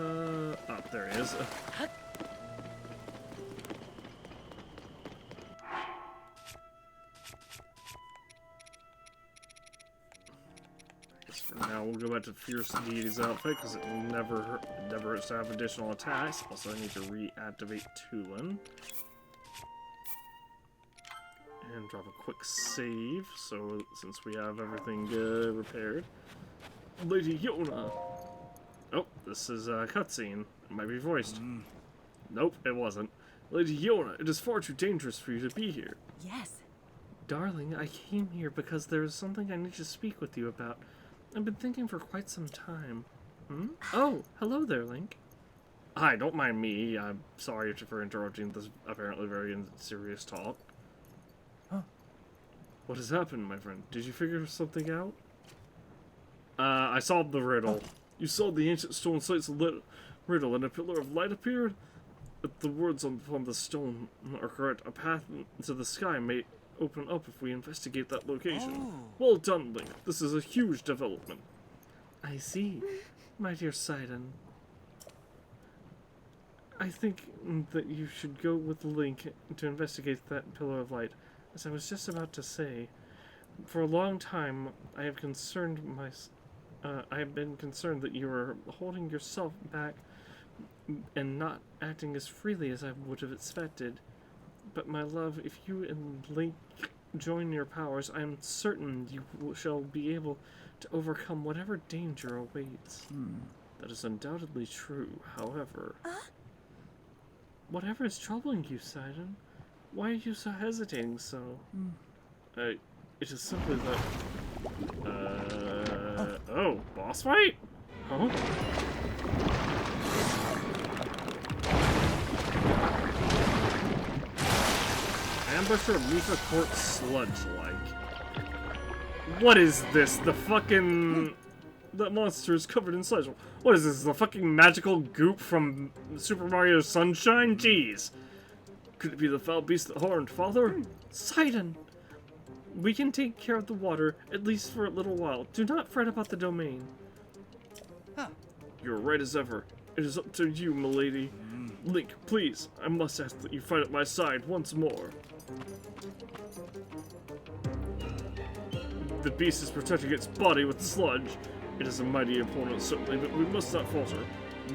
Oh, there he is. I guess for now we'll go back to Fierce Deity's outfit, because it never hurts to have additional attacks. Also, I need to reactivate Tulin. And drop a quick save, so since we have everything repaired. Lady Yona! Oh, this is a cutscene. It might be voiced. Nope, it wasn't. Lady Yona, it is far too dangerous for you to be here. Yes. Darling, I came here because there is something I need to speak with you about. I've been thinking for quite some time. Oh, hello there, Link. Hi, don't mind me. I'm sorry for interrupting this apparently very serious talk. Huh? What has happened, my friend? Did you figure something out? I solved the riddle. You solved the ancient stone site's riddle, and a pillar of light appeared? The words on the stone are correct. A path to the sky may open up if we investigate that location. Oh. Well done, Link. This is a huge development. I see. My dear Sidon. I think that you should go with Link to investigate that pillar of light. As I was just about to say, for a long time I have been concerned that you are holding yourself back and not acting as freely as I would have expected. But my love, if you and Link join your powers, I am certain you shall be able to overcome whatever danger awaits. That is undoubtedly true. However, whatever is troubling you, Sidon? Why are you so hesitating so? It is simply that... oh, boss fight? Huh? Ambusher of Mifa Court Sludge-like. What is this? The fucking... That monster is covered in sludge. What is this? The fucking magical goop from Super Mario Sunshine? Jeez. Could it be the foul beast that horned father? Sidon! We can take care of the water, at least for a little while. Do not fret about the domain. Huh. You're right as ever. It is up to you, milady. Link, please, I must ask that you fight at my side once more. The beast is protecting its body with sludge. It is a mighty opponent, certainly, but we must not falter.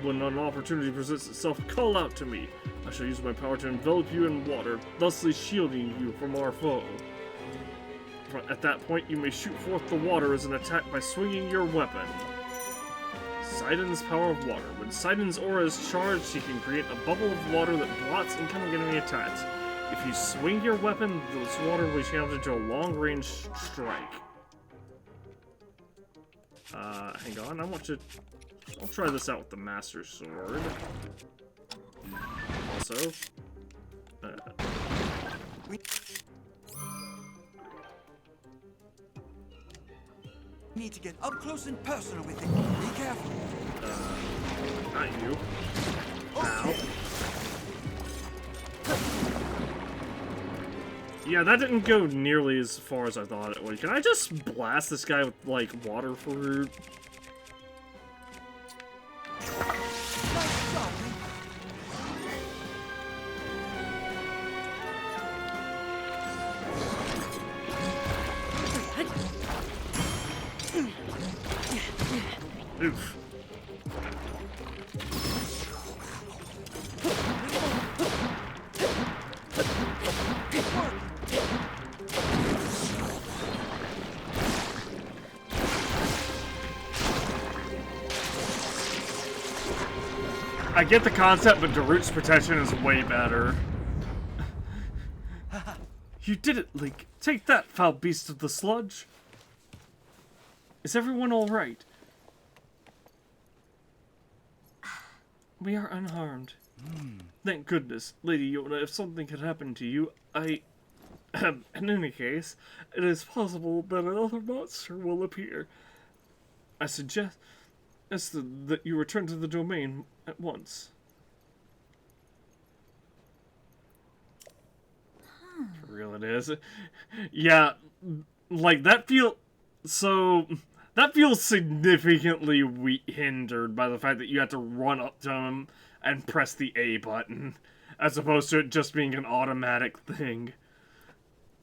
When an opportunity presents itself, call out to me. I shall use my power to envelop you in water, thusly shielding you from our foe. At that point, you may shoot forth the water as an attack by swinging your weapon. Sidon's power of water. When Sidon's aura is charged, he can create a bubble of water that blots incoming enemy attacks. If you swing your weapon, this water will be channeled into a long-range strike. Hang on, I'll try this out with the Master Sword. Also, We need to get up close and personal with it. Be careful. not you. Ow. Yeah, that didn't go nearly as far as I thought it would. Can I just blast this guy with, like, water fruit? Nice job, Link. Oof. I get the concept, but Darut's protection is way better. You did it, Link. Take that, foul beast of the sludge. Is everyone alright? We are unharmed. Thank goodness. Lady Yoda, if something had happened to you, in any case, it is possible that another monster will appear. I suggest that you return to the domain at once. For real it is. Yeah, like that feels significantly hindered by the fact that you have to run up to him and press the A button, as opposed to it just being an automatic thing.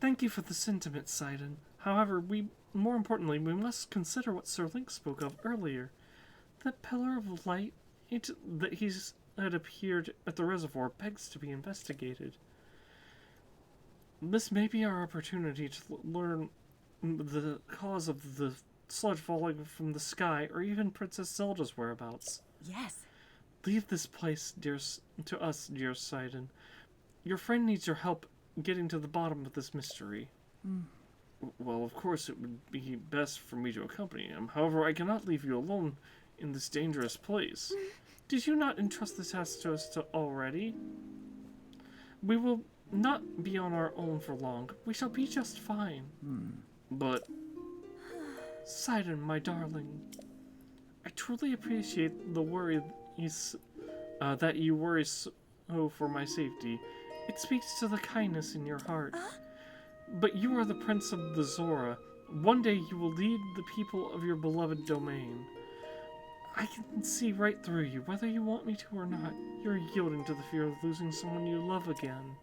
Thank you for the sentiment, Sidon. However, more importantly, we must consider what Sir Link spoke of earlier. That pillar of light that had appeared at the reservoir begs to be investigated. This may be our opportunity to learn the cause of the sludge falling from the sky, or even Princess Zelda's whereabouts. Yes. Leave this place, to us, dear Sidon. Your friend needs your help getting to the bottom of this mystery. Well, of course, it would be best for me to accompany him. However, I cannot leave you alone in this dangerous place. Did you not entrust this task to us already? We will not be on our own for long. We shall be just fine. But, Sidon, my darling, I truly appreciate the worry that you worry so for my safety. It speaks to the kindness in your heart. But you are the Prince of the Zora. One day you will lead the people of your beloved domain. I can see right through you, whether you want me to or not. You're yielding to the fear of losing someone you love again.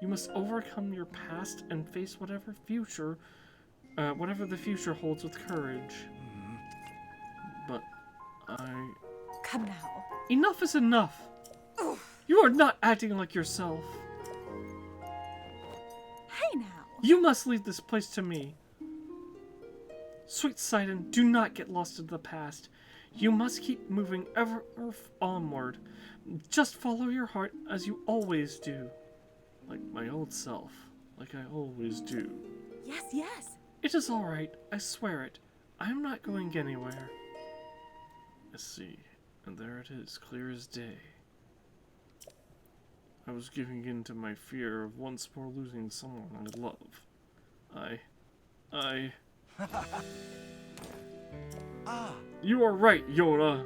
You must overcome your past and face whatever the future holds with courage. But Come now. Enough is enough! You are not acting like yourself. Hey now. You must leave this place to me. Sweet Sidon, do not get lost in the past. You must keep moving ever onward. Just follow your heart as you always do. Like my old self. Like I always do. Yes, yes. It is all right. I swear it. I am not going anywhere. I see. And there it is, clear as day. I was giving in to my fear of once more losing someone I love. Ah, You are right, Yoda.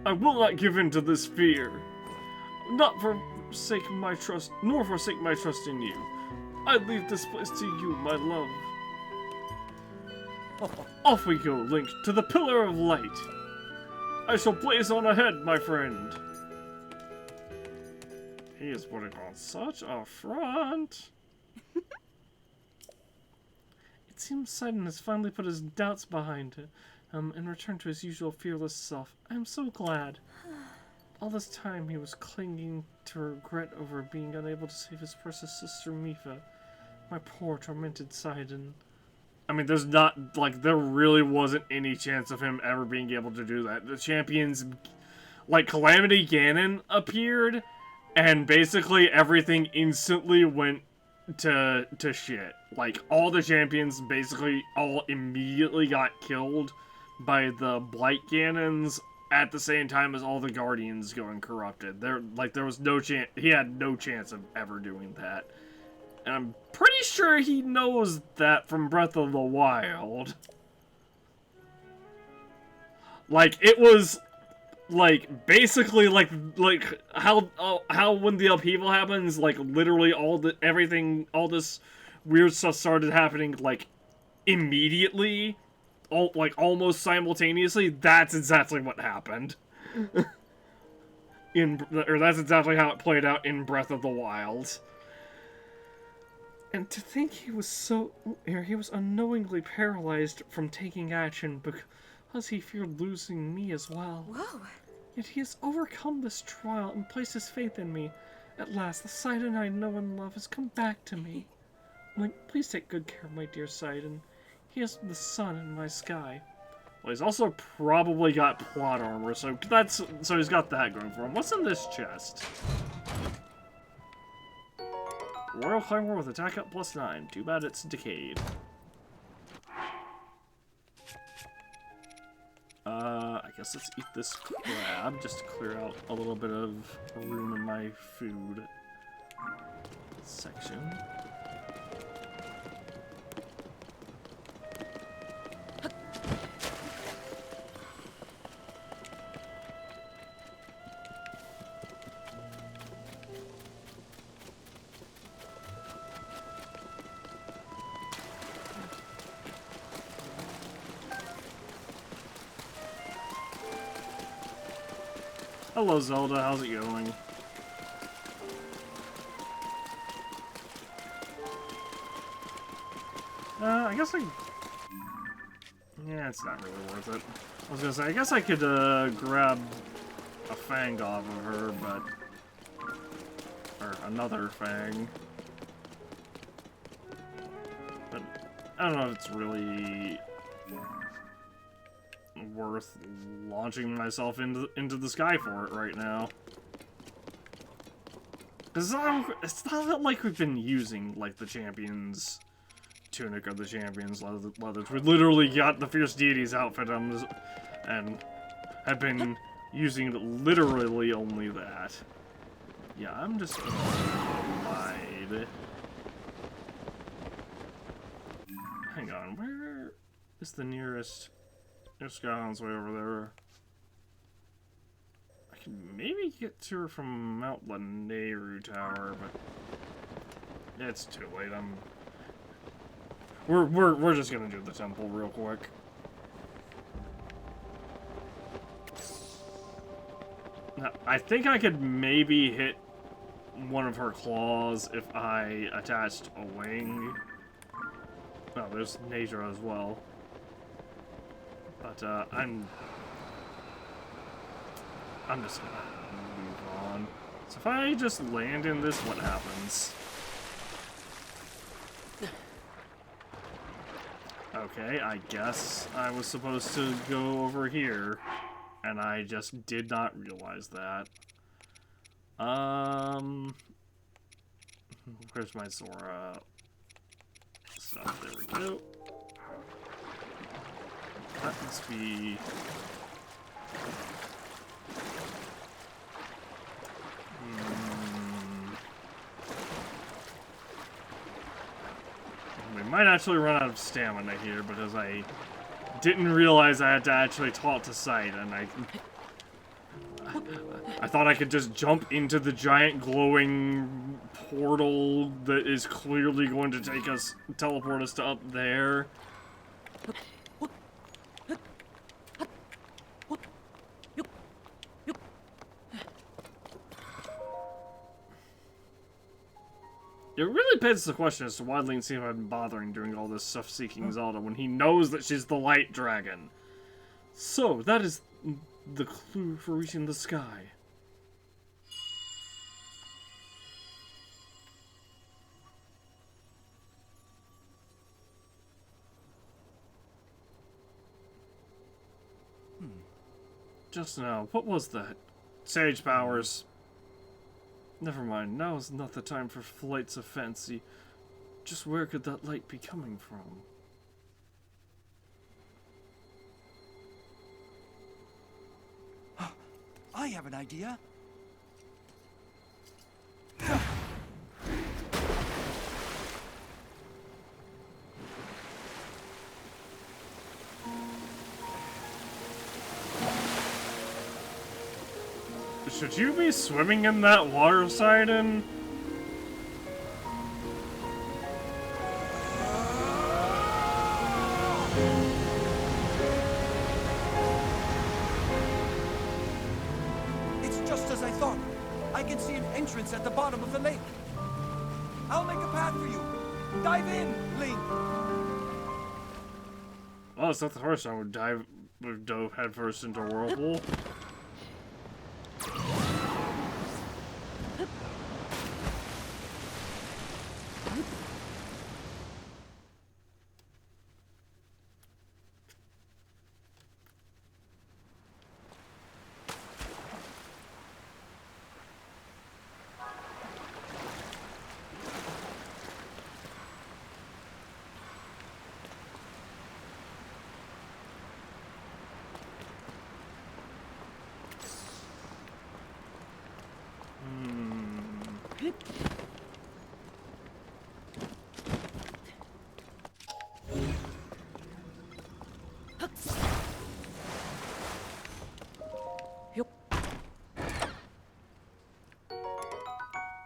I will not give in to this fear. Not forsake my trust, nor forsake my trust in you. I leave this place to you, my love. Off we go, Link, to the Pillar of Light. I shall blaze on ahead, my friend. He is putting on such a front. It seems Sidon has finally put his doubts behind him and returned to his usual fearless self. I am so glad. All this time he was clinging to regret over being unable to save his precious sister Mipha. My poor tormented Sidon. I mean, there's not, like, there really wasn't any chance of him ever being able to do that. The champions, like, Calamity Ganon appeared, and basically everything instantly went to shit. Like, all the champions basically all immediately got killed by the Blight Ganons at the same time as all the Guardians going corrupted. There was no chance, he had no chance of ever doing that. And I'm pretty sure he knows that from Breath of the Wild. Like, it was, like, basically, like how when the upheaval happens, like, literally all this weird stuff started happening, like, immediately, almost simultaneously. That's exactly what happened. That's exactly how it played out in Breath of the Wild. And to think he was unknowingly paralyzed from taking action because he feared losing me as well. Whoa. Yet he has overcome this trial and placed his faith in me. At last, the Sidon I know and love has come back to me. Link, please take good care of my dear Sidon. He is the sun in my sky. Well, he's also probably got plot armor, so he's got that going for him. What's in this chest? Royal Climber with attack up +9. Too bad it's decayed. I guess let's eat this crab just to clear out a little bit of room in my food section. Hello, Zelda. How's it going? I guess yeah, it's not really worth it. I was gonna say, I guess I could, grab a fang off of her, but... or another fang. But I don't know if it's really worth launching myself into the sky for it right now. Cause it's not like we've been using, like, the Champions Tunic or the Champions Leathers. We literally got the Fierce Deities outfit and have been using literally only that. Yeah, I'm just gonna hide. Hang on, where is the nearest... There's Skyland's way over there. I can maybe get to her from Mount Lanayru Tower, but it's too late. We're just gonna do the temple real quick. Now, I think I could maybe hit one of her claws if I attached a wing. Oh, there's Nasia as well. But, I'm just gonna move on. So if I just land in this, what happens? Okay, I guess I was supposed to go over here. And I just did not realize that. Where's my Zora stuff? There we go. That must be... We might actually run out of stamina here because I didn't realize I had to actually talk to Sight, and I thought I could just jump into the giant glowing portal that is clearly going to take us, teleport us to up there. It really begs the question as to why Link seems to have been bothering doing all this stuff seeking Zelda when he knows that she's the light dragon. So, that is the clue for reaching the sky. Just now, what was that? Sage powers. Never mind, now is not the time for flights of fancy. Just where could that light be coming from? I have an idea. Should you be swimming in that water, Sidon? It's just as I thought. I can see an entrance at the bottom of the lake. I'll make a path for you. Dive in, Link. Oh, it's not the first time we've dove headfirst into a whirlpool.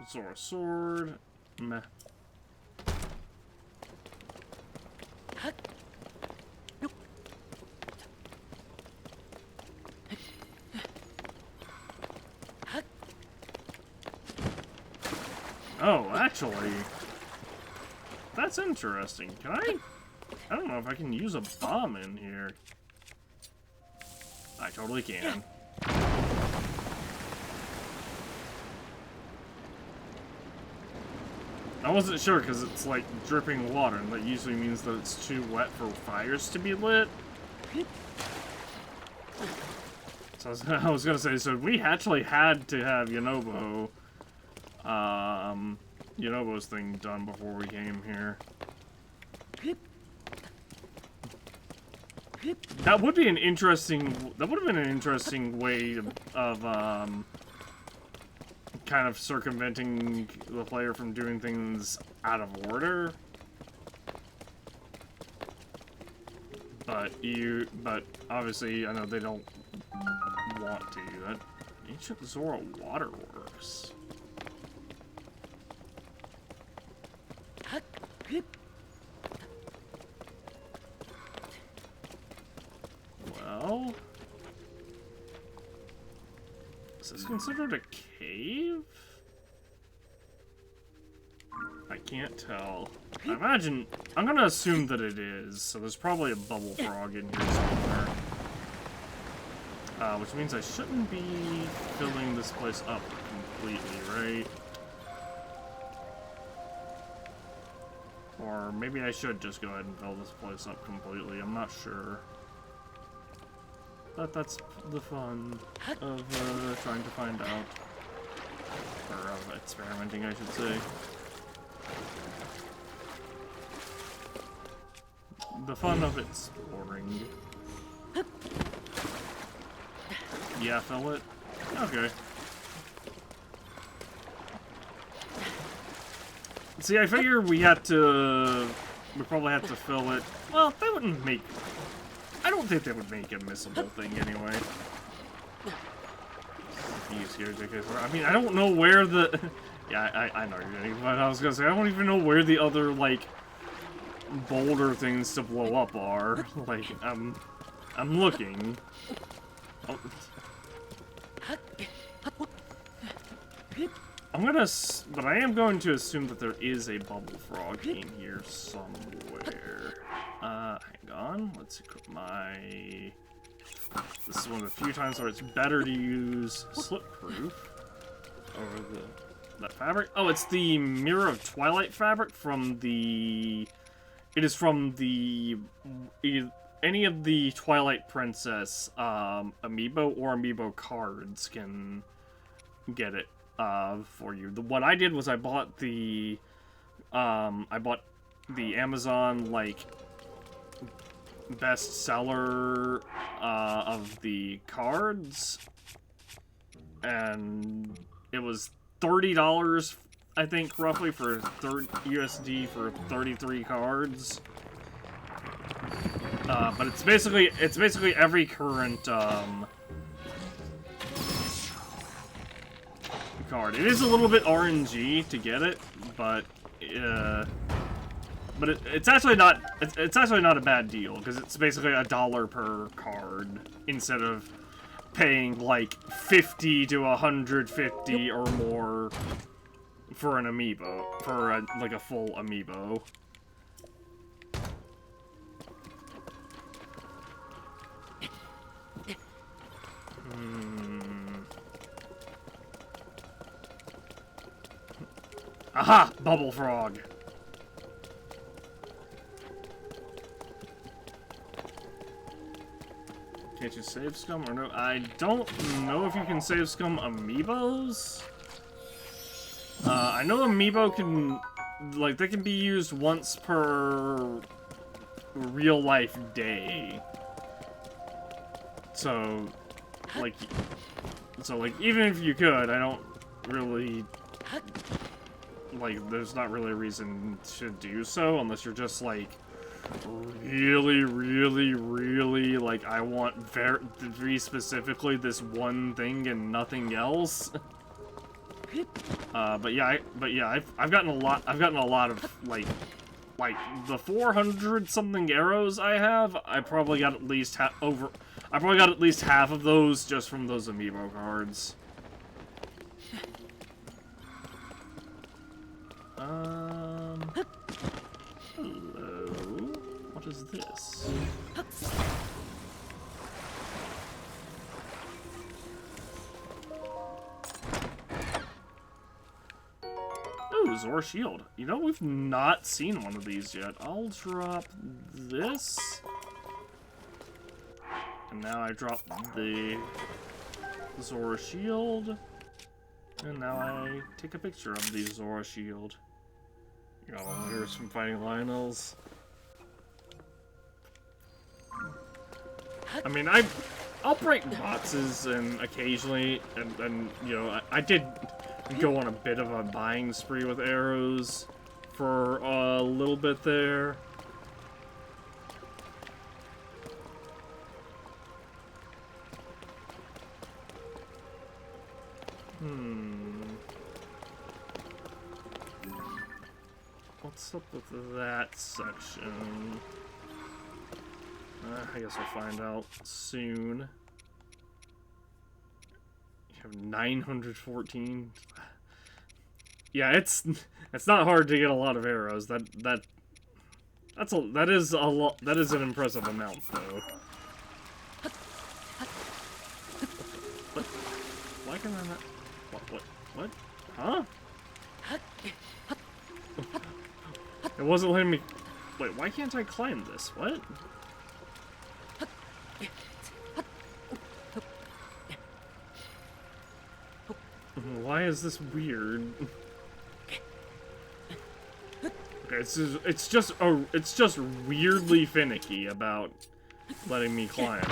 Zora sword. Meh. Oh, actually, that's interesting. Can I don't know if I can use a bomb in here. I totally can. I wasn't sure because it's like dripping water, and that usually means that it's too wet for fires to be lit. So I was gonna say, so we actually had to have Yunobo's thing done before we came here. That would be an interesting. That would have been an interesting way of kind of circumventing the player from doing things out of order. But obviously, I know they don't want to do that. Ancient Zora Waterworks. Well, is this considered a cave? I can't tell. I imagine, I'm gonna assume that it is, so there's probably a bubble frog in here somewhere. Which means I shouldn't be filling this place up completely, right? Or maybe I should just go ahead and fill this place up completely, I'm not sure. That's the fun of trying to find out. Or of experimenting, I should say. The fun of exploring. Yeah, fill it. Okay. See, I figure we probably had to fill it. Well, they wouldn't make... I don't think they would make a missable thing anyway. I mean, I don't know where the... Yeah, I know you're getting, but I was gonna say, I don't even know where the other, like, boulder things to blow up are. Like, I'm looking. Oh. But I am going to assume that there is a bubble frog in here somewhere. Hang on. Let's equip my... This is one of the few times where it's better to use slip-proof over that fabric. Oh, it's the Mirror of Twilight fabric from the... It is from the... Any of the Twilight Princess amiibo or amiibo cards can get it for you. What I did was I bought the Amazon, like, bestseller of the cards, and it was $30, I think, roughly, for USD for 33 cards. But it's basically every current card. It is a little bit RNG to get it, but it's actually not a bad deal, because it's basically $1 per card instead of paying like 50 to 150 or more for an amiibo, for like a full amiibo. Aha! Bubble frog! Can't you save scum or no? I don't know if you can save scum amiibos. I know amiibo can, like, they can be used once per real life day. So, like, even if you could, I don't really, like, there's not really a reason to do so, unless you're just, like, really, like, I want very specifically this one thing and nothing else. But yeah, I've gotten a lot of, like the 400 something arrows I have, I probably got at least half of those just from those amiibo cards. Hello. What is this? Ooh, Zora Shield. You know, we've not seen one of these yet. I'll drop this. And now I drop the Zora Shield. And now I take a picture of the Zora Shield. You know, here's from Fighting Lionels. I mean, I'll break boxes and occasionally, and you know, I did go on a bit of a buying spree with arrows for a little bit there. What's up with that section? I guess we'll find out soon. You have 914. Yeah, it's not hard to get a lot of arrows. That is a lot. That is an impressive amount, though. What? Why can I not? What? Huh? It wasn't letting me. Wait, why can't I climb this? What? Why is this weird? Okay, it's just weirdly finicky about letting me climb it.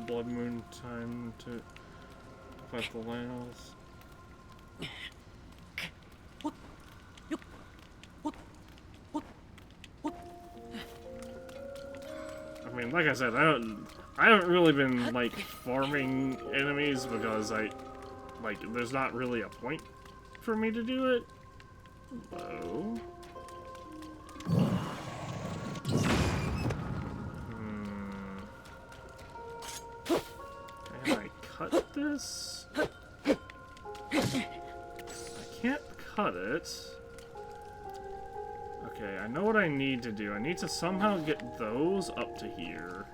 Blood moon time to fight the Laos. I mean, like I said, I haven't really been like farming enemies because there's not really a point for me to do it. Hello. Can I cut this? I can't cut it. Okay, I know what I need to do. I need to somehow get those up to here.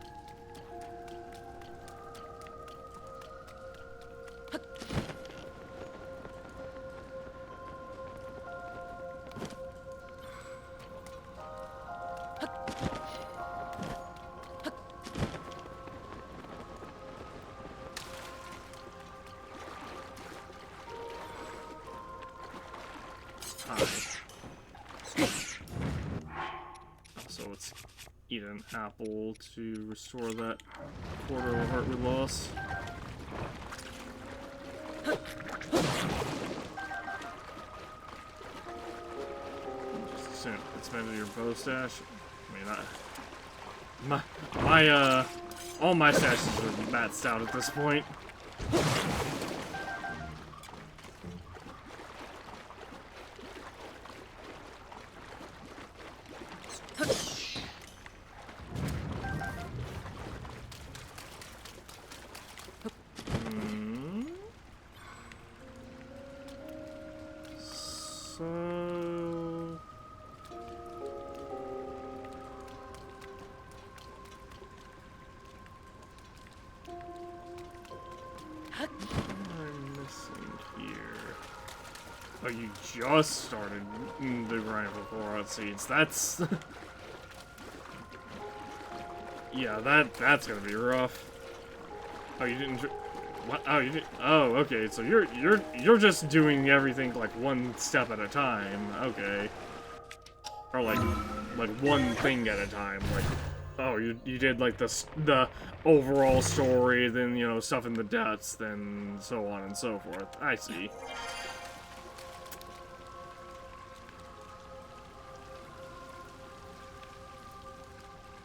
So let's eat an apple to restore that quarter of a heart we lost. Just expanded your bow stash. I mean, all my stashes are maxed out at this point. Oh, you just started the grind for Fallout Seeds. That's yeah, that's gonna be rough. Oh, you didn't. What? Oh, you did. Oh, okay. So you're just doing everything like one step at a time. Okay. Or like one thing at a time. Like, oh, you did like the overall story, then you know stuff in the depths, then so on and so forth. I see.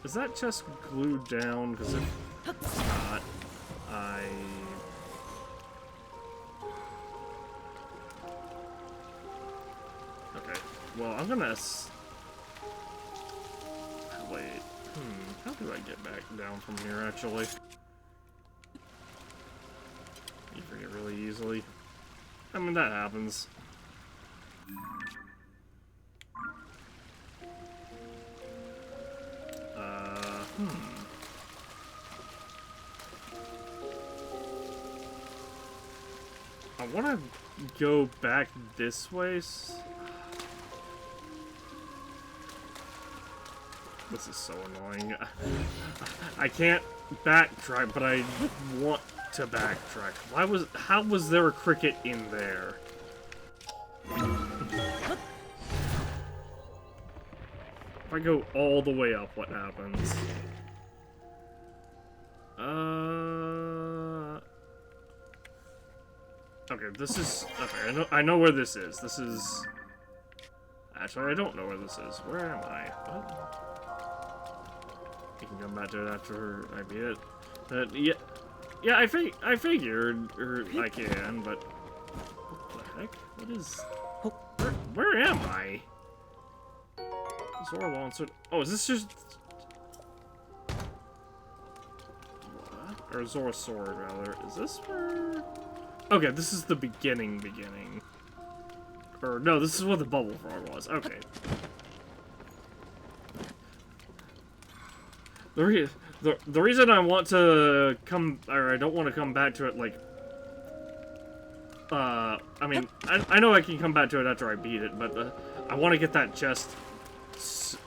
Is that chest glued down? Because if it's not, okay, well, I'm gonna... Wait, how do I get back down from here, actually? You forget really easily. I mean, that happens. I want to go back this way. This is so annoying. I can't backtrack, but I want to backtrack. How was there a cricket in there? If I go all the way up, what happens? Okay, this is... Okay, I know where this is. This is... Actually, I don't know where this is. Where am I? What? You can come back to it after I beat it. Yeah, I figured, or I can, but... What the heck? What is... Where am I? Zora Launcher... Oh, is this just... Or Zora's Sword, rather. Is this where... Okay, this is the beginning. Or, no, this is what the Bubble Frog was. Okay. The reason I want to come... Or I don't want to come back to it, like... I mean, I know I can come back to it after I beat it, but I want to get that chest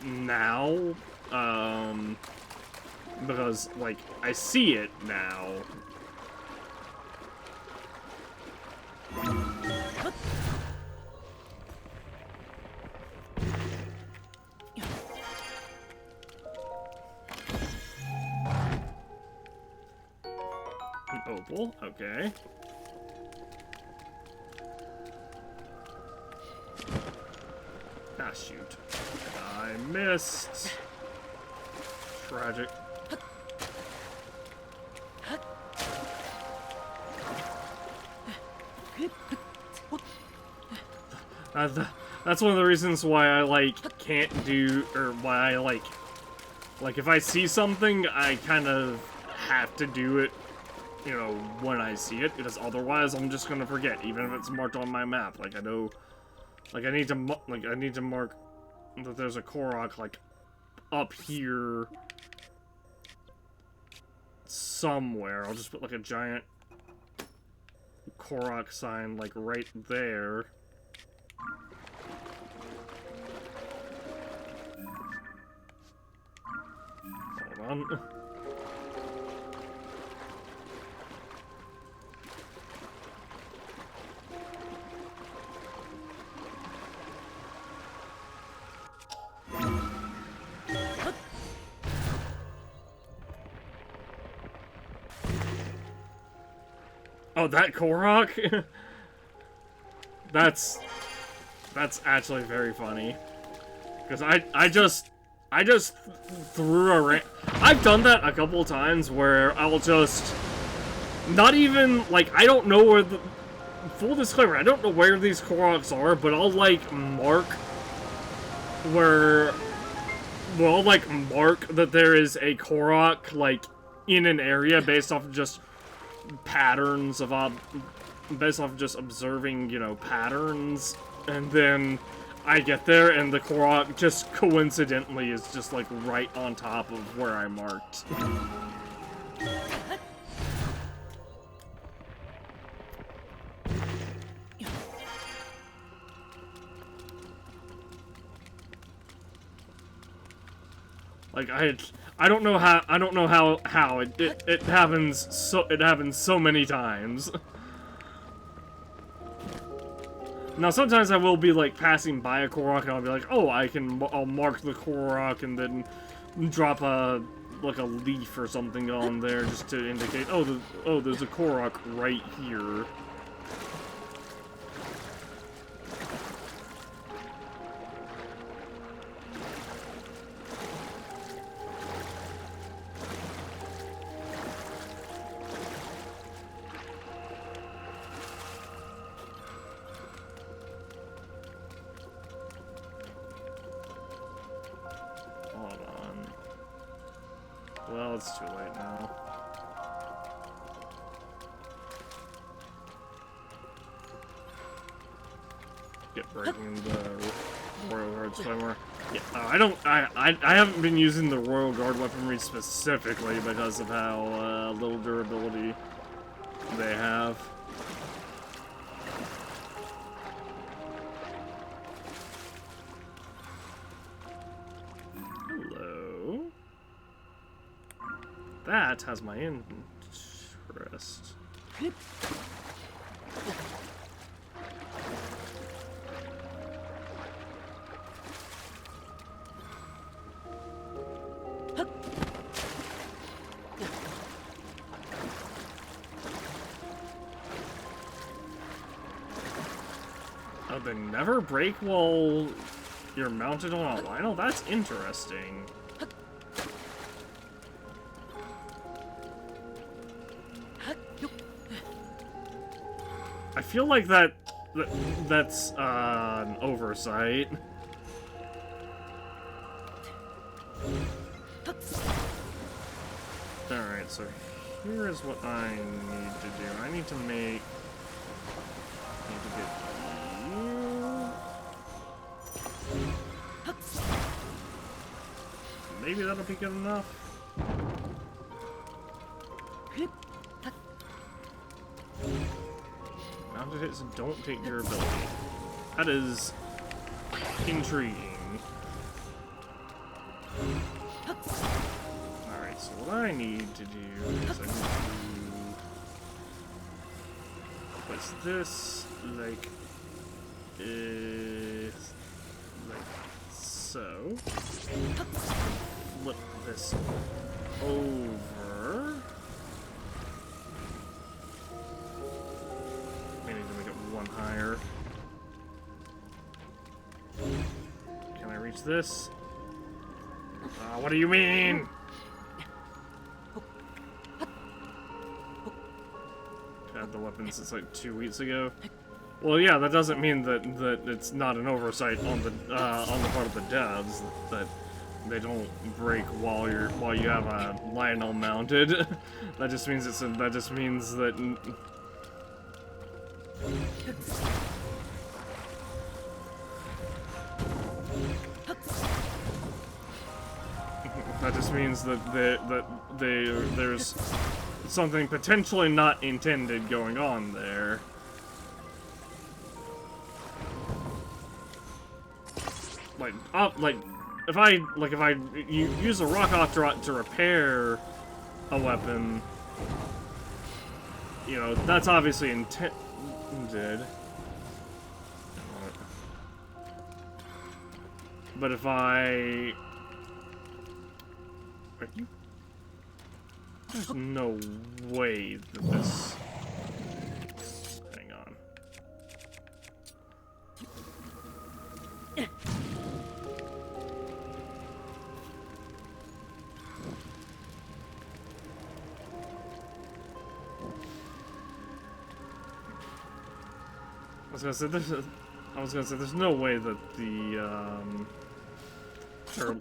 now. Because, like, I see it now. An opal, okay. Ah, shoot. I missed. Tragic. That's one of the reasons why I, like, can't do, or why I, like, if I see something, I kind of have to do it, you know, when I see it, because otherwise I'm just gonna forget, even if it's marked on my map. Like, I know, like, I need to mark that there's a Korok, like, up here somewhere. I'll just put, like, a giant Korok sign, like, right there. Hold on. Oh, that Korok? That's actually very funny. Because I just threw a I've done that a couple times where I'll just not even, like, I don't know where the full disclaimer, I don't know where these Koroks are, but I'll, like, mark where, well, I'll, like, mark that there is a Korok, like, in an area based off of just patterns of, based off of just observing, you know, patterns, and then I get there, and the Korok just coincidentally is just, like, right on top of where I marked. Like, I don't know how it happens so many times. Now, sometimes I will be, like, passing by a Korok, and I'll be like, oh, I'll mark the Korok, and then drop like, a leaf or something on there, just to indicate, oh, there's a Korok right here. Well, it's too late now. Get breaking the Royal Guard Swimmer. Yeah, I haven't been using the Royal Guard weaponry specifically because of how little durability they have. That has my interest. Oh, they never break while you're mounted on a Lionel? That's interesting. I feel like that's an oversight. Alright, so here is what I need to do. I need to make... need to get you... Maybe that'll be good enough. Mounted hits don't take durability. That is intriguing. Alright, so what I need to do is I need to place this like so. Flip this over. I need to make it one higher. Can I reach this? What do you mean? Had the weapon since like 2 weeks ago. Well, yeah, that doesn't mean that it's not an oversight on the part of the devs that they don't break while you have a Lionel mounted. That just means that. That just means that there's something potentially not intended going on there. Like if I use a rock octorok to repair a weapon, you know, that's obviously intended. But if I... Are you... There's no way that this... Hang on. I was gonna say there's no way that the or,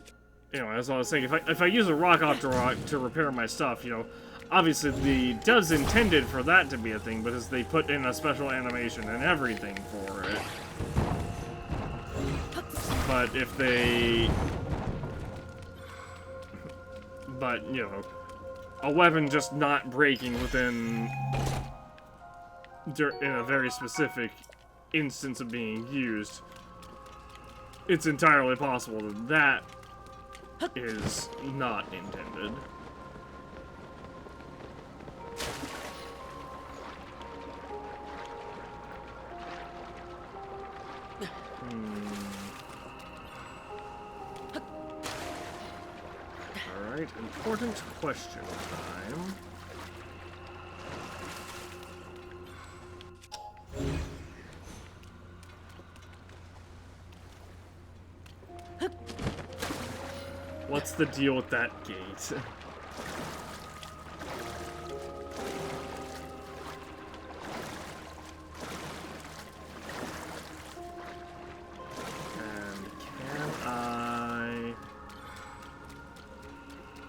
you know, as I was saying, if I use a rock octorok to repair my stuff, you know, obviously the devs intended for that to be a thing because they put in a special animation and everything for it. But if they, you know, a weapon just not breaking within in a very specific instance of being used, it's entirely possible that is not intended. Alright, important question time. What's the deal with that gate? And can I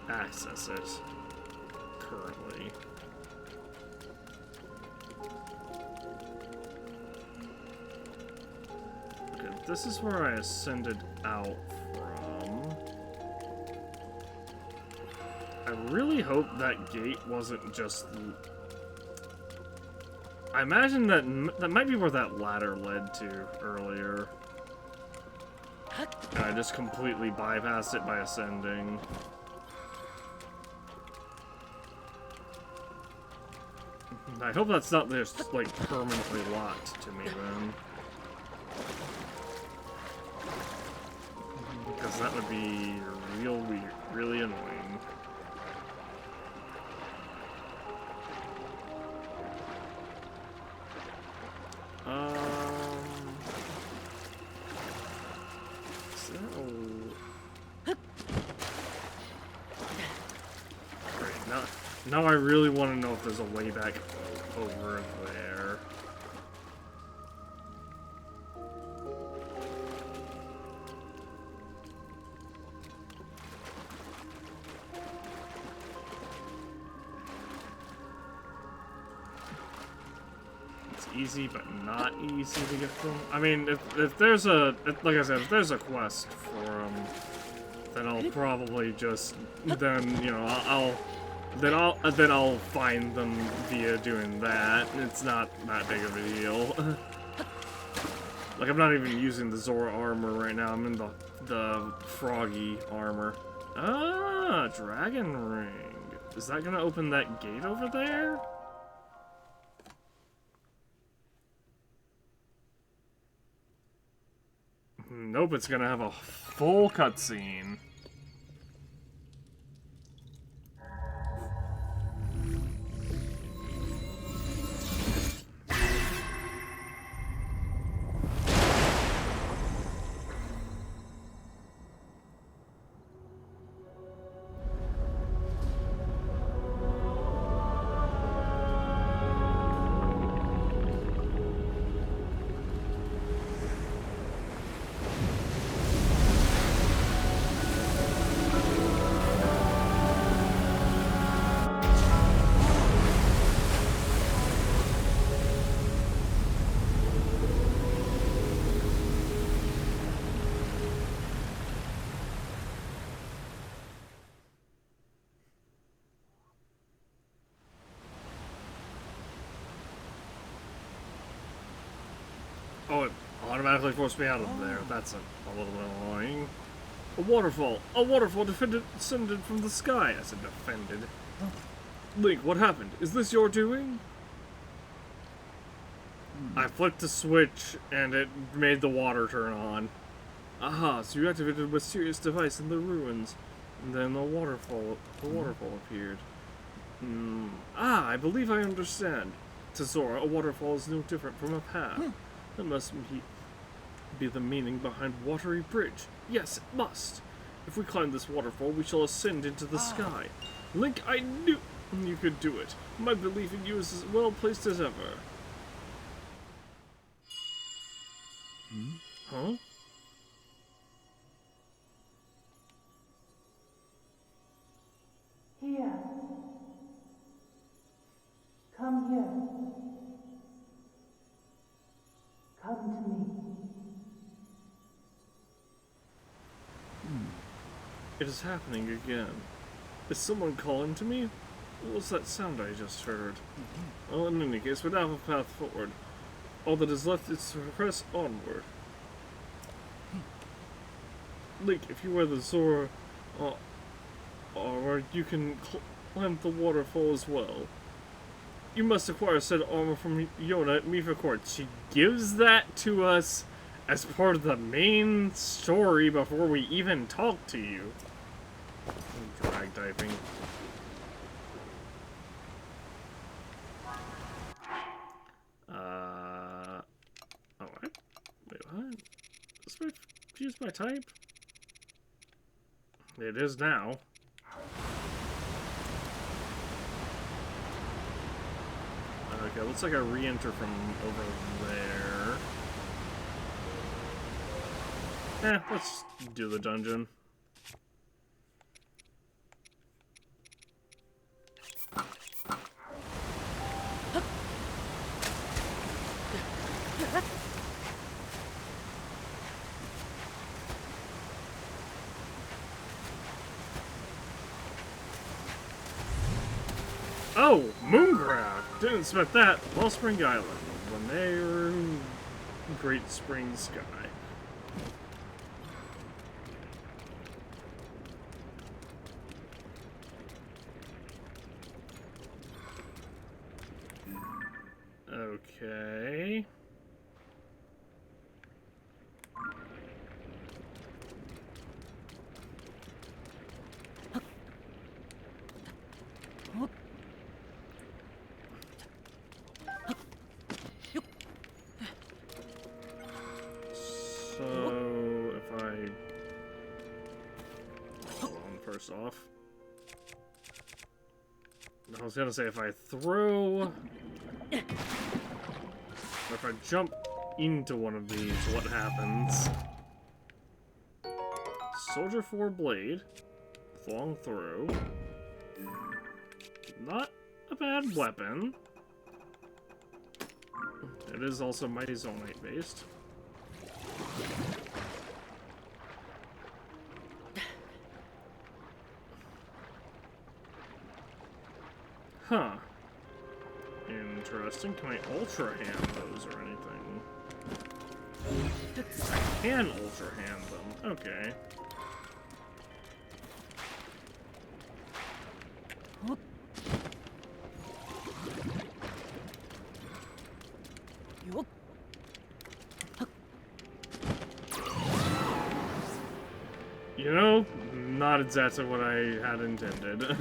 access it currently? Okay, this is where I ascended out from. I really hope that gate wasn't just... I imagine that might be where that ladder led to earlier. And I just completely bypassed it by ascending. I hope that's not just, like, permanently locked to me, then. Because that would be real weird, really annoying. Now I really want to know if there's a way back over there. easy, but not easy to get them. I mean, if there's a, like I said, if there's a quest for them, then I'll probably just, then, you know, then I'll find them via doing that. It's not that big of a deal. Like, I'm not even using the Zora armor right now. I'm in the Froggy armor. Ah, Dragon Ring. Is that gonna open that gate over there? Nope, it's gonna have a full cutscene. Oh, it automatically forced me out of there. That's a little bit annoying. A waterfall! A waterfall descended from the sky! I said defended. Link, what happened? Is this your doing? I flicked the switch and it made the water turn on. Aha, so you activated a mysterious device in the ruins. And then the waterfall appeared. I believe I understand. To Zora, a waterfall is no different from a path. That must be the meaning behind Watery Bridge. Yes, it must. If we climb this waterfall, we shall ascend into the sky. Link, I knew you could do it. My belief in you is as well placed as ever. Huh? Here. Come here. Come to me. It is happening again. Is someone calling to me? What was that sound I just heard? Well, in any case, we now have a path forward. All that is left is to press onward. Link, if you wear the Zora armor, you can climb the waterfall as well. You must acquire said armor from Yona at Mifa Court. She gives that to us as part of the main story before we even talk to you. Drag typing. Oh, wait, what? Use my type? It is now. Okay, looks like I re-enter from over there. Let's do the dungeon. Oh, Moongrab! Didn't expect that. Wellspring Island. When they were in Great Spring Sky. Okay. So, if I... Hold on, first off. I was gonna say, if I throw... Or if I jump into one of these, what happens? Soldier 4 blade. Long throw. Not a bad weapon. It is also Mighty Zonite based. Huh. Interesting. Can I Ultra Hand those or anything? I can Ultra Hand them. Okay. You know, not exactly what I had intended.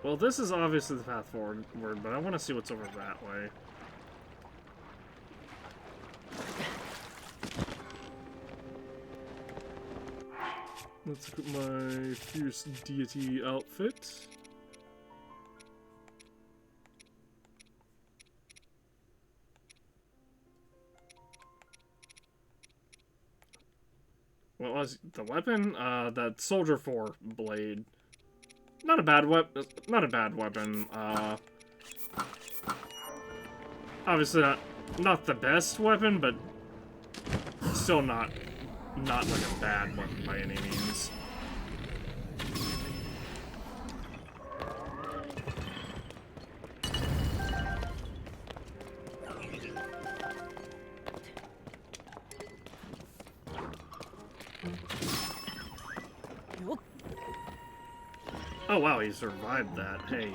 Well, this is obviously the path forward, but I want to see what's over that way. Let's look at my Fierce Deity outfit. What was the weapon? That Soldier 4 blade. Not a bad weapon. Not a bad weapon. Obviously not the best weapon, but still not like a bad weapon by any means. Oh wow, he survived that. Hey,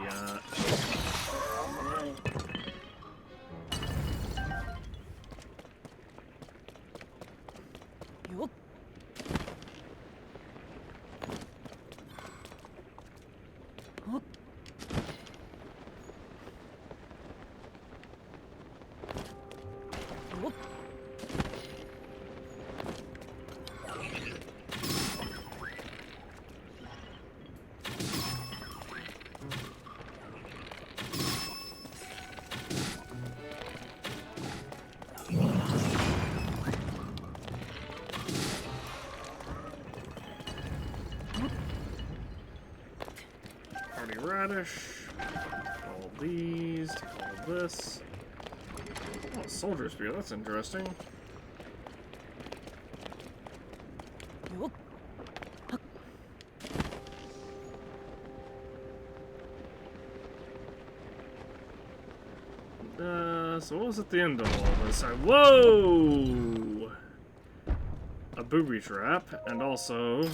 radish, all these, all this. Oh, soldier spear, that's interesting. So what was at the end of all this? Whoa! A booby trap, and also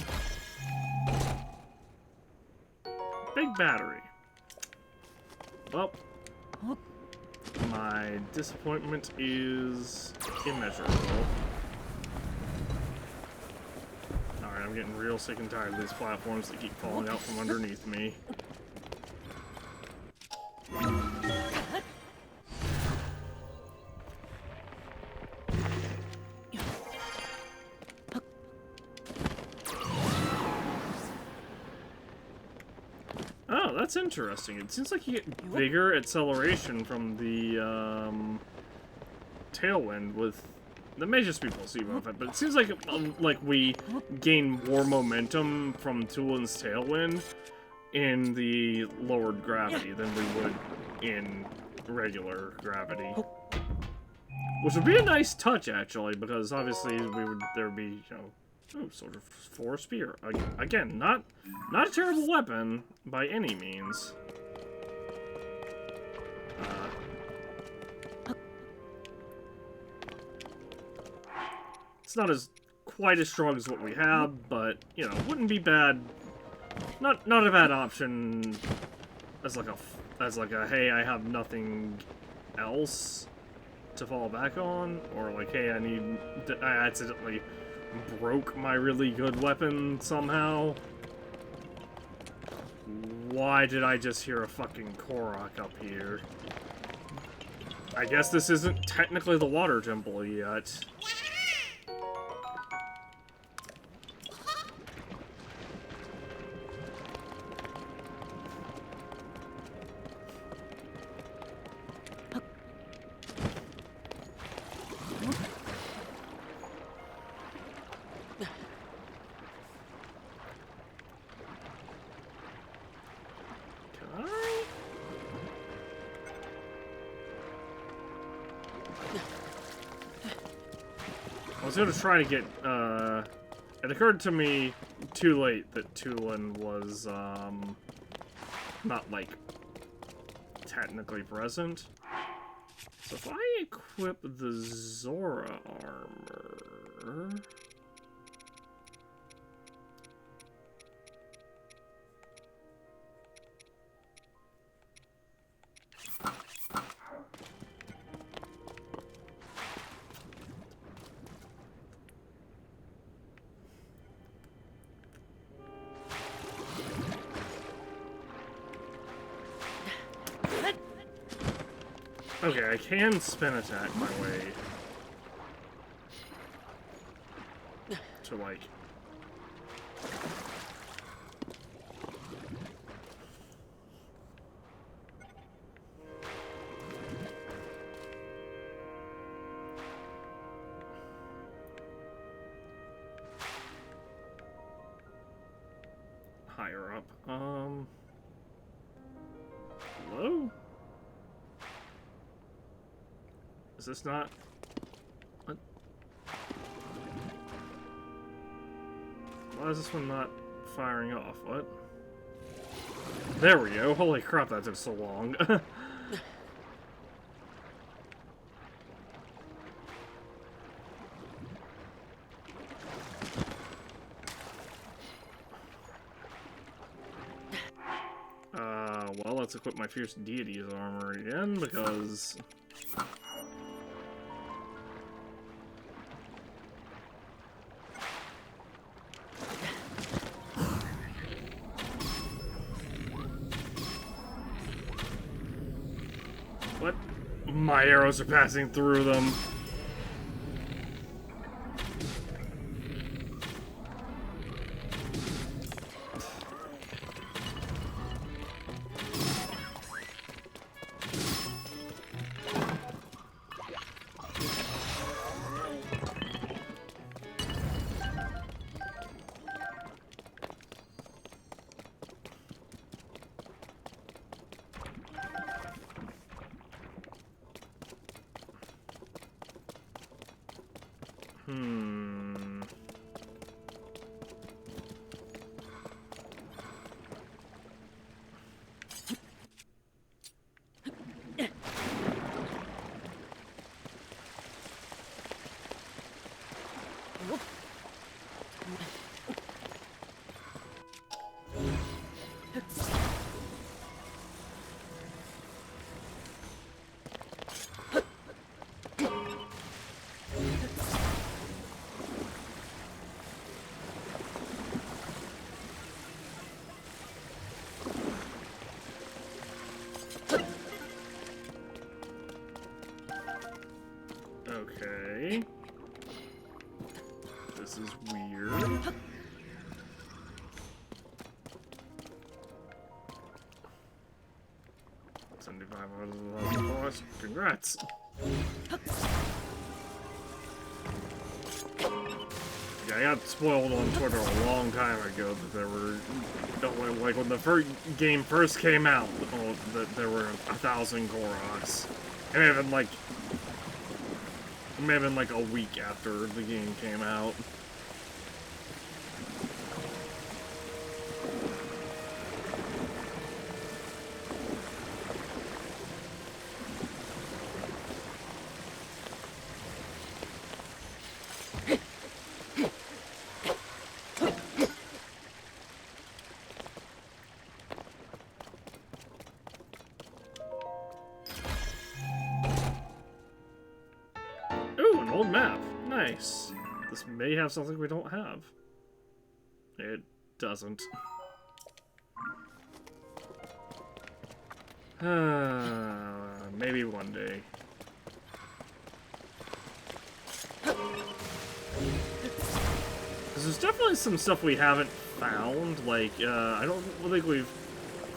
big battery. Well, my disappointment is immeasurable. Alright, I'm getting real sick and tired of these platforms that keep falling out from underneath me. That's interesting. It seems like you get bigger acceleration from the tailwind with the may just be placebo effect, but it seems like we gain more momentum from Tulin's tailwind in the lowered gravity than we would in regular gravity, which would be a nice touch actually, because obviously there would be, you know. Oh, Soldier 4 spear. Again, not a terrible weapon by any means. It's not quite as strong as what we have, but you know, wouldn't be bad. Not a bad option as like a hey, I have nothing else to fall back on, or like hey, I accidentally broke my really good weapon somehow. Why did I just hear a fucking Korok up here? I guess this isn't technically the water temple yet. was gonna try to get, it occurred to me too late that Tulin was, not, like, technically present. So if I equip the Zora armor... Okay, I can spin attack my way to, like... higher up. Hello? Is this not... What? Why is this one not firing off? What? There we go. Holy crap, that took so long. Well, let's equip my Fierce Deity's armor again, because... What? My arrows are passing through them. Okay. This is weird. $75,000. Congrats. Yeah, I got spoiled on Twitter a long time ago that there were, like when the first game first came out, that there were 1,000 Goroks. It may have been like a week after the game came out. Old map. Nice. This may have something we don't have. It doesn't. Maybe one day. There's definitely some stuff we haven't found. Like, I don't think we've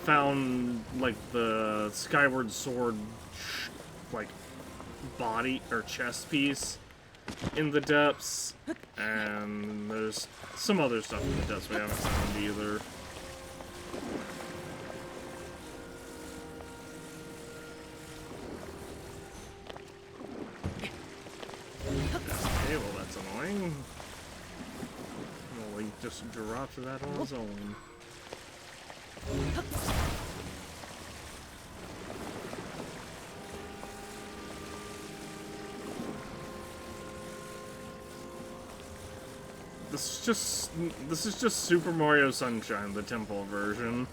found, like, the Skyward Sword, like, body or chest piece in the depths, and there's some other stuff in the depths we haven't found either. Okay, well that's annoying. Well, he just dropped that on his own. This is just Super Mario Sunshine, the temple version.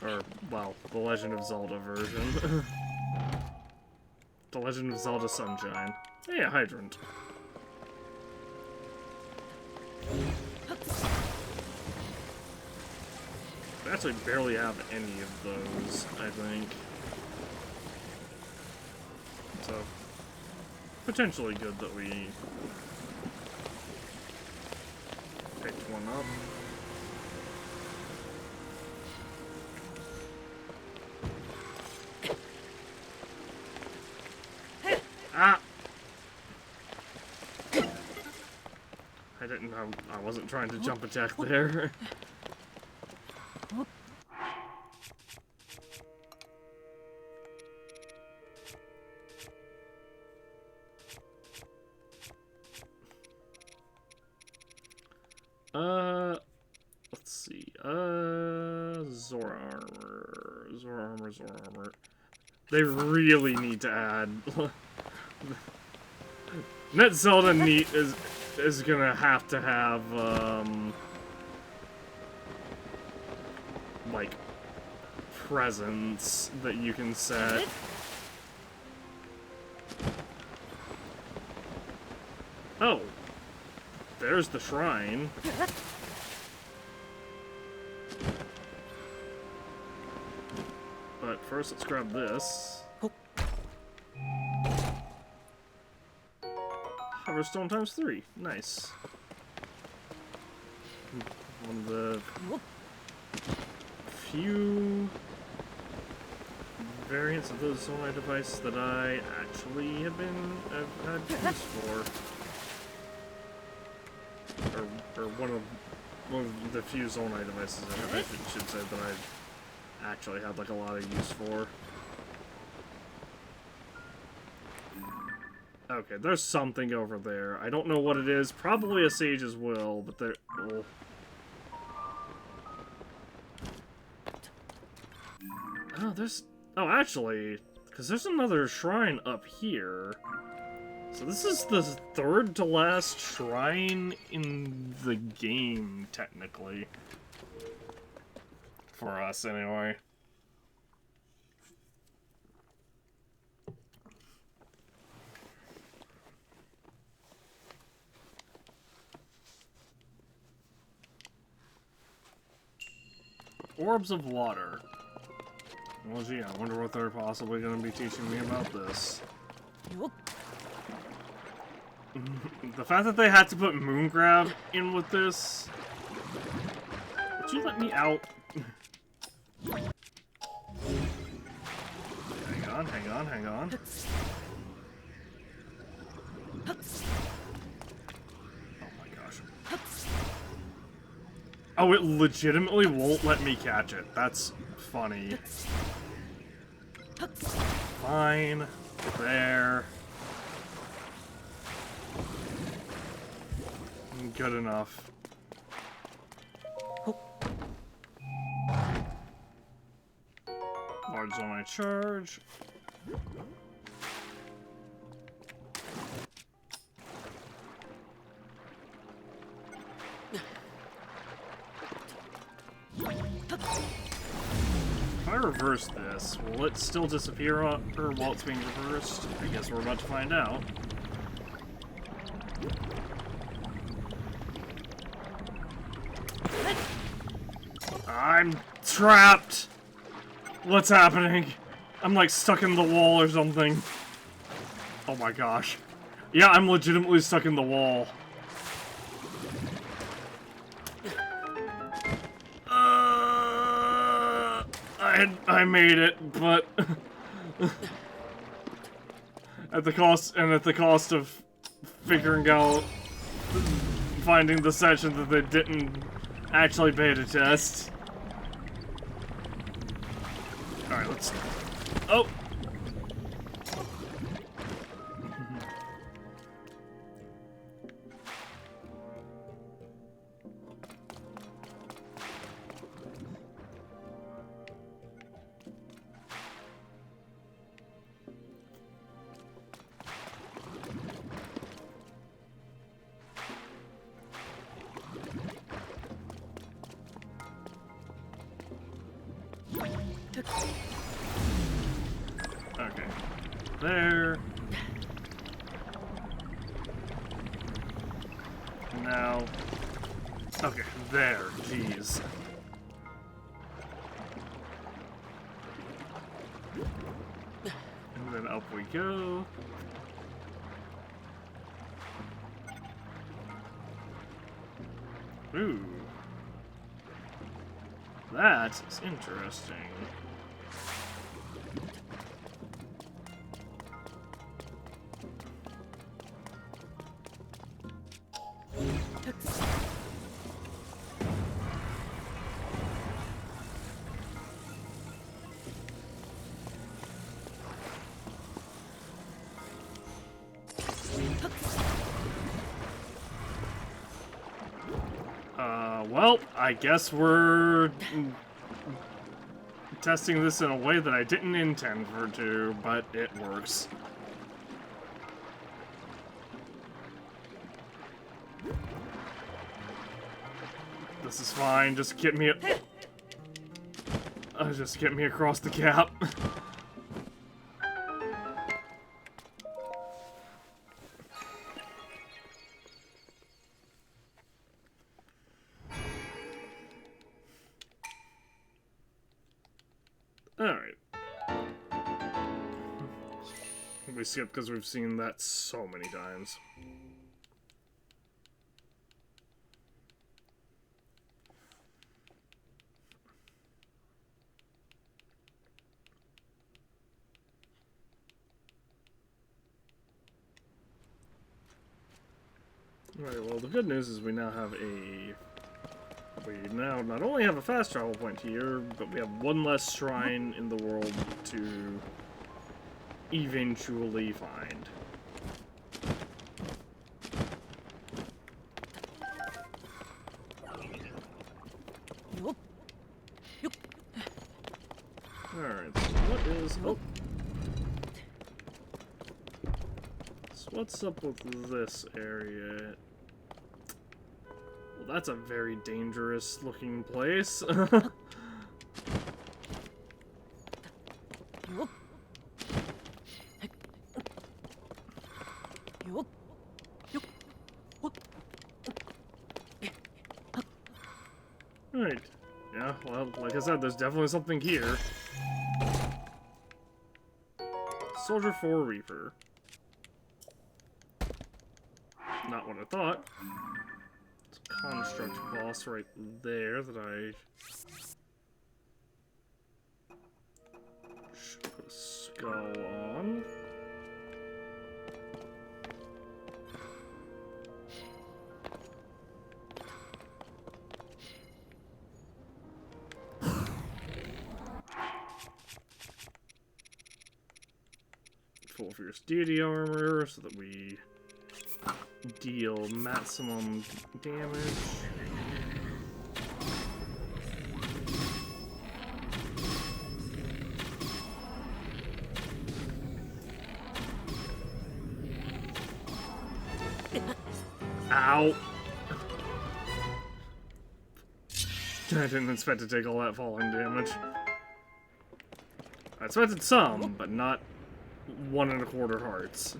Or, well, the Legend of Zelda version. The Legend of Zelda Sunshine. Hey, a hydrant. I actually barely have any of those, I think. So, potentially good that we picked one up. Ah! I didn't know. I wasn't trying to jump attack there. Let's see. Zora armor. They really need to add. Net Zelda is gonna have to have like presents that you can set. Oh, there's the shrine. But first, let's grab this. Hoverstone times 3. Nice. One of the few variants of those Zonai devices that I actually have had use for. Or one of the few Zonai devices I should say that I've actually had like a lot of use for. Okay, there's something over there. I don't know what it is. Probably a Sage's Will, but there... Oh, there's... Oh, actually, because there's another shrine up here. So this is the third to last shrine in the game, technically. For us, anyway. Orbs of water. Well, gee, I wonder what they're possibly going to be teaching me about this. The fact that they had to put Moon Grab in with this... Would you let me out? Hang on. Oh my gosh. Oh, it legitimately won't let me catch it. That's funny. Fine. There. Good enough. Large on my charge. If I reverse this, will it still disappear while it's being reversed? I guess we're about to find out. I'm trapped! What's happening? I'm like stuck in the wall or something. Oh my gosh. Yeah, I'm legitimately stuck in the wall. I made it, but at the cost of figuring out, finding the section that they didn't actually beta test. Alright, let's... Oh! Okay. There. Now. Okay, there. Jeez. And then up we go. Ooh. That is interesting. Well, I guess we're testing this in a way that I didn't intend for it to, but it works. This is fine, just get me just get me across the gap. Alright. We skipped because we've seen that so many times. Alright, well the good news is we now have we now not only have a fast travel point here, but we have one less shrine in the world to eventually find. Alright, so what is... Oh! So what's up with this area? Well, that's a very dangerous looking place. Right. Yeah, well, like I said, there's definitely something here. Soldier 4 Reaper. Not what I thought. It's a construct boss right there that I should put a skull on. Full Fierce Deity armor so that we deal maximum damage. Ow! I didn't expect to take all that falling damage. I expected some, but not 1 1/4 hearts.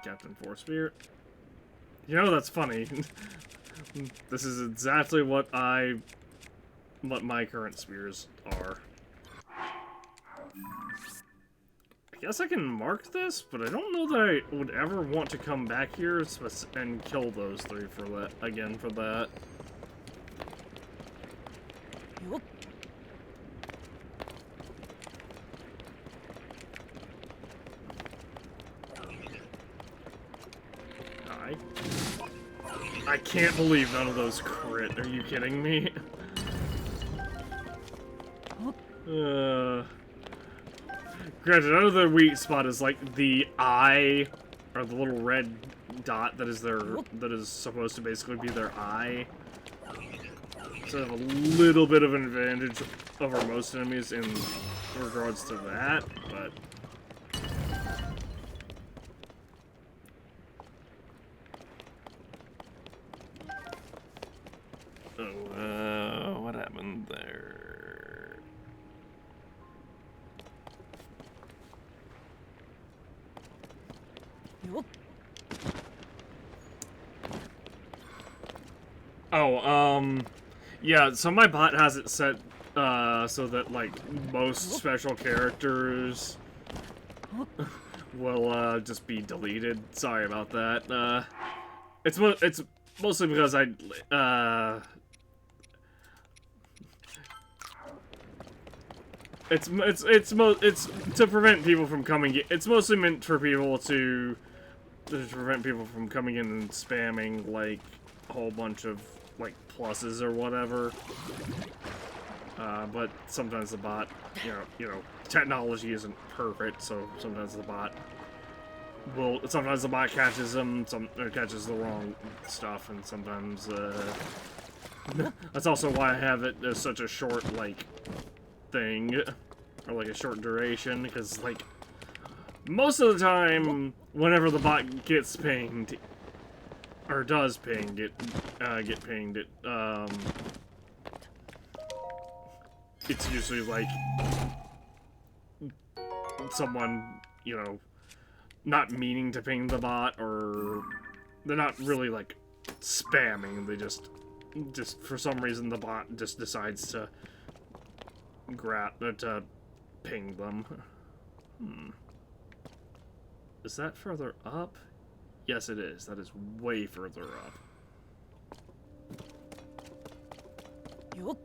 Captain Force Spirit. You know, that's funny. This is exactly what my current spears are. I guess I can mark this, but I don't know that I would ever want to come back here and kill those 3 for that again for that. I can't believe none of those crit. Are you kidding me? Granted, another weak spot is like the eye, or the little red dot that is supposed to basically be their eye. So they have a little bit of an advantage over most enemies in regards to that, but Oh, what happened there? Yup. Oh, yeah, so my bot has it set, so that, like, most special characters will, just be deleted. Sorry about that. It's mostly because it's to prevent people from coming in. It's mostly meant for people to prevent people from coming in and spamming, like, a whole bunch of, like, pluses or whatever. But sometimes the bot, you know, technology isn't perfect, so sometimes the bot catches them, or catches the wrong stuff, and sometimes, that's also why I have it as such a short, like, thing, or, like, a short duration, because, like, most of the time, whenever the bot gets pinged, or does get pinged, it's usually, like, someone, you know, not meaning to ping the bot, or they're not really, like, spamming, they just for some reason the bot just decides to ping them. Is that further up? Yes, it is. That is way further up. Yup.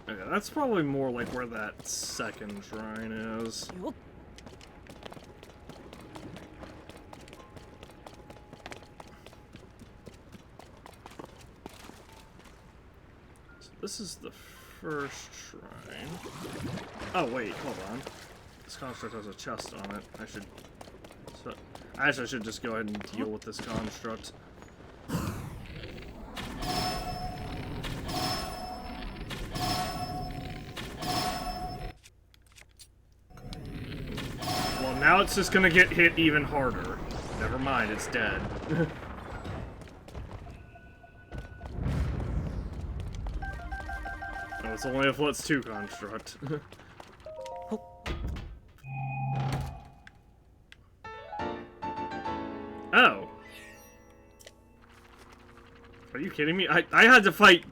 Okay, that's probably more like where that second shrine is. Yup. So this is the first shrine. Oh wait, hold on. This construct has a chest on it. I should just go ahead and deal with this construct. Well, now it's just gonna get hit even harder. Never mind, it's dead. Oh, it's only a Flutz 2 construct. Oh. Are you kidding me? I had to fight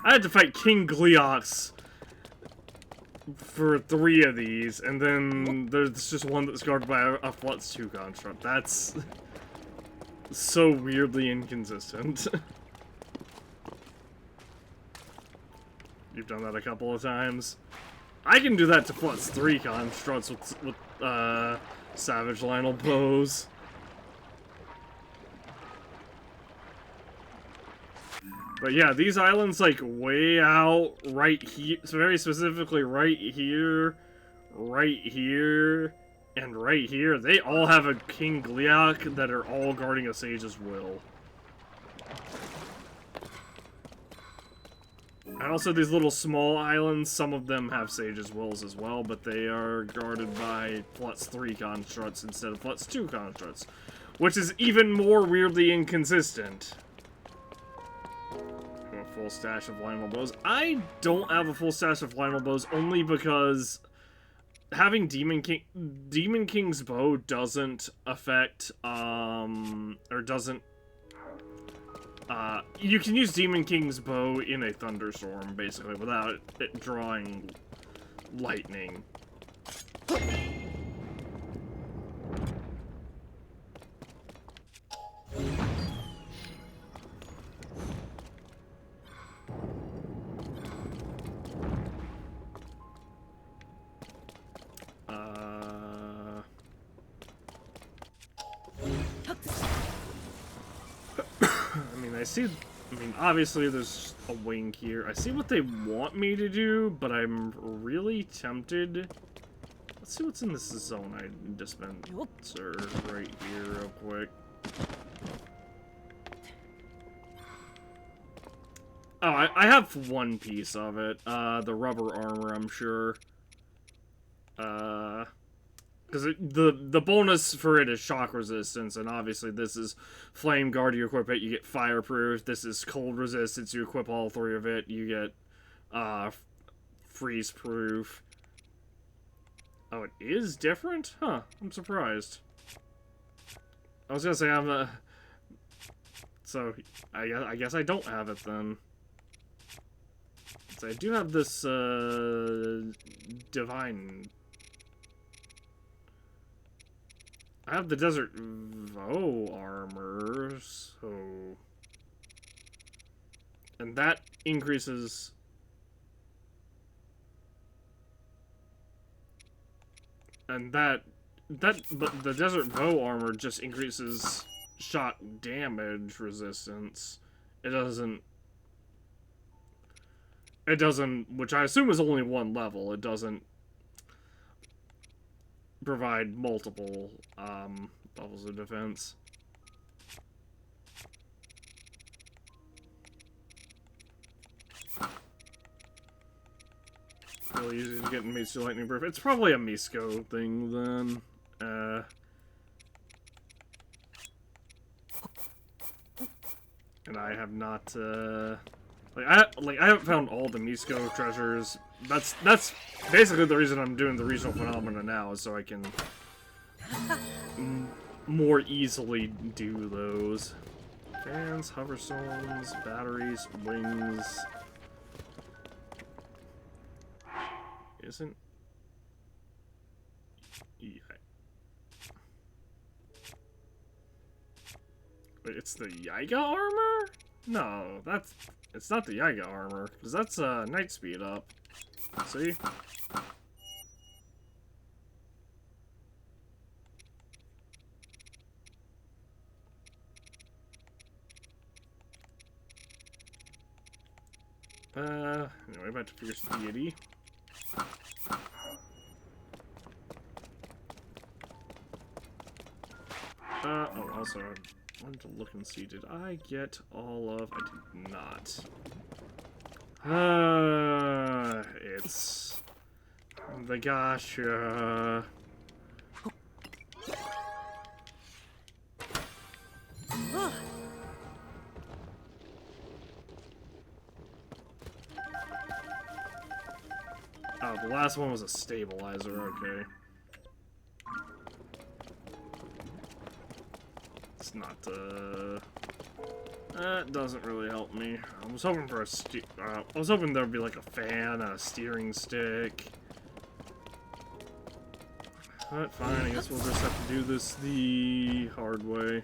I had to fight King Gleox for 3 of these, and then there's just one that's guarded by a Flutz 2 construct. That's so weirdly inconsistent. You've done that a couple of times. I can do that to Flutz 3 constructs with Savage Lionel bows. But yeah, these islands, like, way out, right here, very specifically right here, and right here, they all have a King Gleok that are all guarding a Sage's Will. And also these little small islands, some of them have Sage's Wills as well, but they are guarded by Flutz 3 constructs instead of Flutz 2 constructs, which is even more weirdly inconsistent. A full stash of Lionel bows. I don't have a full stash of Lionel bows only because having Demon King's bow doesn't affect, or doesn't, you can use Demon King's bow in a thunderstorm, basically, without it drawing lightning. I mean, obviously there's a wing here. I see what they want me to do, but I'm really tempted. Let's see what's in this zone I dispenser right here real quick. Oh, I have one piece of it. The rubber armor, I'm sure. Because the bonus for it is shock resistance, and obviously this is flame guard. You equip it, you get fireproof. This is cold resistance. You equip all three of it, you get freeze proof. Oh, it is different? Huh? I'm surprised. I was gonna say I'm a. So I guess I don't have it then. So I do have this divine. I have the Desert Voe armor, so... And that increases... And but the Desert Voe armor just increases shot damage resistance. It doesn't, which I assume is only one level, it doesn't provide multiple levels of defense. Really easy to get in Miso Lightning Proof. It's probably a Misko thing then. And I have not I haven't found all the Misko treasures. That's basically the reason I'm doing the regional phenomena now, is so I can more easily do those. Fans, hover stones, batteries, wings. Isn't... Yeah. Wait, it's the Yiga armor? No, it's not the Yiga armor, because that's night speed up. See? Anyway, back to Fierce Deity. Oh, also, I wanted to look and see, did I get all of... I did not. It's... the Gasha... Oh, the last one was a stabilizer, okay. It's not, that doesn't really help me. I was hoping for a I was hoping there'd be like a fan, a steering stick. But fine, I guess we'll just have to do this the hard way.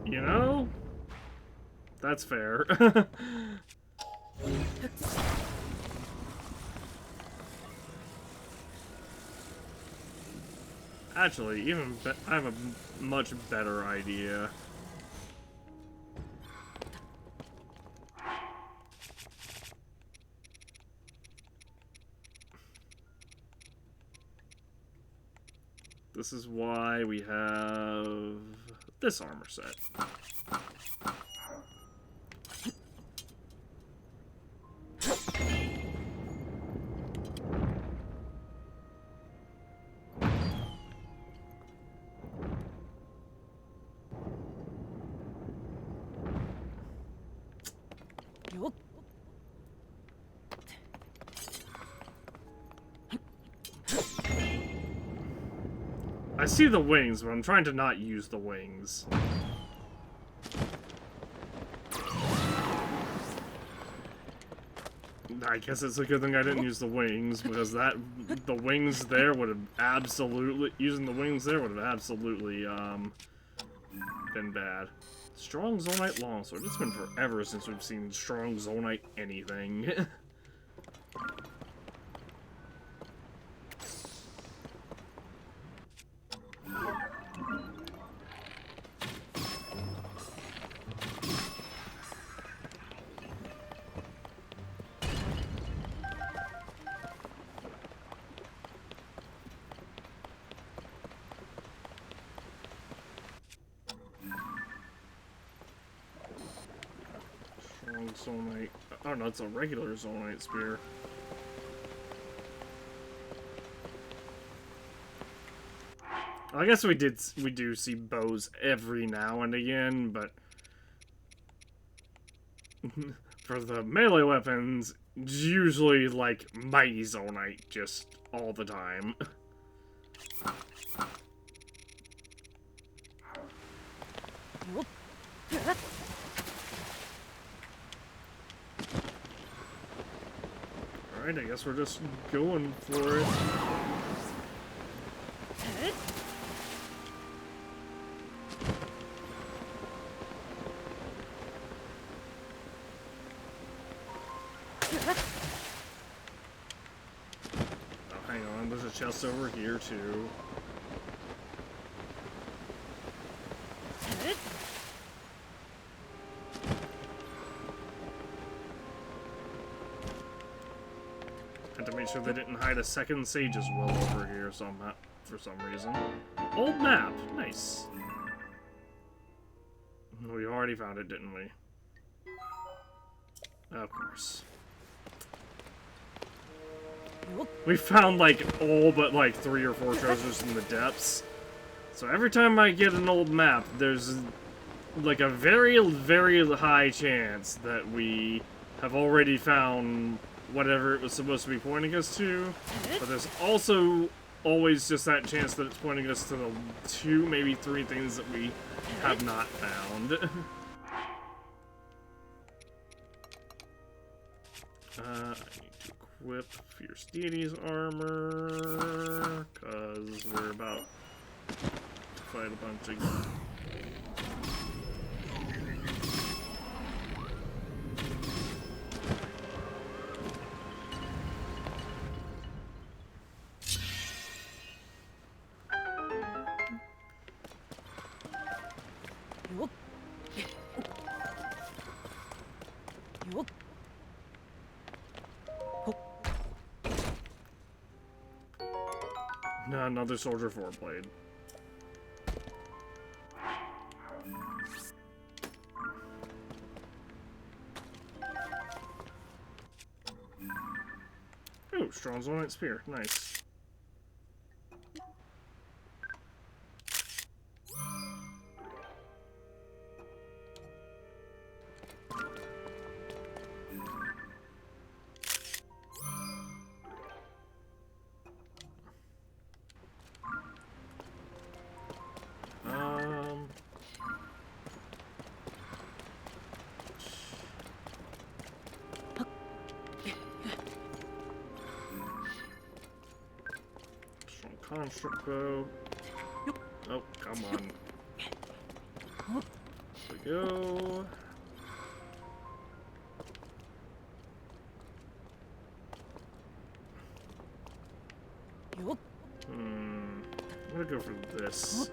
You know? That's fair. Actually, I have a much better idea. This is why we have this armor set. I see the wings, but I'm trying to not use the wings. I guess it's a good thing I didn't use the wings, because the wings there would have absolutely, using the wings there would have absolutely, been bad. Strong Zonite Longsword. It's been forever since we've seen Strong Zonite anything. strong zonite. Oh no, it's a regular zonite spear. I guess we do see bows every now and again, but for the melee weapons, it's usually like mighty zonite just all the time. Alright, I guess we're just going for it. Oh, hang on, there's a chest over here too. Had to make sure they didn't hide a second sage as well over here somehow, for some reason. Old map, nice. We already found it, didn't we? Of course. We found like all but like 3 or 4 treasures in the depths. So every time I get an old map, there's like a very, very high chance that we have already found whatever it was supposed to be pointing us to. But there's also always just that chance that it's pointing us to the 2, maybe 3 things that we have not found. I need to equip Fierce Deity's armor, because we're about to fight a bunch of... Another soldier 4-blade. Oh, strong zonite spear. Nice. Construct bow. Oh, come on. There we go. I'm gonna go for this.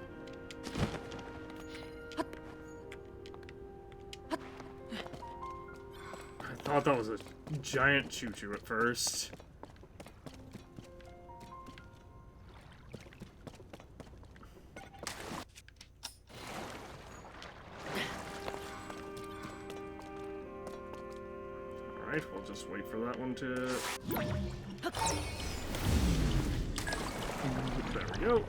I thought that was a giant choo-choo at first. Alright, we'll just wait for that one to... There we go.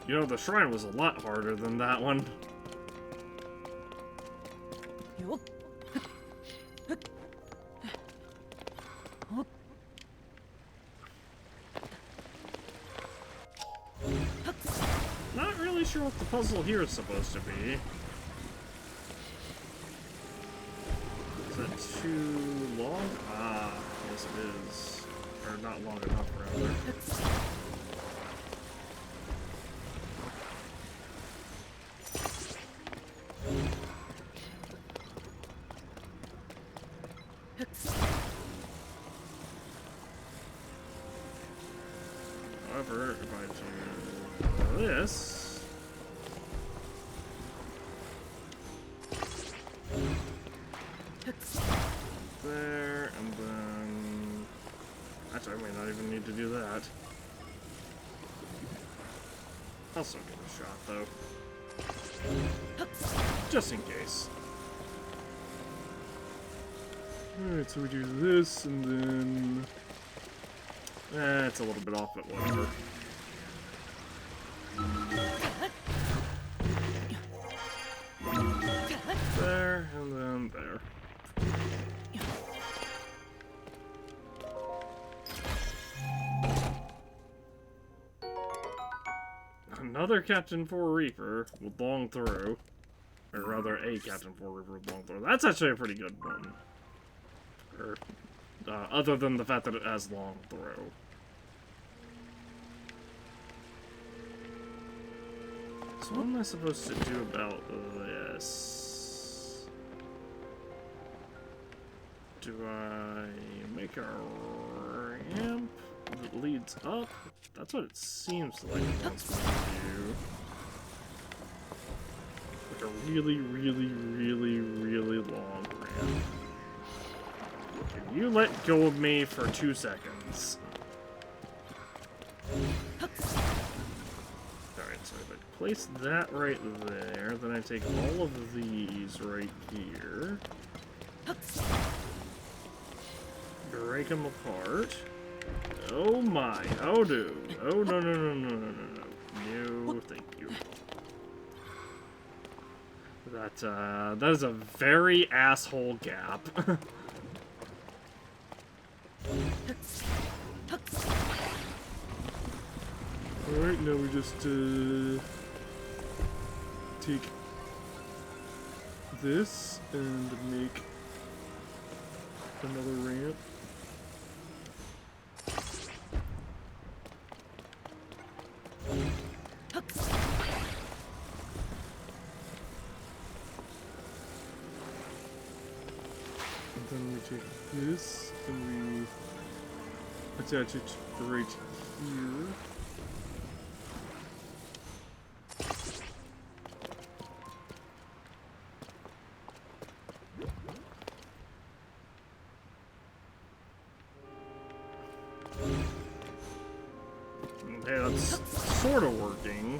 You know, the shrine was a lot harder than that one. Not really sure what the puzzle here is supposed to be. Is that too long? Ah, yes it is. Or not long enough, rather. However, if I do this... There, and then... Actually, I may not even need to do that. I'll still give it a shot, though. Just in case. Alright, so we do this, and then... it's a little bit off, but whatever. There, and then there. Another Captain 4 Reaper with long throw. Or rather, a Captain 4 Reaper with long throw. That's actually a pretty good one. Or, other than the fact that it has long throw. So what am I supposed to do about this? Do I make a ramp that leads up? That's what it seems like it wants me to do. Like a really, really, really, really long ramp. Can you let go of me for 2 seconds? Alright, so if I place that right there, then I take all of these right here. Break them apart. Oh my, oh no. Oh no, no, no, no, no, no, no. No, thank you. That is a very asshole gap. Alright, now we just, take this and make another ramp. And then we take this and we attach it right here. Okay, that's sort of working.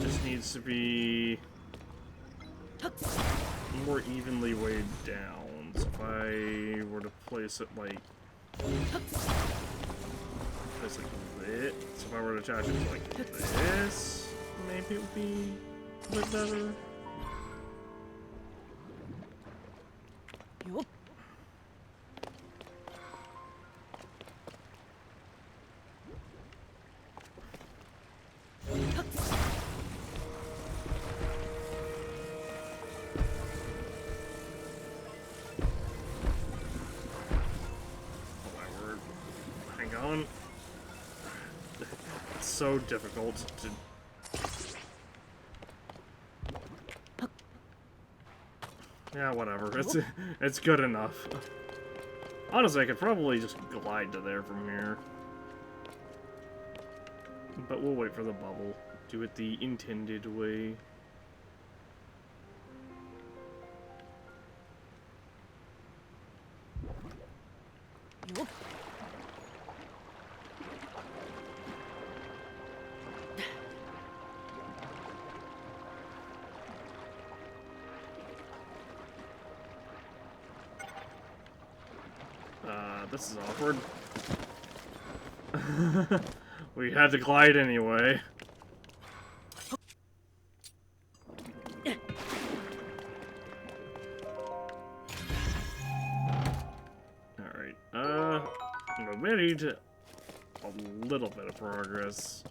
Just needs to be more evenly weighed down. So if I were to place it like this, so if I were to attach it like this, maybe it would be a bit better. It's so difficult to... Yeah, whatever. It's good enough. Honestly, I could probably just glide to there from here. But we'll wait for the bubble. Do it the intended way. This is awkward. We had to glide anyway. Alright, we made a little bit of progress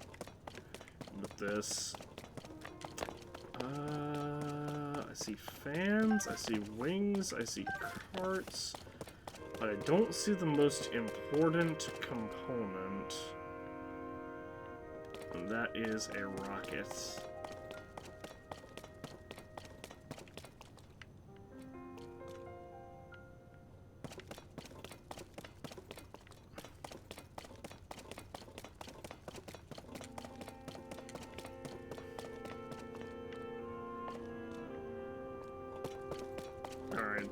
with this. I see fans, I see wings, I see carts. But I don't see the most important component. And that is a rocket. Alright.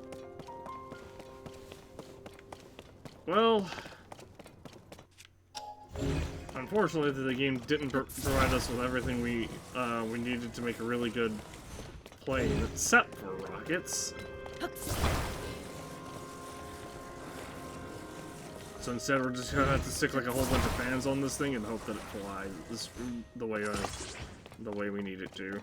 Well, Unfortunately, the game didn't provide us with everything we needed to make a really good plane, except for rockets. So instead, we're just gonna have to stick like a whole bunch of fans on this thing and hope that it flies the way we need it to.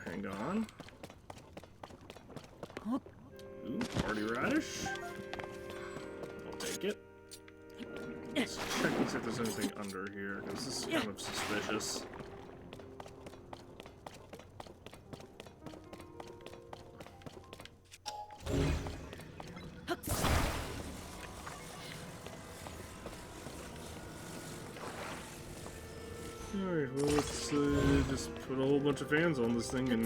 Hang on. Ooh, party radish. I'll take it. Let's check and see if there's anything under here, because this is kind of suspicious. Alright, well, let's just put a whole bunch of fans on this thing and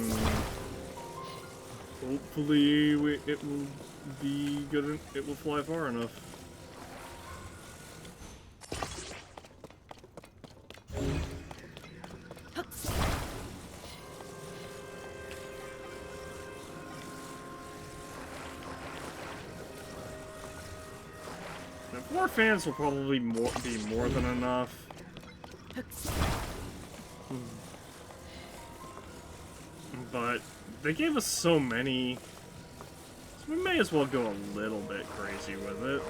hopefully it will be good. It will fly far enough. Now, 4 fans will probably be more than enough. But they gave us so many, so we may as well go a little bit crazy with it.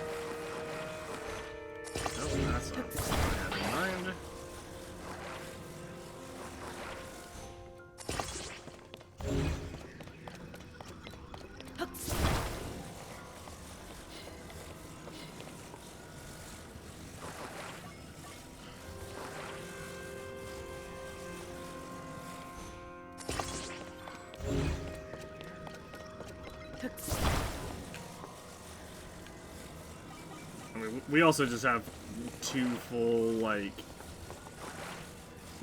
Oh, that's not what I had in mind. I mean, we also just have 2 full, like,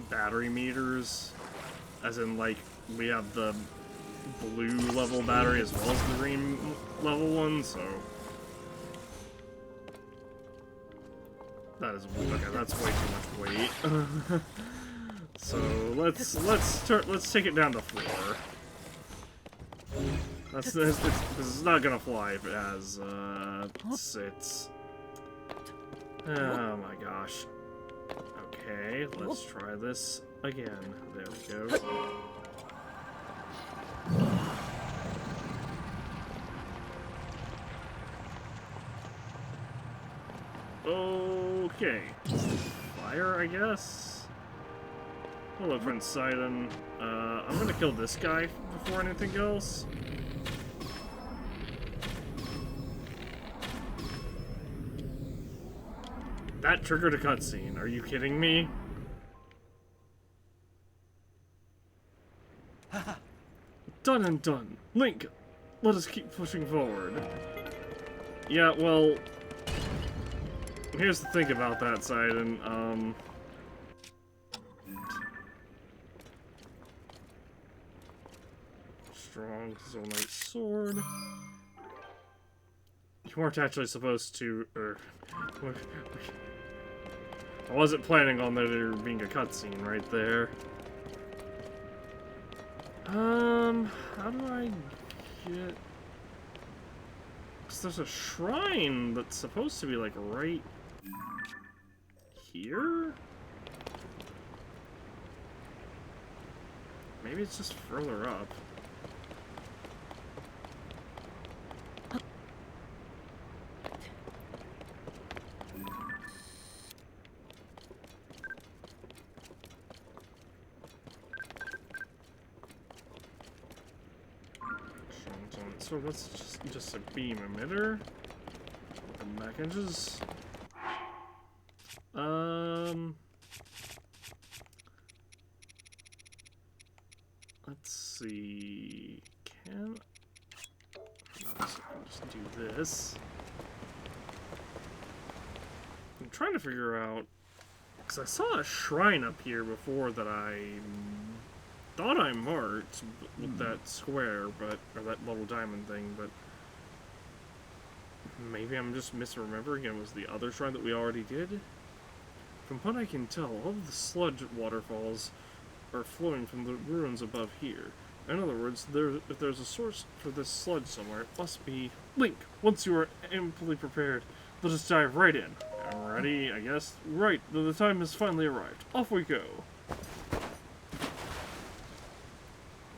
battery meters. As in, like, we have the blue level battery as well as the green level one, so... That is... okay, that's way too much weight. So, let's take it down to 4. This is not gonna fly if it has, 6. Oh my gosh. Okay, let's try this again. There we go. Okay. Fire, I guess? Hello, friend Sidon. I'm gonna kill this guy before anything else. That triggered a cutscene. Are you kidding me? Done and done. Link, let us keep pushing forward. Yeah, well... Here's the thing about that, Sidon. Strong Zonite sword. You weren't actually supposed to... I wasn't planning on there being a cutscene right there. How do I get... Because there's a shrine that's supposed to be, like, right here? Maybe it's just further up. So that's just a beam emitter. Welcome back edges. Let's see. No, just do this. I'm trying to figure out, because I saw a shrine up here before that I thought I marked with that square, but or that little diamond thing, but maybe I'm just misremembering. It was the other shrine that we already did. From what I can tell, all of the sludge waterfalls are flowing from the ruins above here. In other words, if there's a source for this sludge somewhere, it must be Link. Once you are amply prepared, Let us dive right in. I'm ready, I guess. Right, the time has finally arrived. Off we go.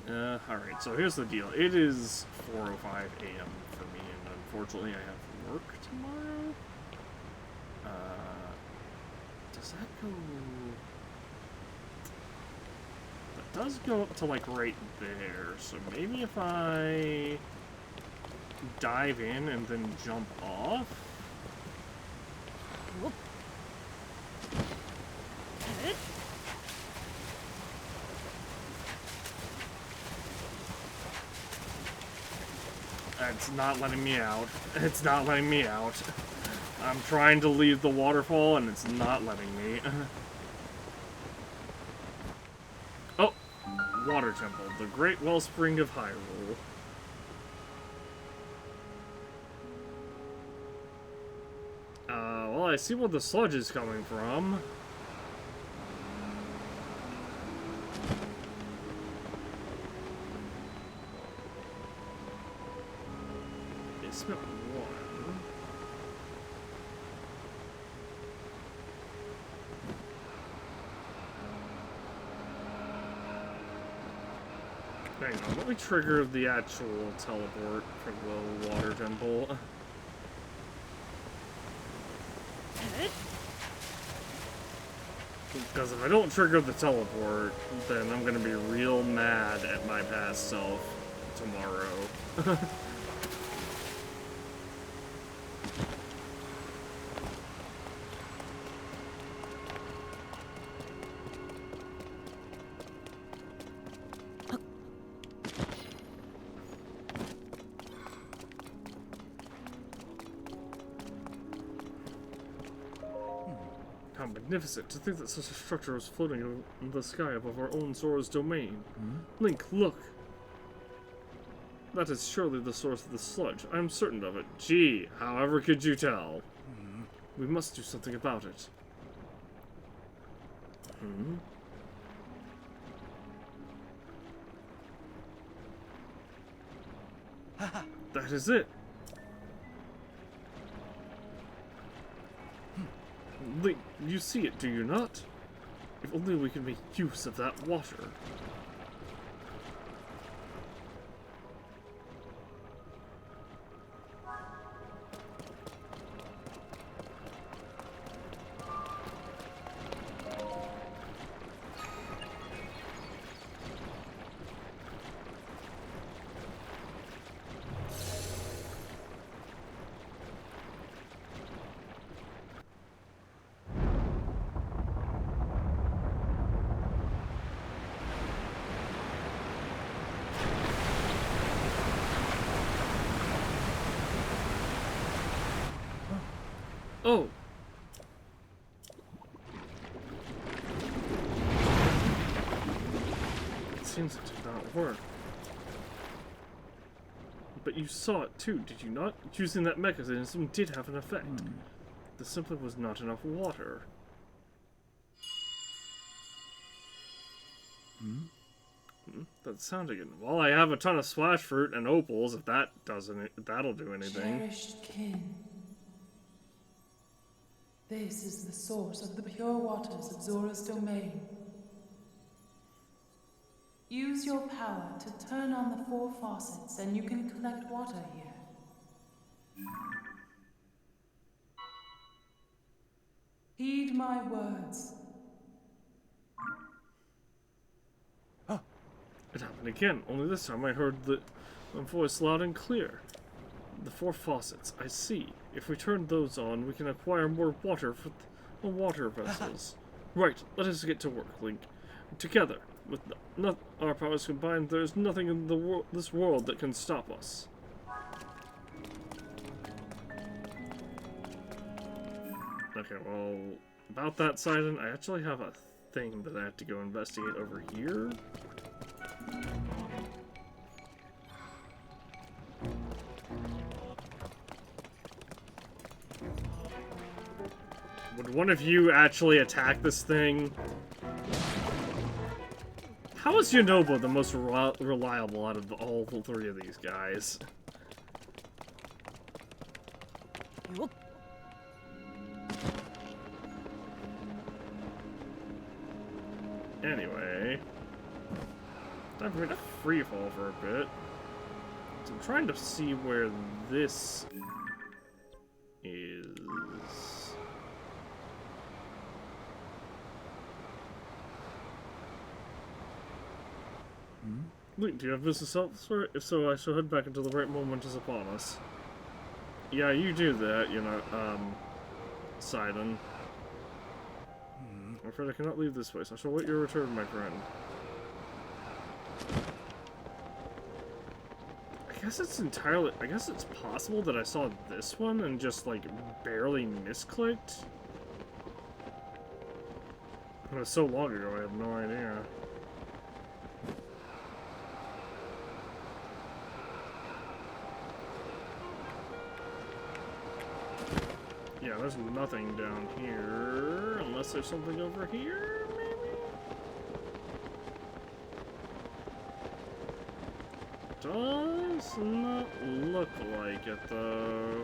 Alright, so here's the deal. It is 4:05 a.m. for me, and unfortunately I have work tomorrow. Does that go... That does go up to, like, right there. So maybe if I dive in and then jump off? Whoop. It's not letting me out. It's not letting me out. I'm trying to leave the waterfall and it's not letting me. Oh! Water Temple, the Great Wellspring of Hyrule. Well, I see where the sludge is coming from. Basement 1. Hang on, let me trigger the actual teleport for the water temple. Because if I don't trigger the teleport, then I'm gonna be real mad at my past self tomorrow. How magnificent to think that such a structure was floating in the sky above our own Sora's domain. Link, look! That is surely the source of the sludge. I'm certain of it. Gee, however could you tell? We must do something about it. That is it! Link, you see it, do you not? If only we could make use of that water. Oh! It seems it did not work. But you saw it too, did you not? Using that mechanism did have an effect. There simply was not enough water. That sound again. Well, I have a ton of splash fruit and opals. If that doesn't, that'll do anything. Cherished kin. This is the source of the pure waters of Zora's domain. Use your power to turn on the 4 faucets and you can collect water here. Heed my words. It happened again, only this time I heard the voice loud and clear. The 4 faucets, I see. If we turn those on, we can acquire more water for the water vessels. Right, let us get to work, Link. Together, with our powers combined, there is nothing in this world that can stop us. Okay, well, about that, Sidon, I actually have a thing that I have to go investigate over here. Would one of you actually attack this thing? How is Yunobo the most reliable out of all 3 of these guys? Anyway, time for me to free fall for a bit. So I'm trying to see where this is. Wait, do you have business elsewhere? If so, I shall head back until the right moment is upon us. Yeah, you do that, you know, Sidon. I'm afraid I cannot leave this place. I shall wait your return, my friend. I guess it's possible that I saw this one and just, like, barely misclicked. It was so long ago, I have no idea. Yeah, there's nothing down here, unless there's something over here, maybe? Does not look like it, though.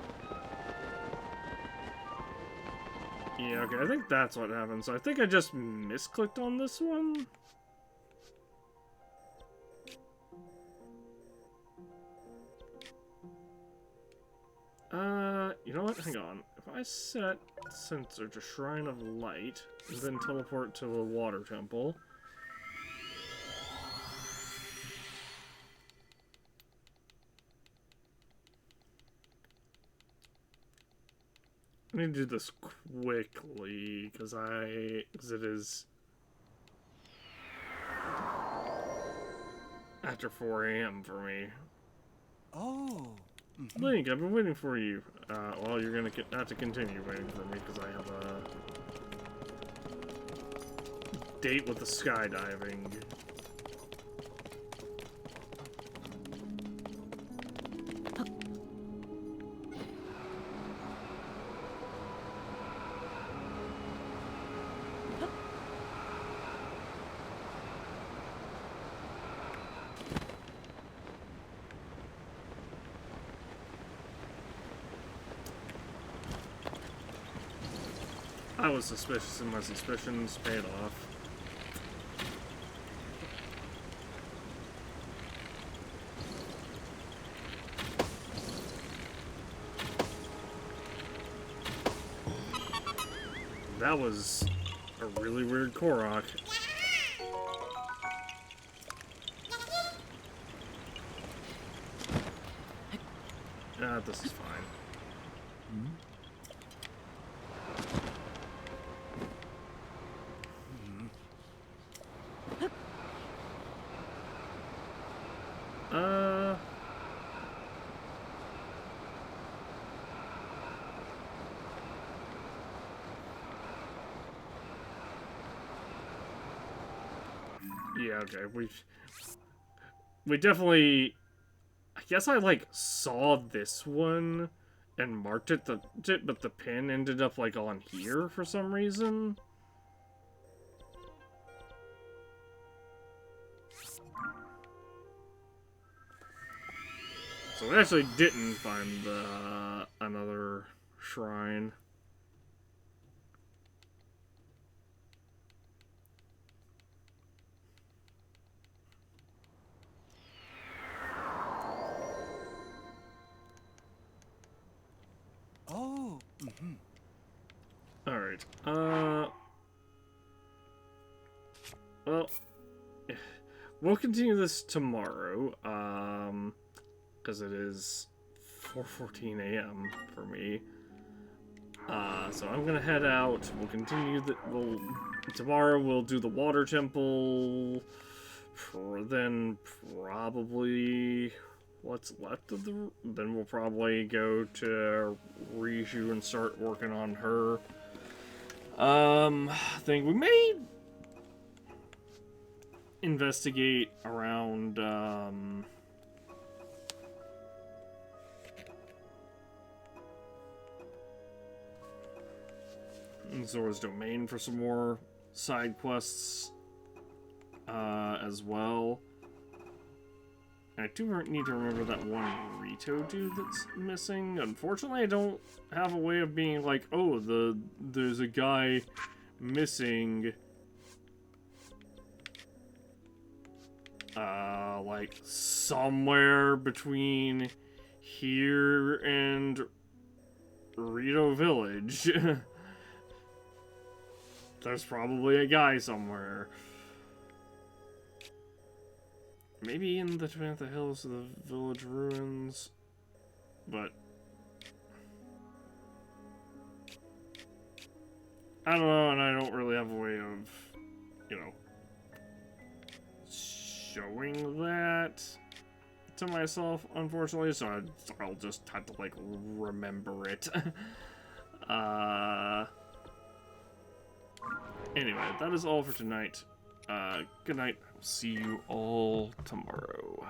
Yeah, okay, I think that's what happened. So I think I just misclicked on this one. You know what? Hang on. If I set sensor to Shrine of Light, and then teleport to the Water Temple. I need to do this quickly, because it is after 4 a.m. for me. Oh. Link, I've been waiting for you. Well, you're gonna have to continue waiting for me, because I have a date with the skydiving. I was suspicious and my suspicions paid off. That was a really weird Korok. This is fine. Yeah, okay, we definitely, I guess I, like, saw this one and marked it, but the pin ended up, like, on here for some reason. So we actually didn't find another shrine. Oh. Alright, well, we'll continue this tomorrow, because it is 4:14 a.m. for me. So I'm gonna head out. We'll continue tomorrow we'll do the water temple, then probably what's left of then we'll probably go to Riju and start working on her. I think we may investigate around, Zora's Domain for some more side quests, as well. And I do need to remember that one Rito dude that's missing. Unfortunately, I don't have a way of being like, oh, there's a guy missing Like somewhere between here and Rito Village. There's probably a guy somewhere. Maybe in the hills of the village ruins, but I don't know, and I don't really have a way of, you know, showing that to myself, unfortunately, so I'll just have to, like, remember it. Anyway, that is all for tonight. Good night. I'll see you all tomorrow.